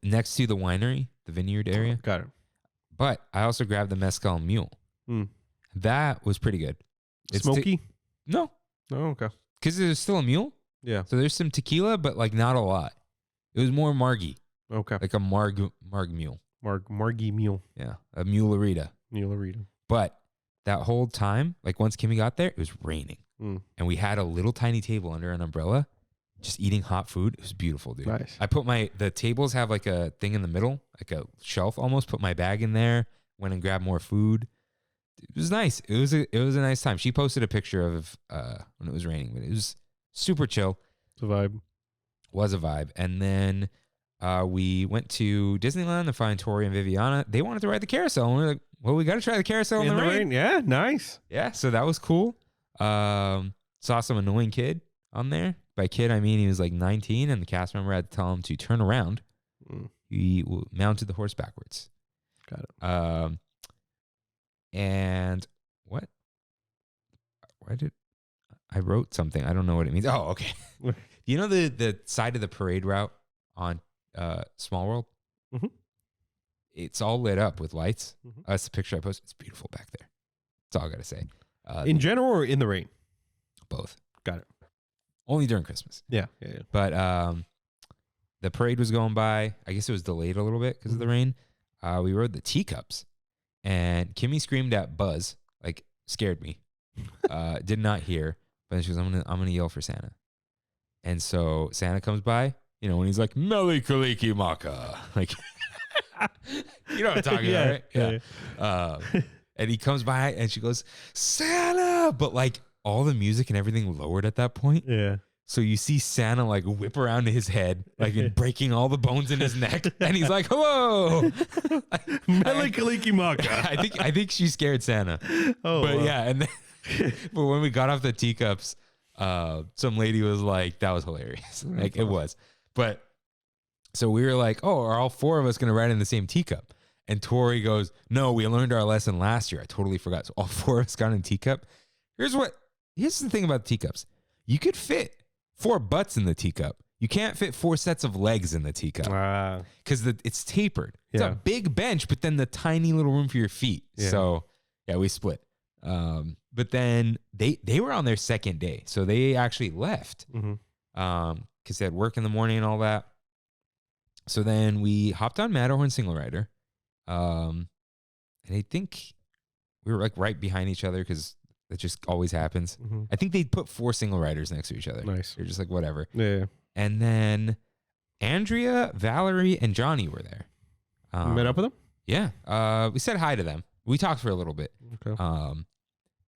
Next to the winery, the vineyard area. Got it. But I also grabbed the mezcal mule. That was pretty good. It's smoky? No. Oh, okay. Because there's still a mule. Yeah. So there's some tequila, but like not a lot. It was more margy. Okay. Like a marg mule. Margy mule. Yeah. A mularita. Mularita. But that whole time, like once Kimmy got there, it was raining. And we had a little tiny table under an umbrella, just eating hot food. It was beautiful, dude. Nice. I put the tables have like a thing in the middle, like a shelf almost, put my bag in there, went and grabbed more food. It was nice. It was a nice time. She posted a picture of when it was raining, but it was super chill. It's a vibe. Was a vibe. And then we went to Disneyland to find Tori and Viviana. They wanted to ride the carousel. And we were like, well, we got to try the carousel in the rain. Yeah, nice. Yeah, so that was cool. Saw some annoying kid on there. By kid, I mean he was like 19, and the cast member had to tell him to turn around. He mounted the horse backwards. Got it. And what? Why did I wrote something? I don't know what it means. Oh, okay. You know the side of the parade route on Small World? It's all lit up with lights. That's the picture I posted. It's beautiful back there. That's all I got to say. In general or in the rain? Both. Got it. Only during Christmas. Yeah. But the parade was going by. I guess it was delayed a little bit because of the rain. We rode the teacups. And Kimmy screamed at Buzz, like scared me. Did not hear. But then she goes, I'm gonna yell for Santa. And so Santa comes by, when he's like, Meli Kaliki Maka. Like you know what I'm talking about, right? Yeah. And he comes by and she goes, Santa! But like all the music and everything lowered at that point. Yeah. So you see Santa like whip around his head, like and breaking all the bones in his neck, and he's like, "Hello, Meli Kaliki Maka." I think she scared Santa. Oh, but wow. Yeah, and then, but when we got off the teacups, some lady was like, "That was hilarious." Like it was, but so we were like, "Oh, are all 4 of us gonna ride in the same teacup?" And Tori goes, "No, we learned our lesson last year. I totally forgot." So all 4 of us got in a teacup. Here's the thing about the teacups: you could fit 4 butts in the teacup. You can't fit 4 sets of legs in the teacup because it's tapered. It's a big bench, but then the tiny little room for your feet. Yeah. So yeah, we split. But then they were on their second day, so they actually left because they had work in the morning and all that. So then we hopped on Matterhorn single rider, and I think we were like right behind each other because that just always happens. I think they put 4 single riders next to each other. Nice. They're just like, whatever. Yeah. And then Andrea, Valerie, and Johnny were there. You met up with them? Yeah. We said hi to them. We talked for a little bit. Okay.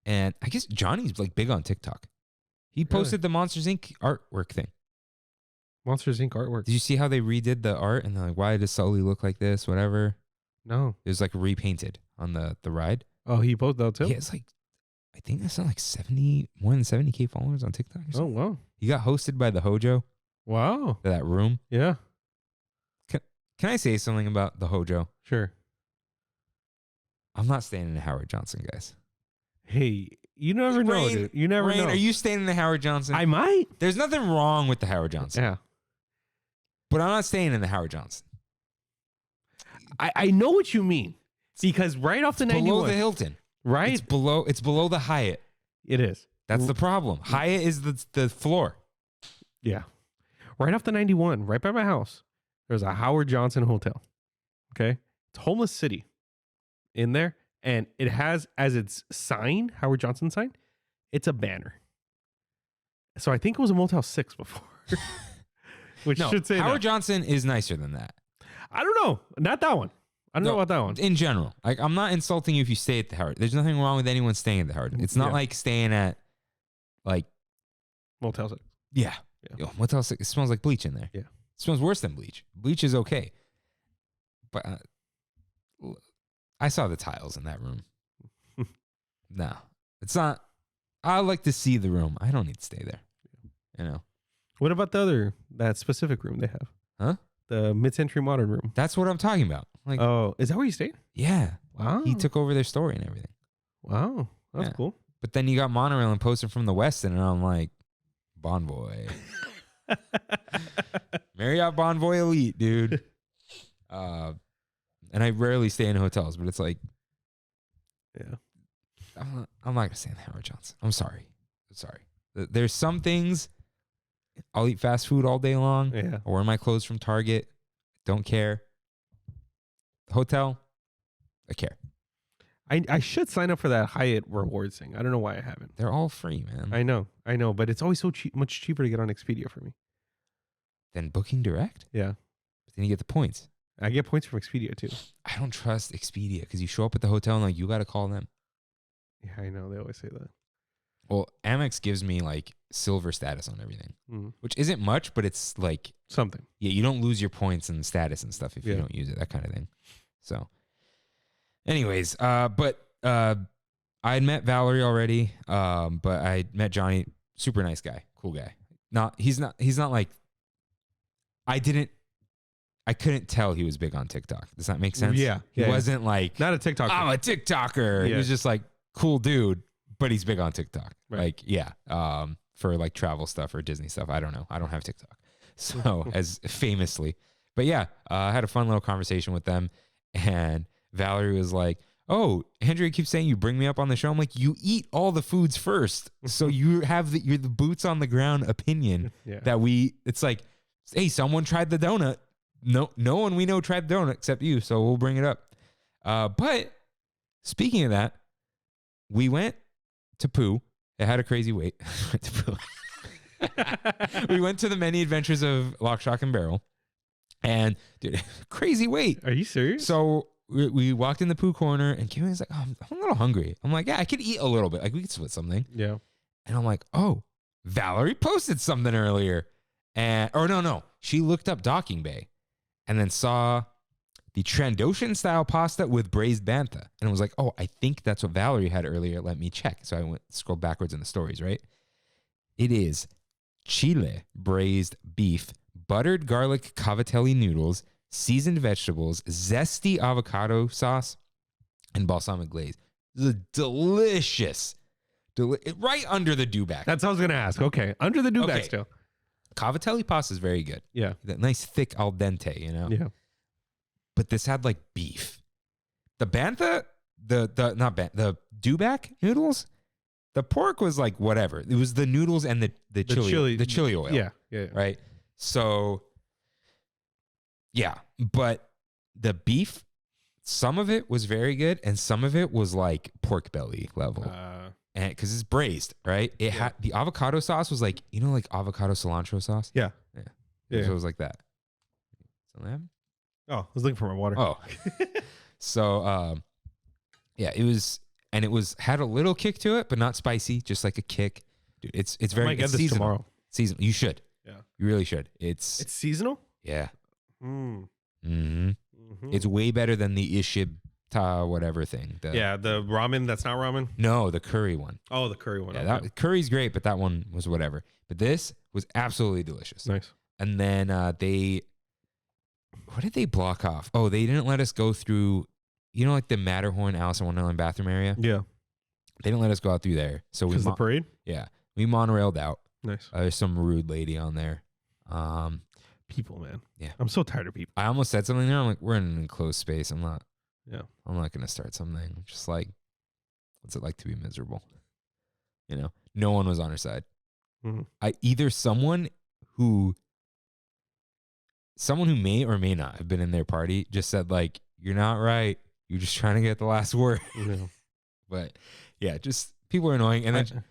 And I guess Johnny's like big on TikTok. He posted the Monsters Inc. artwork thing. Monsters Inc. artwork. Did you see how they redid the art? And they're like, why does Sully look like this? Whatever. No. It was like repainted on the ride. Oh, he posted that too? Yeah, it's like, I think that's not like more than 70K followers on TikTok or something. Oh, wow. He got hosted by the Hojo. Wow. To that room. Yeah. Can I say something about the Hojo? Sure. I'm not staying in Howard Johnson, guys. Hey, You never know, Rain, dude. You never know. Are you staying in the Howard Johnson? I might. There's nothing wrong with the Howard Johnson. Yeah. But I'm not staying in the Howard Johnson. I know what you mean. Because right off the 91. Below the Hilton. Right? It's below the Hyatt. It is. That's the problem. Hyatt is the floor. Yeah. Right off the 91, right by my house, there's a Howard Johnson hotel. Okay? It's Homeless City in there. And it has as its sign, Howard Johnson sign, it's a banner. So I think it was a Motel 6 before. Which should say Howard that. Johnson is nicer than that. I don't know. Not that one. I don't know about that one. In general. Like, I'm not insulting you if you stay at the Howard. There's nothing wrong with anyone staying at the Howard. It's not like staying at, like... Motel 6. Yeah. Yeah. Yo, Motel 6, it smells like bleach in there. Yeah. It smells worse than bleach. Bleach is okay. But I saw the tiles in that room. No. It's not... I like to see the room. I don't need to stay there. You know? What about that specific room they have? Huh? The mid-century modern room. That's what I'm talking about. Like, Oh, is that where you stayed? yeah. Wow. He took over their story and everything. Wow. That's Yeah. cool. But then you got Monorail and Poster from the West, and I'm like, Bon Voy. Marriott Bon Voy Elite, dude. And I rarely stay in hotels, but it's like, Yeah. I'm not going to stay in the Howard Johnson. I'm sorry. There's some things, I'll eat fast food all day long. Yeah. I'll wear my clothes from Target. Don't care. Hotel, I care. I should sign up for that Hyatt rewards thing. I don't know why I haven't. They're all free, man. I know, but it's always so cheap, much cheaper to get on Expedia for me. Then booking direct? Yeah. But then you get the points. I get points from Expedia too. I don't trust Expedia because you show up at the hotel and like you got to call them. Yeah, I know. They always say that. Well, Amex gives me like silver status on everything, which isn't much, but it's like Something. Yeah, you don't lose your points and status and stuff if you Yeah. don't use it, that kind of thing. So, anyways, but I had met Valerie already, but I met Johnny, super nice guy, cool guy. He's not like, I couldn't tell he was big on TikTok. Does that make sense? Yeah. He wasn't like, Not a TikTok. I'm a TikToker. He Yeah. was just like, cool dude, but he's big on TikTok. Right. Like, yeah. For like travel stuff or Disney stuff. I don't know. I don't have TikTok. So as famously, but yeah, I had a fun little conversation with them, and Valerie was like, oh, Andrea keeps saying you bring me up on the show. I'm like, you eat all the foods first. So you have you're the boots on the ground opinion Yeah. that it's like, hey, someone tried the donut. No one we know tried the donut except you. So we'll bring it up. But speaking of that, we went to Pooh. It had a crazy wait. To Pooh. We went to the many adventures of Lock, Shock, and Barrel. And dude, crazy wait. Are you serious? So we walked in the Pooh corner, and Kimmy was like, oh, I'm a little hungry. I'm like, yeah, I could eat a little bit. Like, we could split something. Yeah. And I'm like, oh, Valerie posted something earlier. No. She looked up Docking Bay and then saw the Trandoshan style pasta with braised bantha. And it was like, oh, I think that's what Valerie had earlier. Let me check. So I scrolled backwards in the stories, right? It is chile braised beef, buttered garlic cavatelli noodles, seasoned vegetables, zesty avocado sauce, and balsamic glaze. This is delicious. Right under the dewback. That's what I was going to ask. Okay. Under the dewback Okay. still. Cavatelli pasta is very good. Yeah. That nice thick al dente, you know? Yeah. But this had like beef. The bantha, the dewback noodles, the pork was like whatever. It was the noodles and the chili oil. Yeah. Right. So yeah, but the beef, some of it was very good, and some of it was like pork belly level, and because it's braised, right? It had the avocado sauce was like, you know, like avocado cilantro sauce. Yeah. So it was like that. Something happened? Oh, I was looking for my water. Oh, so yeah, it was had a little kick to it, but not spicy, just like a kick. Dude, it's very. I might get it's this seasonal. tomorrow. Seasonal. You should. Yeah. You really should. It's seasonal? yeah. Mm. Mm-hmm. It's way better than the Ishibta whatever thing. The ramen that's not ramen? No, the curry one. Oh, the curry one. Yeah, okay. that curry's great, but that one was whatever. But this was absolutely delicious. Nice. And then what did they block off? Oh, they didn't let us go through, you know, like the Matterhorn Alice in Wonderland bathroom area. Yeah. They didn't let us go out through there. So Because the parade? yeah, we monorailed out. Nice. There's some rude lady on there. People, man. Yeah. I'm so tired of people. I almost said something there. I'm like, we're in an enclosed space. I'm not Yeah. going to start something. I'm just like, what's it like to be miserable? You know, no one was on her side. Mm-hmm. Someone who may or may not have been in their party just said like, you're not right. You're just trying to get the last word. Yeah. But yeah, just people are annoying. And then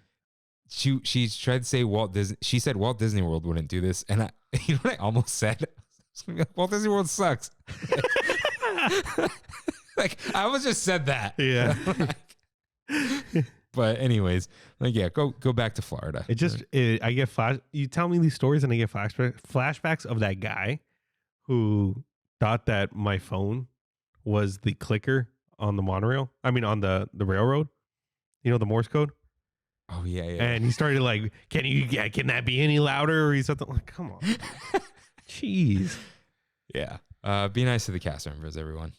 she tried to say Walt Disney. She said Walt Disney World wouldn't do this. And you know what I almost said? Walt Disney World sucks. Like I almost just said that. Yeah. But anyways, like yeah, go back to Florida. I get you tell me these stories and I get flashbacks of that guy who thought that my phone was the clicker on the monorail. I mean on the railroad. You know the Morse code? Oh yeah. And he started like, can that be any louder? Or something like, come on. Jeez. Yeah. Be nice to the cast members, everyone.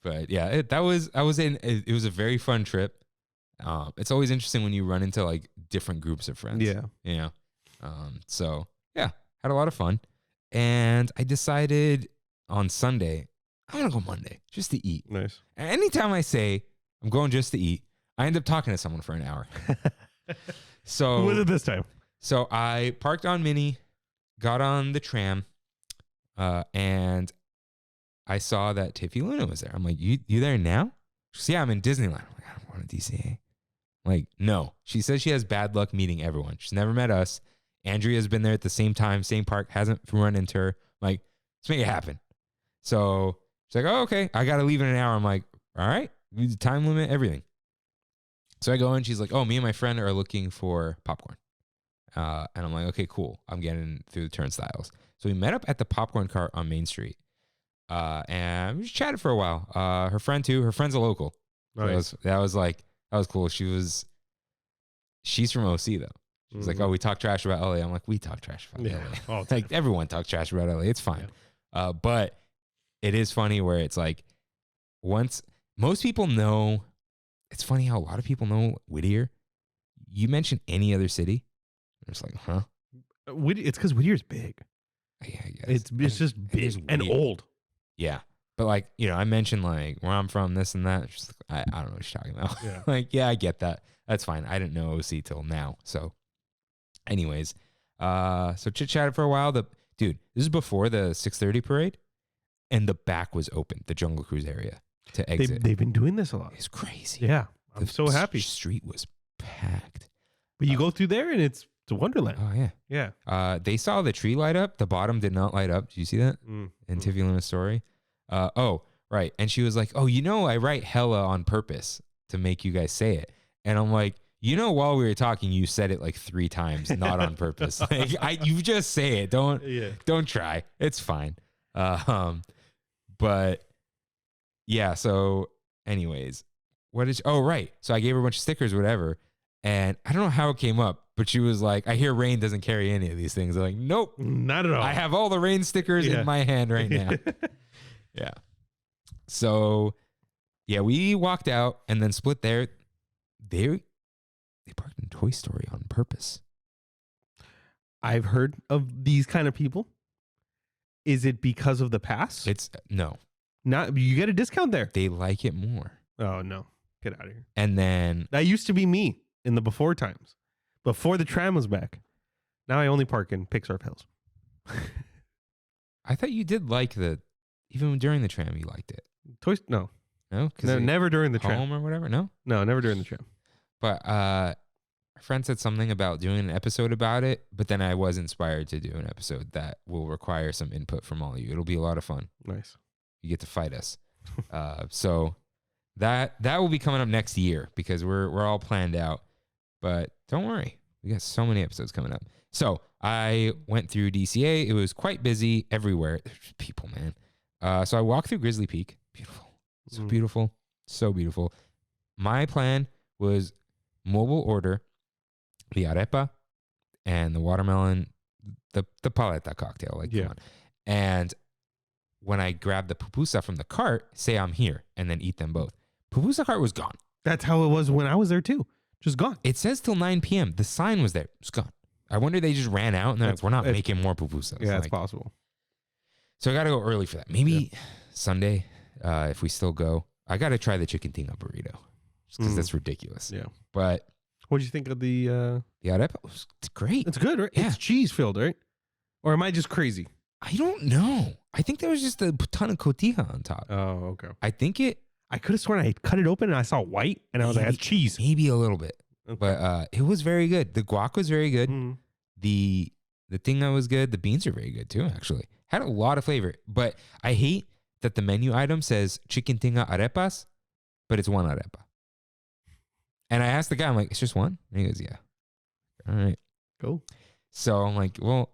But yeah, it was a very fun trip. It's always interesting when you run into like different groups of friends. Yeah. You know? So yeah, had a lot of fun. And I decided on Sunday, I'm going to go Monday just to eat. Nice. And anytime I say I'm going just to eat, I end up talking to someone for an hour. So who was it this time? So I parked on Mini, got on the tram, and I saw that Tiffy Luna was there. I'm like, you there now? She goes, yeah, I'm in Disneyland. I'm like, I don't want to DCA. I'm like, no. She says she has bad luck meeting everyone. She's never met us. Andrea's been there at the same time, same park, hasn't run into her. I'm like, let's make it happen. So she's like, oh, okay. I got to leave in an hour. I'm like, all right. Time limit, everything. So I go in. She's like, oh, me and my friend are looking for popcorn. And I'm like, okay, cool. I'm getting through the turnstiles. So we met up at the popcorn cart on Main Street. And we just chatted for a while. Her friend too. Her friend's a local. Nice. So that was cool. She's from OC though. She's like, oh, we talk trash about LA. I'm like, we talk trash about LA. Like everyone talks trash about LA. It's fine. Yeah. But it is funny where it's like most people know. It's funny how a lot of people know Whittier. You mention any other city, they're just like, huh? It's because Whittier's big. Yeah, I guess. It's just big and old. Yeah. But like, I mentioned like where I'm from, this and that. Just like, I don't know what you're talking about. Yeah. Like, yeah, I get that. That's fine. I didn't know OC till now. So anyways, so chit-chatted for a while. Dude, this is before the 6:30 parade. And the back was open, the Jungle Cruise area to exit. They've been doing this a lot. It's crazy. Yeah. I'm so happy. The street was packed. But you go through there and it's a wonderland. Oh, yeah. Yeah. They saw the tree light up. The bottom did not light up. Did you see that? In Tiffy Luna's story? Oh, right. And she was like, oh, I write hella on purpose to make you guys say it. And I'm like, while we were talking, you said it like 3 times, not on purpose. Like you just say it. Don't try. It's fine. But yeah. So anyways, right. So I gave her a bunch of stickers, whatever. And I don't know how it came up, but she was like, I hear Rain doesn't carry any of these things. I'm like, nope, not at all. I have all the Rain stickers in my hand right now. Yeah. So yeah, we walked out and then split there. They parked in Toy Story on purpose. I've heard of these kind of people. Is it because of the pass? No. Not you get a discount there. They like it more. Oh no. Get out of here. And then that used to be me in the before times. Before the tram was back. Now I only park in Pixar Hills. I thought you did like even during the tram you liked it. No. No? No, never during the tram. Home or whatever? No? No, never during the tram. But a friend said something about doing an episode about it, but then I was inspired to do an episode that will require some input from all of you. It'll be a lot of fun. Nice. You get to fight us. So that will be coming up next year because we're all planned out. But don't worry. We got so many episodes coming up. So I went through DCA. It was quite busy everywhere. There's people, man. So I walked through Grizzly Peak. Beautiful. So beautiful. So beautiful. My plan was mobile order the arepa and the watermelon, the paleta cocktail. Come on. And when I grabbed the pupusa from the cart, say I'm here and then eat them both. Pupusa cart was gone. That's how it was when I was there too. Just gone. It says till 9 p.m. The sign was there. It's gone. I wonder they just ran out and they're like, we're not making more pupusas. Yeah, it's like, possible. So I got to go early for that. Maybe Sunday, if we still go. I got to try the chicken tinga burrito because that's ridiculous. Yeah. But what did you think of the arepa? It's great. It's good, right? Yeah. It's cheese filled, right? Or am I just crazy? I don't know. I think there was just a ton of cotija on top. Oh, okay. I think I could have sworn I cut it open and I saw white and I was like, that's cheese. Maybe a little bit. Okay. But it was very good. The guac was very good. Mm. The thing that was good, the beans are very good too, actually. Had a lot of flavor. But I hate that the menu item says chicken tinga arepas, but it's one arepa. And I asked the guy, I'm like, it's just one? And he goes, yeah. All right. Cool. So I'm like, well,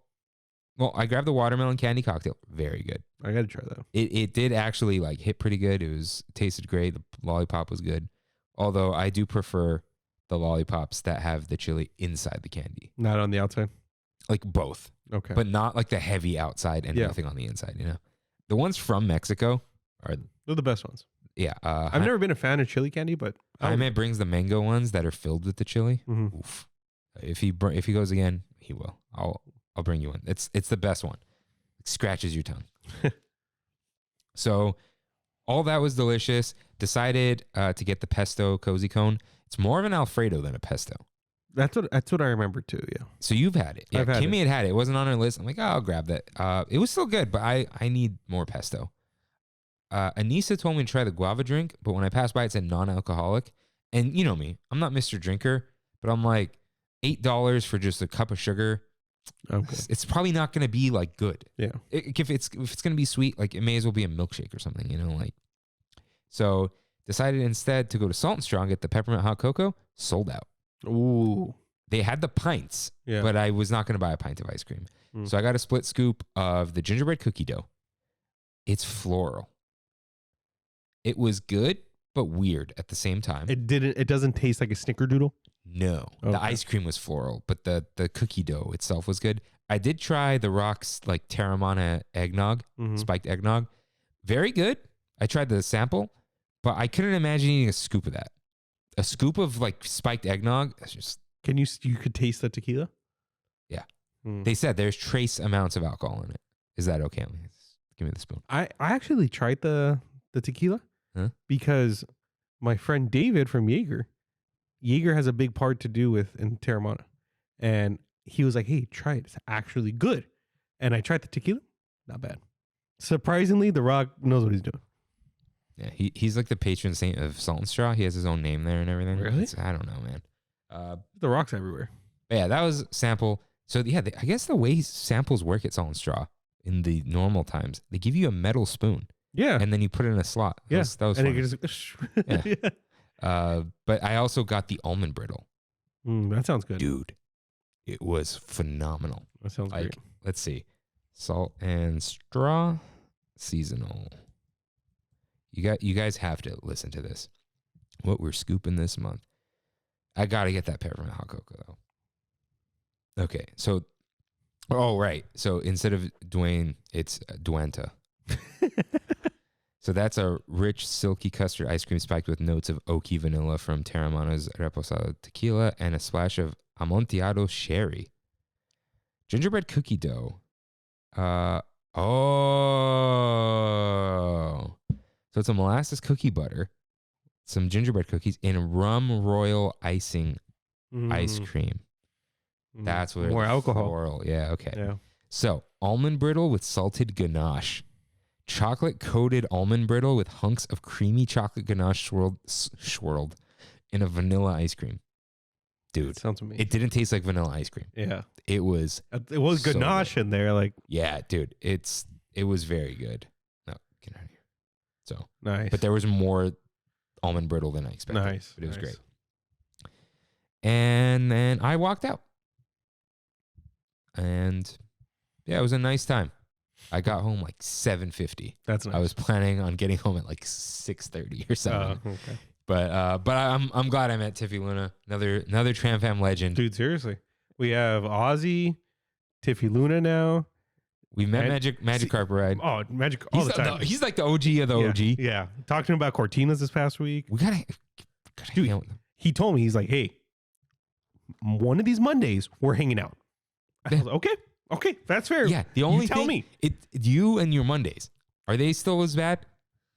I grabbed the watermelon candy cocktail. Very good. I got to try that. It did actually like hit pretty good. It tasted great. The lollipop was good. Although I do prefer the lollipops that have the chili inside the candy. Not on the outside? Like both. Okay. But not like the heavy outside and nothing on the inside, you know? The ones from Mexico are... They're the best ones. Yeah. I've never been a fan of chili candy, but... Jaime brings the mango ones that are filled with the chili. Mm-hmm. Oof. If he goes again, he will. I'll bring you one. It's the best one. It scratches your tongue. So all that was delicious. Decided to get the pesto cozy cone. It's more of an Alfredo than a pesto. That's what I remember too, yeah. So you've had it. Yeah, I've had Kimmy it. had it. It wasn't on her list. I'm like, I'll grab that. It was still good, but I need more pesto. Anissa told me to try the guava drink, but when I passed by, it said non-alcoholic. And you know me, I'm not Mr. Drinker, but I'm like, $8 for just a cup of sugar. Okay. It's probably not going to be like good. Yeah. If it's going to be sweet, like it may as well be a milkshake or something, you know, like. So decided instead to go to Salt and Straw and get the peppermint hot cocoa. Sold out. Ooh. They had the pints, Yeah. but I was not going to buy a pint of ice cream. So I got a split scoop of the gingerbread cookie dough. It's floral. It was good, but weird at the same time. It doesn't taste like a snickerdoodle? No. Okay. The ice cream was floral, but the cookie dough itself was good. I did try the Rock's like Terramana eggnog, spiked eggnog. Very good. I tried the sample, but I couldn't imagine eating a scoop of that. A scoop of like spiked eggnog. That's just... You could taste the tequila? Yeah. Mm. They said there's trace amounts of alcohol in it. Is that okay? Give me the spoon. I actually tried the tequila because my friend David from Jaeger has a big part to do with in Terramana. And he was like, hey, try it. It's actually good. And I tried the tequila. Not bad. Surprisingly, The Rock knows what he's doing. Yeah, he's like the patron saint of Salt and Straw. He has his own name there and everything. Really? I don't know, man. The Rock's everywhere. Yeah, that was sample. So yeah, I guess the way samples work at Salt and Straw in the normal times, they give you a metal spoon. Yeah. And then you put it in a slot. Yeah. That was and fun. it just, Yeah. But I also got the almond brittle. That sounds good. Dude, it was phenomenal. That sounds Like, great. let's see. Salt and Straw seasonal. You guys have to listen to this. What we're scooping this month. I got to get that peppermint hot cocoa though. Okay. So, oh, right. So instead of Dwayne, it's Duanta. So that's a rich, silky custard ice cream spiked with notes of oaky vanilla from Terramana's Reposado tequila and a splash of Amontillado sherry. Gingerbread cookie dough. So it's a molasses cookie butter, some gingerbread cookies, and rum royal icing ice cream. That's what more alcohol. Floral. Yeah, okay. Yeah. So almond brittle with salted ganache. Chocolate coated almond brittle with hunks of creamy chocolate ganache swirled in a vanilla ice cream. Dude, That sounds amazing. it didn't taste like vanilla ice cream. Yeah. It was so ganache in there. Like, yeah, dude. It was very good. No, get out of here. So, nice. but there was more almond brittle than I expected. Nice. But it was nice. great. And then I walked out. And yeah, it was a nice time. I got home like 7:50. That's nice. I was planning on getting home at like 6:30 or something. Okay. But I'm glad I met Tiffy Luna, another Tram Fam legend. Dude, seriously. We have Ozzy, Tiffy Luna now. We met Magic Carpet Ride. Oh, Magic all the time. He's like the OG of the OG. Yeah. Talked to him about Cortinas this past week. We gotta God, I Dude, can't- he told me, he's like, hey, one of these Mondays we're hanging out. I was like, okay, that's fair. Yeah, the only you tell thing, me. you and your Mondays, are they still as bad?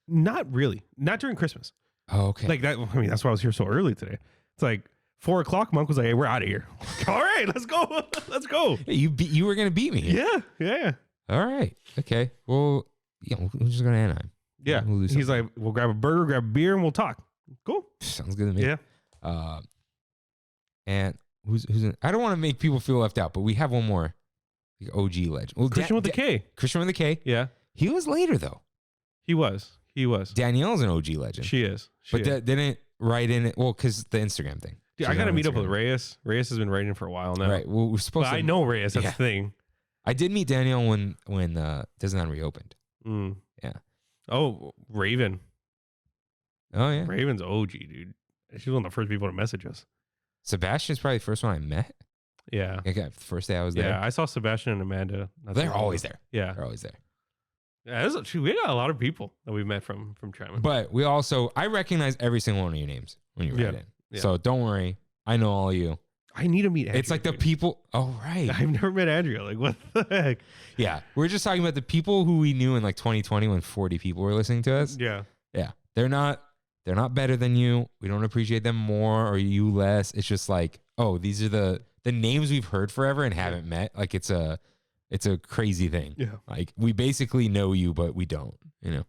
Not really. Not during Christmas. Oh, okay. Like that. I mean, that's why I was here so early today. It's like 4 o'clock. Monk was like, hey, we're out of here. All right, let's go. Let's go. Hey, you were gonna beat me here. Yeah. All right. Okay. Well, yeah, we're just gonna Anaheim. Yeah. We'll do He's something. like, we'll grab a burger, grab a beer, and we'll talk. Cool. Sounds good to me. Yeah. And who's in, I don't want to make people feel left out, but we have one more like, OG legend. Well, Christian with the K. Christian with the K. Yeah. He was later though. He was. Danielle's an OG legend. She is. But didn't write in it. Well, because the Instagram thing. Dude, She's I got to on meet up with Instagram. Reyes. Reyes has been writing for a while now. Right. Well, we're supposed But to. I know Reyes. That's Yeah. the thing. I did meet Danielle when Disneyland reopened. Mm. Yeah. Oh, Raven. Oh yeah. Raven's OG, dude. She's one of the first people to message us. Sebastian's probably the first one I met. Yeah. Okay, the first day I was there. Yeah. I saw Sebastian and Amanda. not too They're long always ago. there. Yeah. They're always there. Yeah. We got a lot of people that we've met from Trammin. But we also, I recognize every single one of your names when you write in. Yeah. So don't worry. I know all of you. I need to meet Andrea. It's like the dude. people. Oh, right. I've never met Andrea. Like, what the heck? Yeah. We're just talking about the people who we knew in like 2020 when 40 people were listening to us. Yeah. Yeah. They're not better than you. We don't appreciate them more or you less. It's just like, oh, these are the names we've heard forever and haven't met. Like it's a crazy thing. Yeah. Like we basically know you, but we don't, And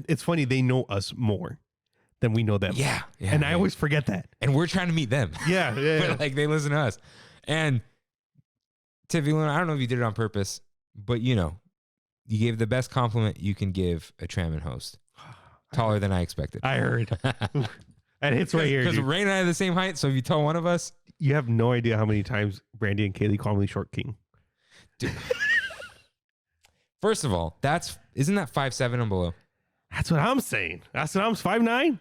it's funny. They know us more than we know them. Yeah. And I always forget that. and we're trying to meet them. Yeah. But like they listen to us. And Tiffy Luna, I don't know if you did it on purpose, but you gave the best compliment you can give a Trammin host. Taller than I expected. I heard. And it's right here. Because Dude. Ray and I are the same height, so if you tell one of us, You have no idea how many times Brandy and Kaylee call me Short King. dude. First of all, isn't that 5'7" and below? That's what I'm saying. That's what I'm 5'9".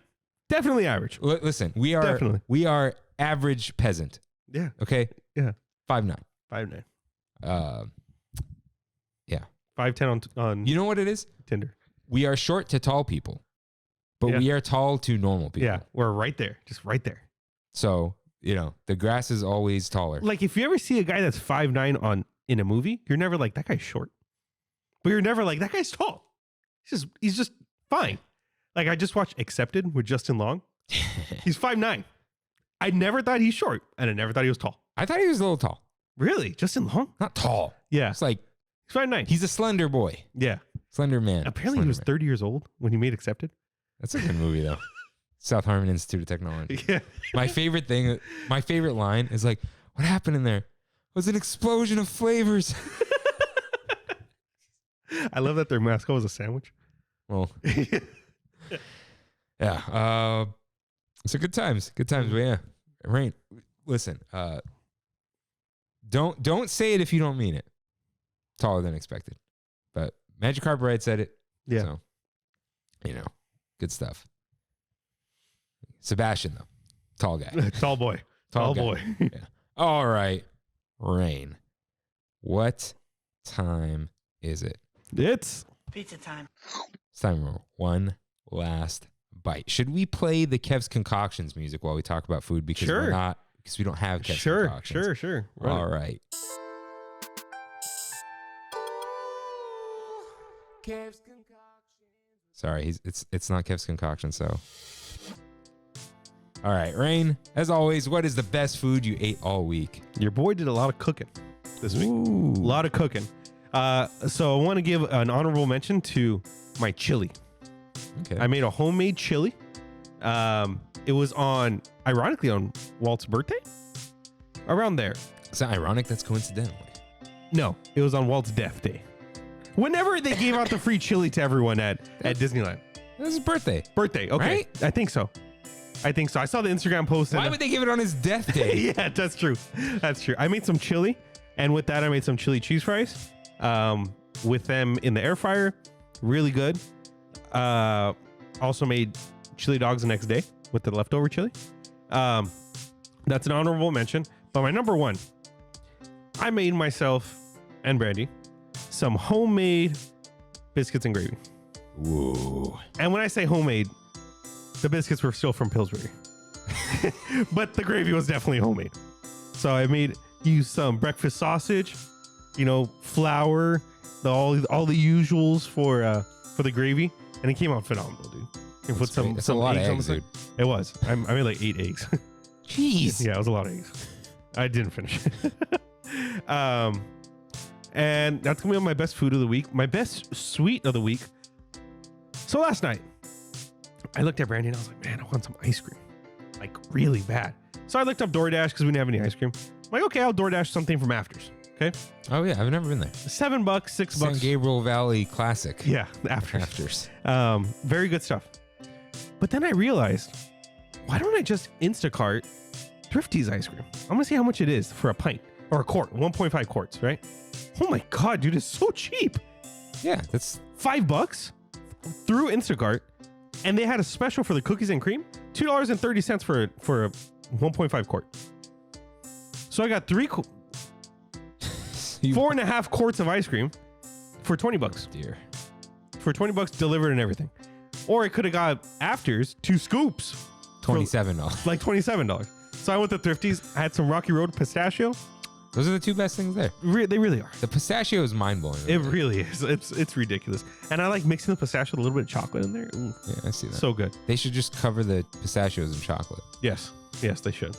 Definitely average. Listen, we Definitely. are average peasant. Yeah. Okay. Yeah. 5'9". 5'9". Yeah. 5'10" on You know what it is? Tinder. We are short to tall people, but Yeah. we are tall to normal people. Yeah. We're right there. Just right there. So, the grass is always taller. Like if you ever see a guy that's 5'9" in a movie, you're never like, that guy's short. But you're never like, that guy's tall. He's just fine. Like I just watched Accepted with Justin Long. He's 5'9". I never thought he's short, and I never thought he was tall. I thought he was a little tall. Really? Justin Long? Not tall. Yeah. It's like, He's 5'9". he's a slender boy. Yeah. Slender man. Apparently he was 30 years old when he made Accepted. That's a good movie, though. South Harmon Institute of Technology. Yeah. My favorite line is like, what happened in there? It was an explosion of flavors. I love that their mascot was a sandwich. Well, yeah. So good times. Good times. But yeah. Rain, listen, don't say it if you don't mean it. Taller than expected. But Magic Cartwright said it. Yeah. So, good stuff. Sebastian, though. Tall guy. Tall boy. Tall guy. boy. Yeah. All right. Rain. What time is it? It's Pizza time. It's time for one last bite. Should we play the Kev's Concoctions music while we talk about food? Because Sure. because we don't have Kev's sure. Concoctions. Run All it. right. Kev's Concoctions. Sorry, it's not Kev's Concoction, so. All right, Rain, as always, what is the best food you ate all week? Your boy did a lot of cooking this week. Ooh. A lot of cooking. So I want to give an honorable mention to my chili. Okay. I made a homemade chili. It was ironically on Walt's birthday. Around there. Is that ironic? That's coincidental. No, it was on Walt's death day. Whenever they gave out the free chili to everyone at Disneyland. This is his birthday. Birthday, okay. Right? I think so. I saw the Instagram post. Why would they give it on his death day? Yeah, that's true. That's true. I made some chili, and with that, I made some chili cheese fries. With them in the air fryer, really good. Also made chili dogs the next day with the leftover chili. That's an honorable mention. But my number one, I made myself and Brandy some homemade biscuits and gravy. Whoa. And when I say homemade, The biscuits were still from Pillsbury. But the gravy was definitely homemade. So I used some breakfast sausage, flour, all the usuals for the gravy, and it came out phenomenal, dude. You put some a lot of eggs on eggs, the dude. side. It was. I made like 8 eggs. Jeez. Yeah, it was a lot of eggs. I didn't finish it. And that's gonna be my best food of the week. My best sweet of the week. So last night, I looked at Brandy and I was like, man, I want some ice cream. Like really bad. So I looked up DoorDash because we didn't have any ice cream. I'm like, okay, I'll DoorDash something from Afters. Okay. Oh yeah, I've never been there. $7, $6. San Gabriel Valley classic. Yeah, Afters. Afters. Very good stuff. But then I realized, why don't I just Instacart Thrifty's ice cream? I'm gonna see how much it is for a pint or a quart, 1.5 quarts, right? Oh my God, dude, it's so cheap. Yeah, that's $5 through Instacart, and they had a special for the cookies and cream, $2.30 for a 1.5 quart. So I got 4.5 quarts of ice cream for $20. dear. For $20 delivered and everything. Or I could have got Afters 2 scoops. $27. Like $27. So I went to Thrifty's. I had some Rocky Road pistachio. Those are the two best things there. They really are. The pistachio is mind blowing. It really is. It's ridiculous. And I like mixing the pistachio with a little bit of chocolate in there. Ooh, Yeah, I see that. so good. They should just cover the pistachios in chocolate. Yes, they should.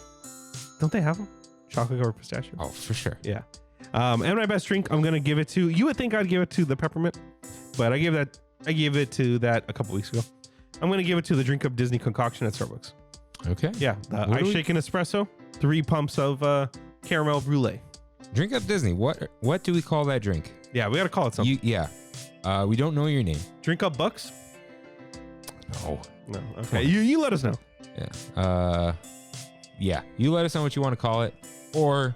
Don't they have them? Chocolate covered pistachio. Oh, for sure. Yeah. And my best drink, I'm gonna give it to. You would think I'd give it to the peppermint, but I gave it to that a couple weeks ago. I'm gonna give it to the Drink Up Disney concoction at Starbucks. Okay. Yeah, the What do ice we- shaken espresso, 3 pumps of caramel brulee. Drink Up Disney. What do we call that drink? Yeah, we gotta call it something. We don't know your name. Drink Up Bucks? No. No. Okay. You let us know. Yeah. Yeah. You let us know what you want to call it, or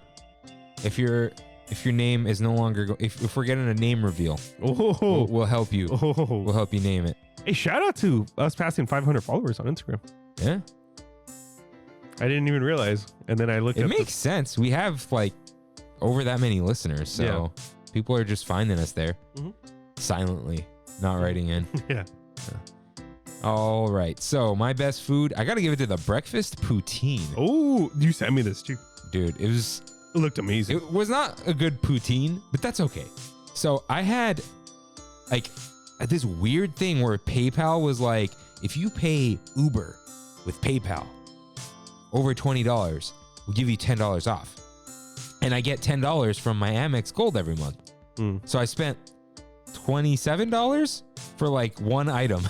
if your name is no longer if we're getting a name reveal, Oh. we'll help you. Oh. We'll help you name it. Hey, shout out to us passing 500 followers on Instagram. Yeah. I didn't even realize. And then I looked It at makes sense. We have like over that many listeners, so people are just finding us there silently, not writing in. Yeah. All right. So my best food, I got to give it to the breakfast poutine. Oh, you sent me this too. Dude, it Looked amazing. It was not a good poutine, but that's okay. So I had like this weird thing where PayPal was like, if you pay Uber with PayPal over $20, we'll give you $10 off. And I get $10 from my Amex Gold every month. So I spent $27 for like one item.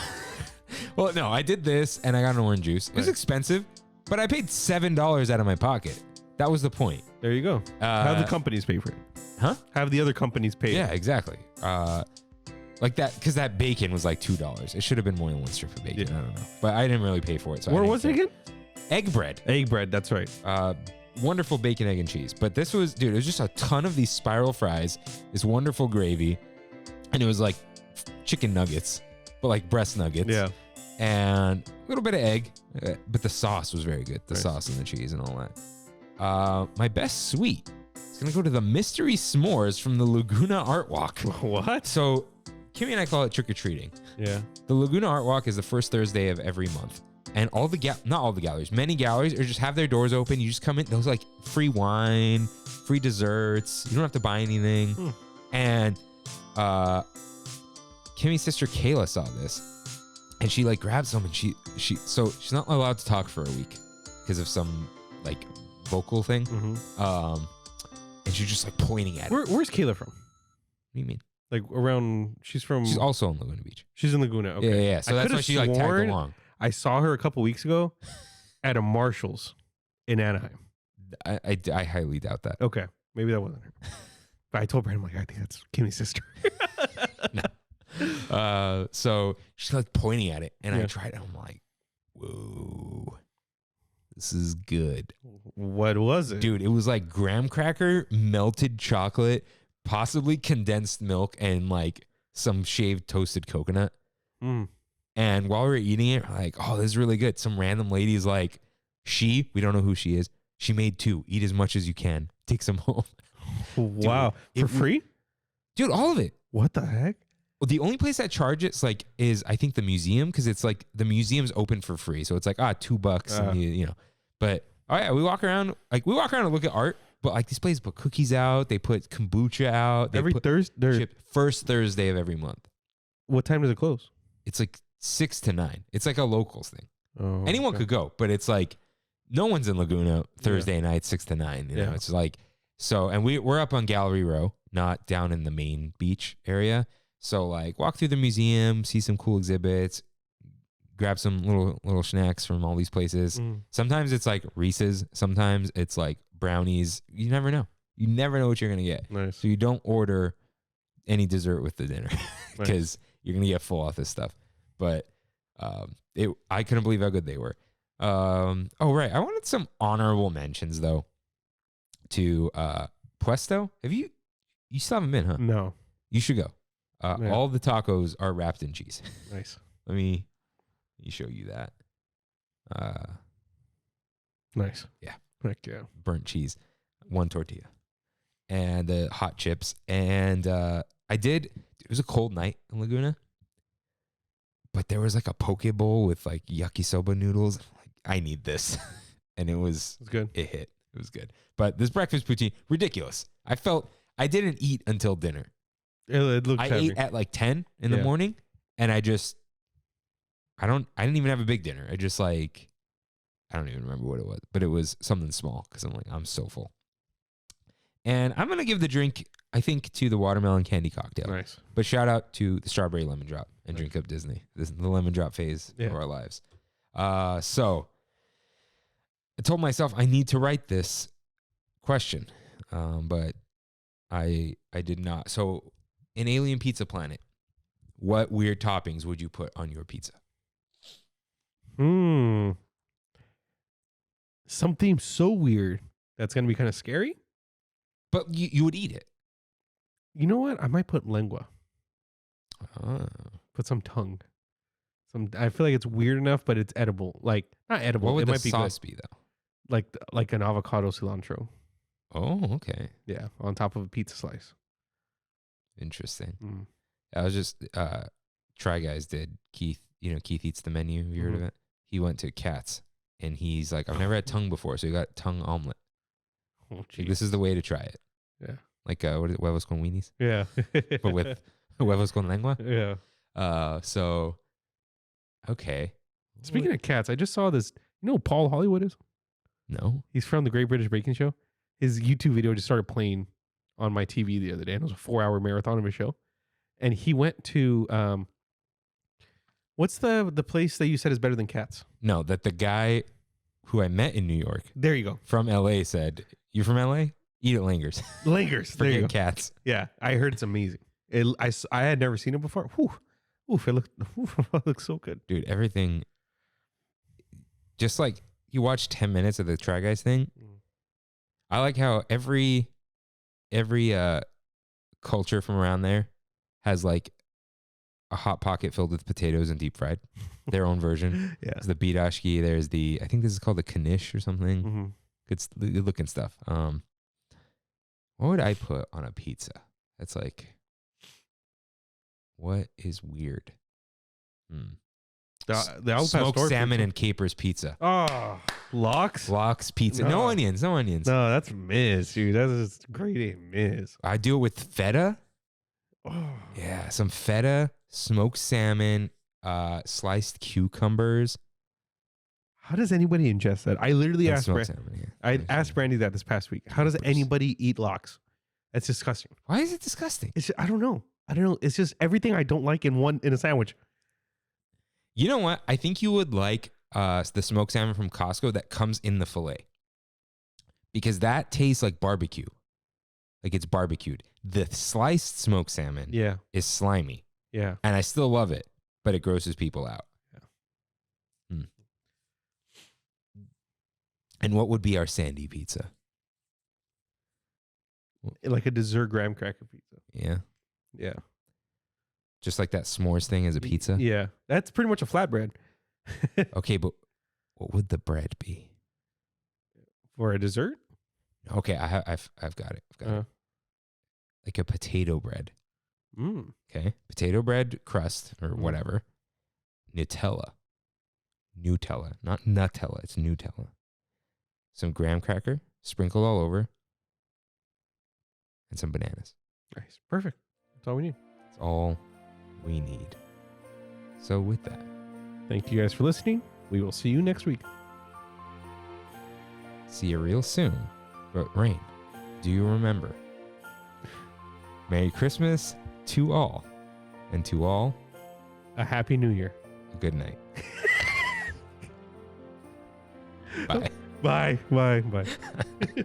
Well, no, I did this and I got an orange juice. It was expensive, but I paid $7 out of my pocket. That was the point. There you go. Have the companies pay for it. Huh? Have the other companies pay. Yeah, exactly. Like that, because that bacon was like $2. It should have been more than one strip of bacon. Yeah. I don't know, but I didn't really pay for it. So Where was it again? Egg bread. Egg bread. That's right. Wonderful bacon, egg, and cheese. But this was, dude, it was just a ton of these spiral fries, this wonderful gravy, and it was like chicken nuggets, but like breast nuggets. Yeah. And a little bit of egg, but the sauce was very good. The Nice. sauce and the cheese and all that. My best sweet is going to go to the mystery s'mores from the Laguna Art Walk. What? So Kimmy and I call it trick-or-treating. Yeah. The Laguna Art Walk is the first Thursday of every month. And all the not all the galleries, many galleries are just have their doors open. You just come in, those like free wine, free desserts. You don't have to buy anything. And Kimmy's sister Kayla saw this. And she like grabbed some and so she's not allowed to talk for a week because of some like vocal thing. And she's just like pointing at it. Where's Kayla from? What do you mean? Like around, she's also in Laguna Beach. She's in Laguna. Okay. Yeah. So I that's could've why she like tagged sworn along. I saw her a couple weeks ago at a Marshall's in Anaheim. I highly doubt that. Okay. Maybe that wasn't her. But I told Brandon, like, I think that's Kimmy's sister. So she's like pointing at it, and Yeah. I tried. I'm like, whoa, this is good, What was it? dude. It was like graham cracker, melted chocolate, possibly condensed milk, and like some shaved toasted coconut. And while we were eating it, we're like, oh, this is really good. Some random lady's like, we don't know who she is. She made 2. Eat as much as you can. Take some home. Wow. Dude, For free? Dude, all of it. What the heck? Well, the only place that charges like is I think the museum, because it's like the museum's open for free, so it's like $2, and you know. But oh yeah, we walk around and look at art. But like these places put cookies out, they put kombucha out. They Every put Thursday. first Thursday of every month. What time does it close? It's like 6 to 9. It's like a locals thing. Oh, Anyone could go, but it's like no one's in Laguna Thursday night 6 to 9. You know, it's like so. And we're up on Gallery Row, not down in the main beach area. So like walk through the museum, see some cool exhibits, grab some little snacks from all these places. Sometimes it's like Reese's, sometimes it's like brownies. You never know. You never know what you're gonna get. Nice. So you don't order any dessert with the dinner because you're gonna get full off this stuff. But I couldn't believe how good they were. Oh right, I wanted some honorable mentions though to Puesto. You still haven't been, huh? No. You should go. All the tacos are wrapped in cheese. Nice. Let me show you that. Nice. Yeah. Heck yeah. Burnt cheese, 1 tortilla, and hot chips. And it was a cold night in Laguna, but there was like a poke bowl with like yakisoba noodles. Like, I need this. And it's good. It hit. It was good. But this breakfast poutine, ridiculous. I didn't eat until dinner. It looked I heavy. ate at like 10 in the morning, and I didn't even have a big dinner. I just like, I don't even remember what it was, but it was something small because I'm so full. And I'm going to give the drink, I think, to the watermelon candy cocktail. Nice. But shout out to the strawberry lemon drop and Drink Up Disney. This is the lemon drop phase of our lives. So I told myself I need to write this question, but I did not. So in Alien Pizza Planet, what weird toppings would you put on your pizza? Something so weird that's going to be kind of scary. But you would eat it. You know what? I might put lengua. Oh. Put some tongue. I feel like it's weird enough, but it's edible. Like, not edible. What would it the might be sauce good. be, though? Like an avocado cilantro. Oh, okay. Yeah, on top of a pizza slice. Interesting. I was just Try Guys did Keith. You know, Keith Eats the Menu. Have you heard of it? He went to Katz, and he's like, I've never had tongue before, so he got tongue omelet. Oh, Like, this is the way to try it. Yeah. Like what is it? Huevos con weenies. Yeah. But with huevos con lengua. Yeah. So okay. Speaking of cats, I just saw this. You know who Paul Hollywood is? No. He's from the Great British Baking Show. His YouTube video just started playing on my TV the other day, and it was a 4-hour marathon of a show. And he went to what's the place that you said is better than cats? No, that the guy who I met in New York There you go. from LA said, "You from LA? Eat at Langer's. Langers. There you Forget go. cats." Yeah, I heard it's amazing. I had never seen it before. Whew. Oof, it looks so good. Dude, everything. Just like you watch 10 minutes of the Try Guys thing. I like how every culture from around there has like a hot pocket filled with potatoes and deep fried. Their own version. Yeah. There's the bidashki. There's I think this is called the knish or something. Mm-hmm. Good looking stuff. What would I put on a pizza? That's like, what is weird? The Al smoked Pastor salmon pizza. and capers pizza. Oh, lox? Lox pizza. No onions. No onions. No, that's miss, dude. That's just great miss. I do it with feta. Oh. Yeah, some feta, smoked salmon, sliced cucumbers. How does anybody ingest that? I literally and asked smoked Brandy. salmon, yeah. I asked Brandy that this past week. How does anybody eat lox? That's disgusting. Why is it disgusting? I don't know. It's just everything I don't like in a sandwich. You know what? I think you would like the smoked salmon from Costco that comes in the fillet, because that tastes like barbecue. Like it's barbecued. The sliced smoked salmon is slimy. Yeah. And I still love it, but it grosses people out. Yeah. And what would be our Sandy pizza? Like a dessert graham cracker pizza. Yeah. Yeah. Just like that s'mores thing as a pizza? Yeah. That's pretty much a flatbread. Okay, but what would the bread be? For a dessert? Okay, I've got it. I've got it. Like a potato bread. Okay. Potato bread crust or whatever. Nutella. Not Nutella. It's Nutella. Some graham cracker sprinkled all over. And some bananas. Nice. Perfect. That's all we need. That's all we need. So with that, Thank you guys for listening. We will see you next week. see you real soon. But Rain, do you remember? Merry Christmas to all. And to all, A happy new year. a good night. Bye. Bye. Bye. Bye.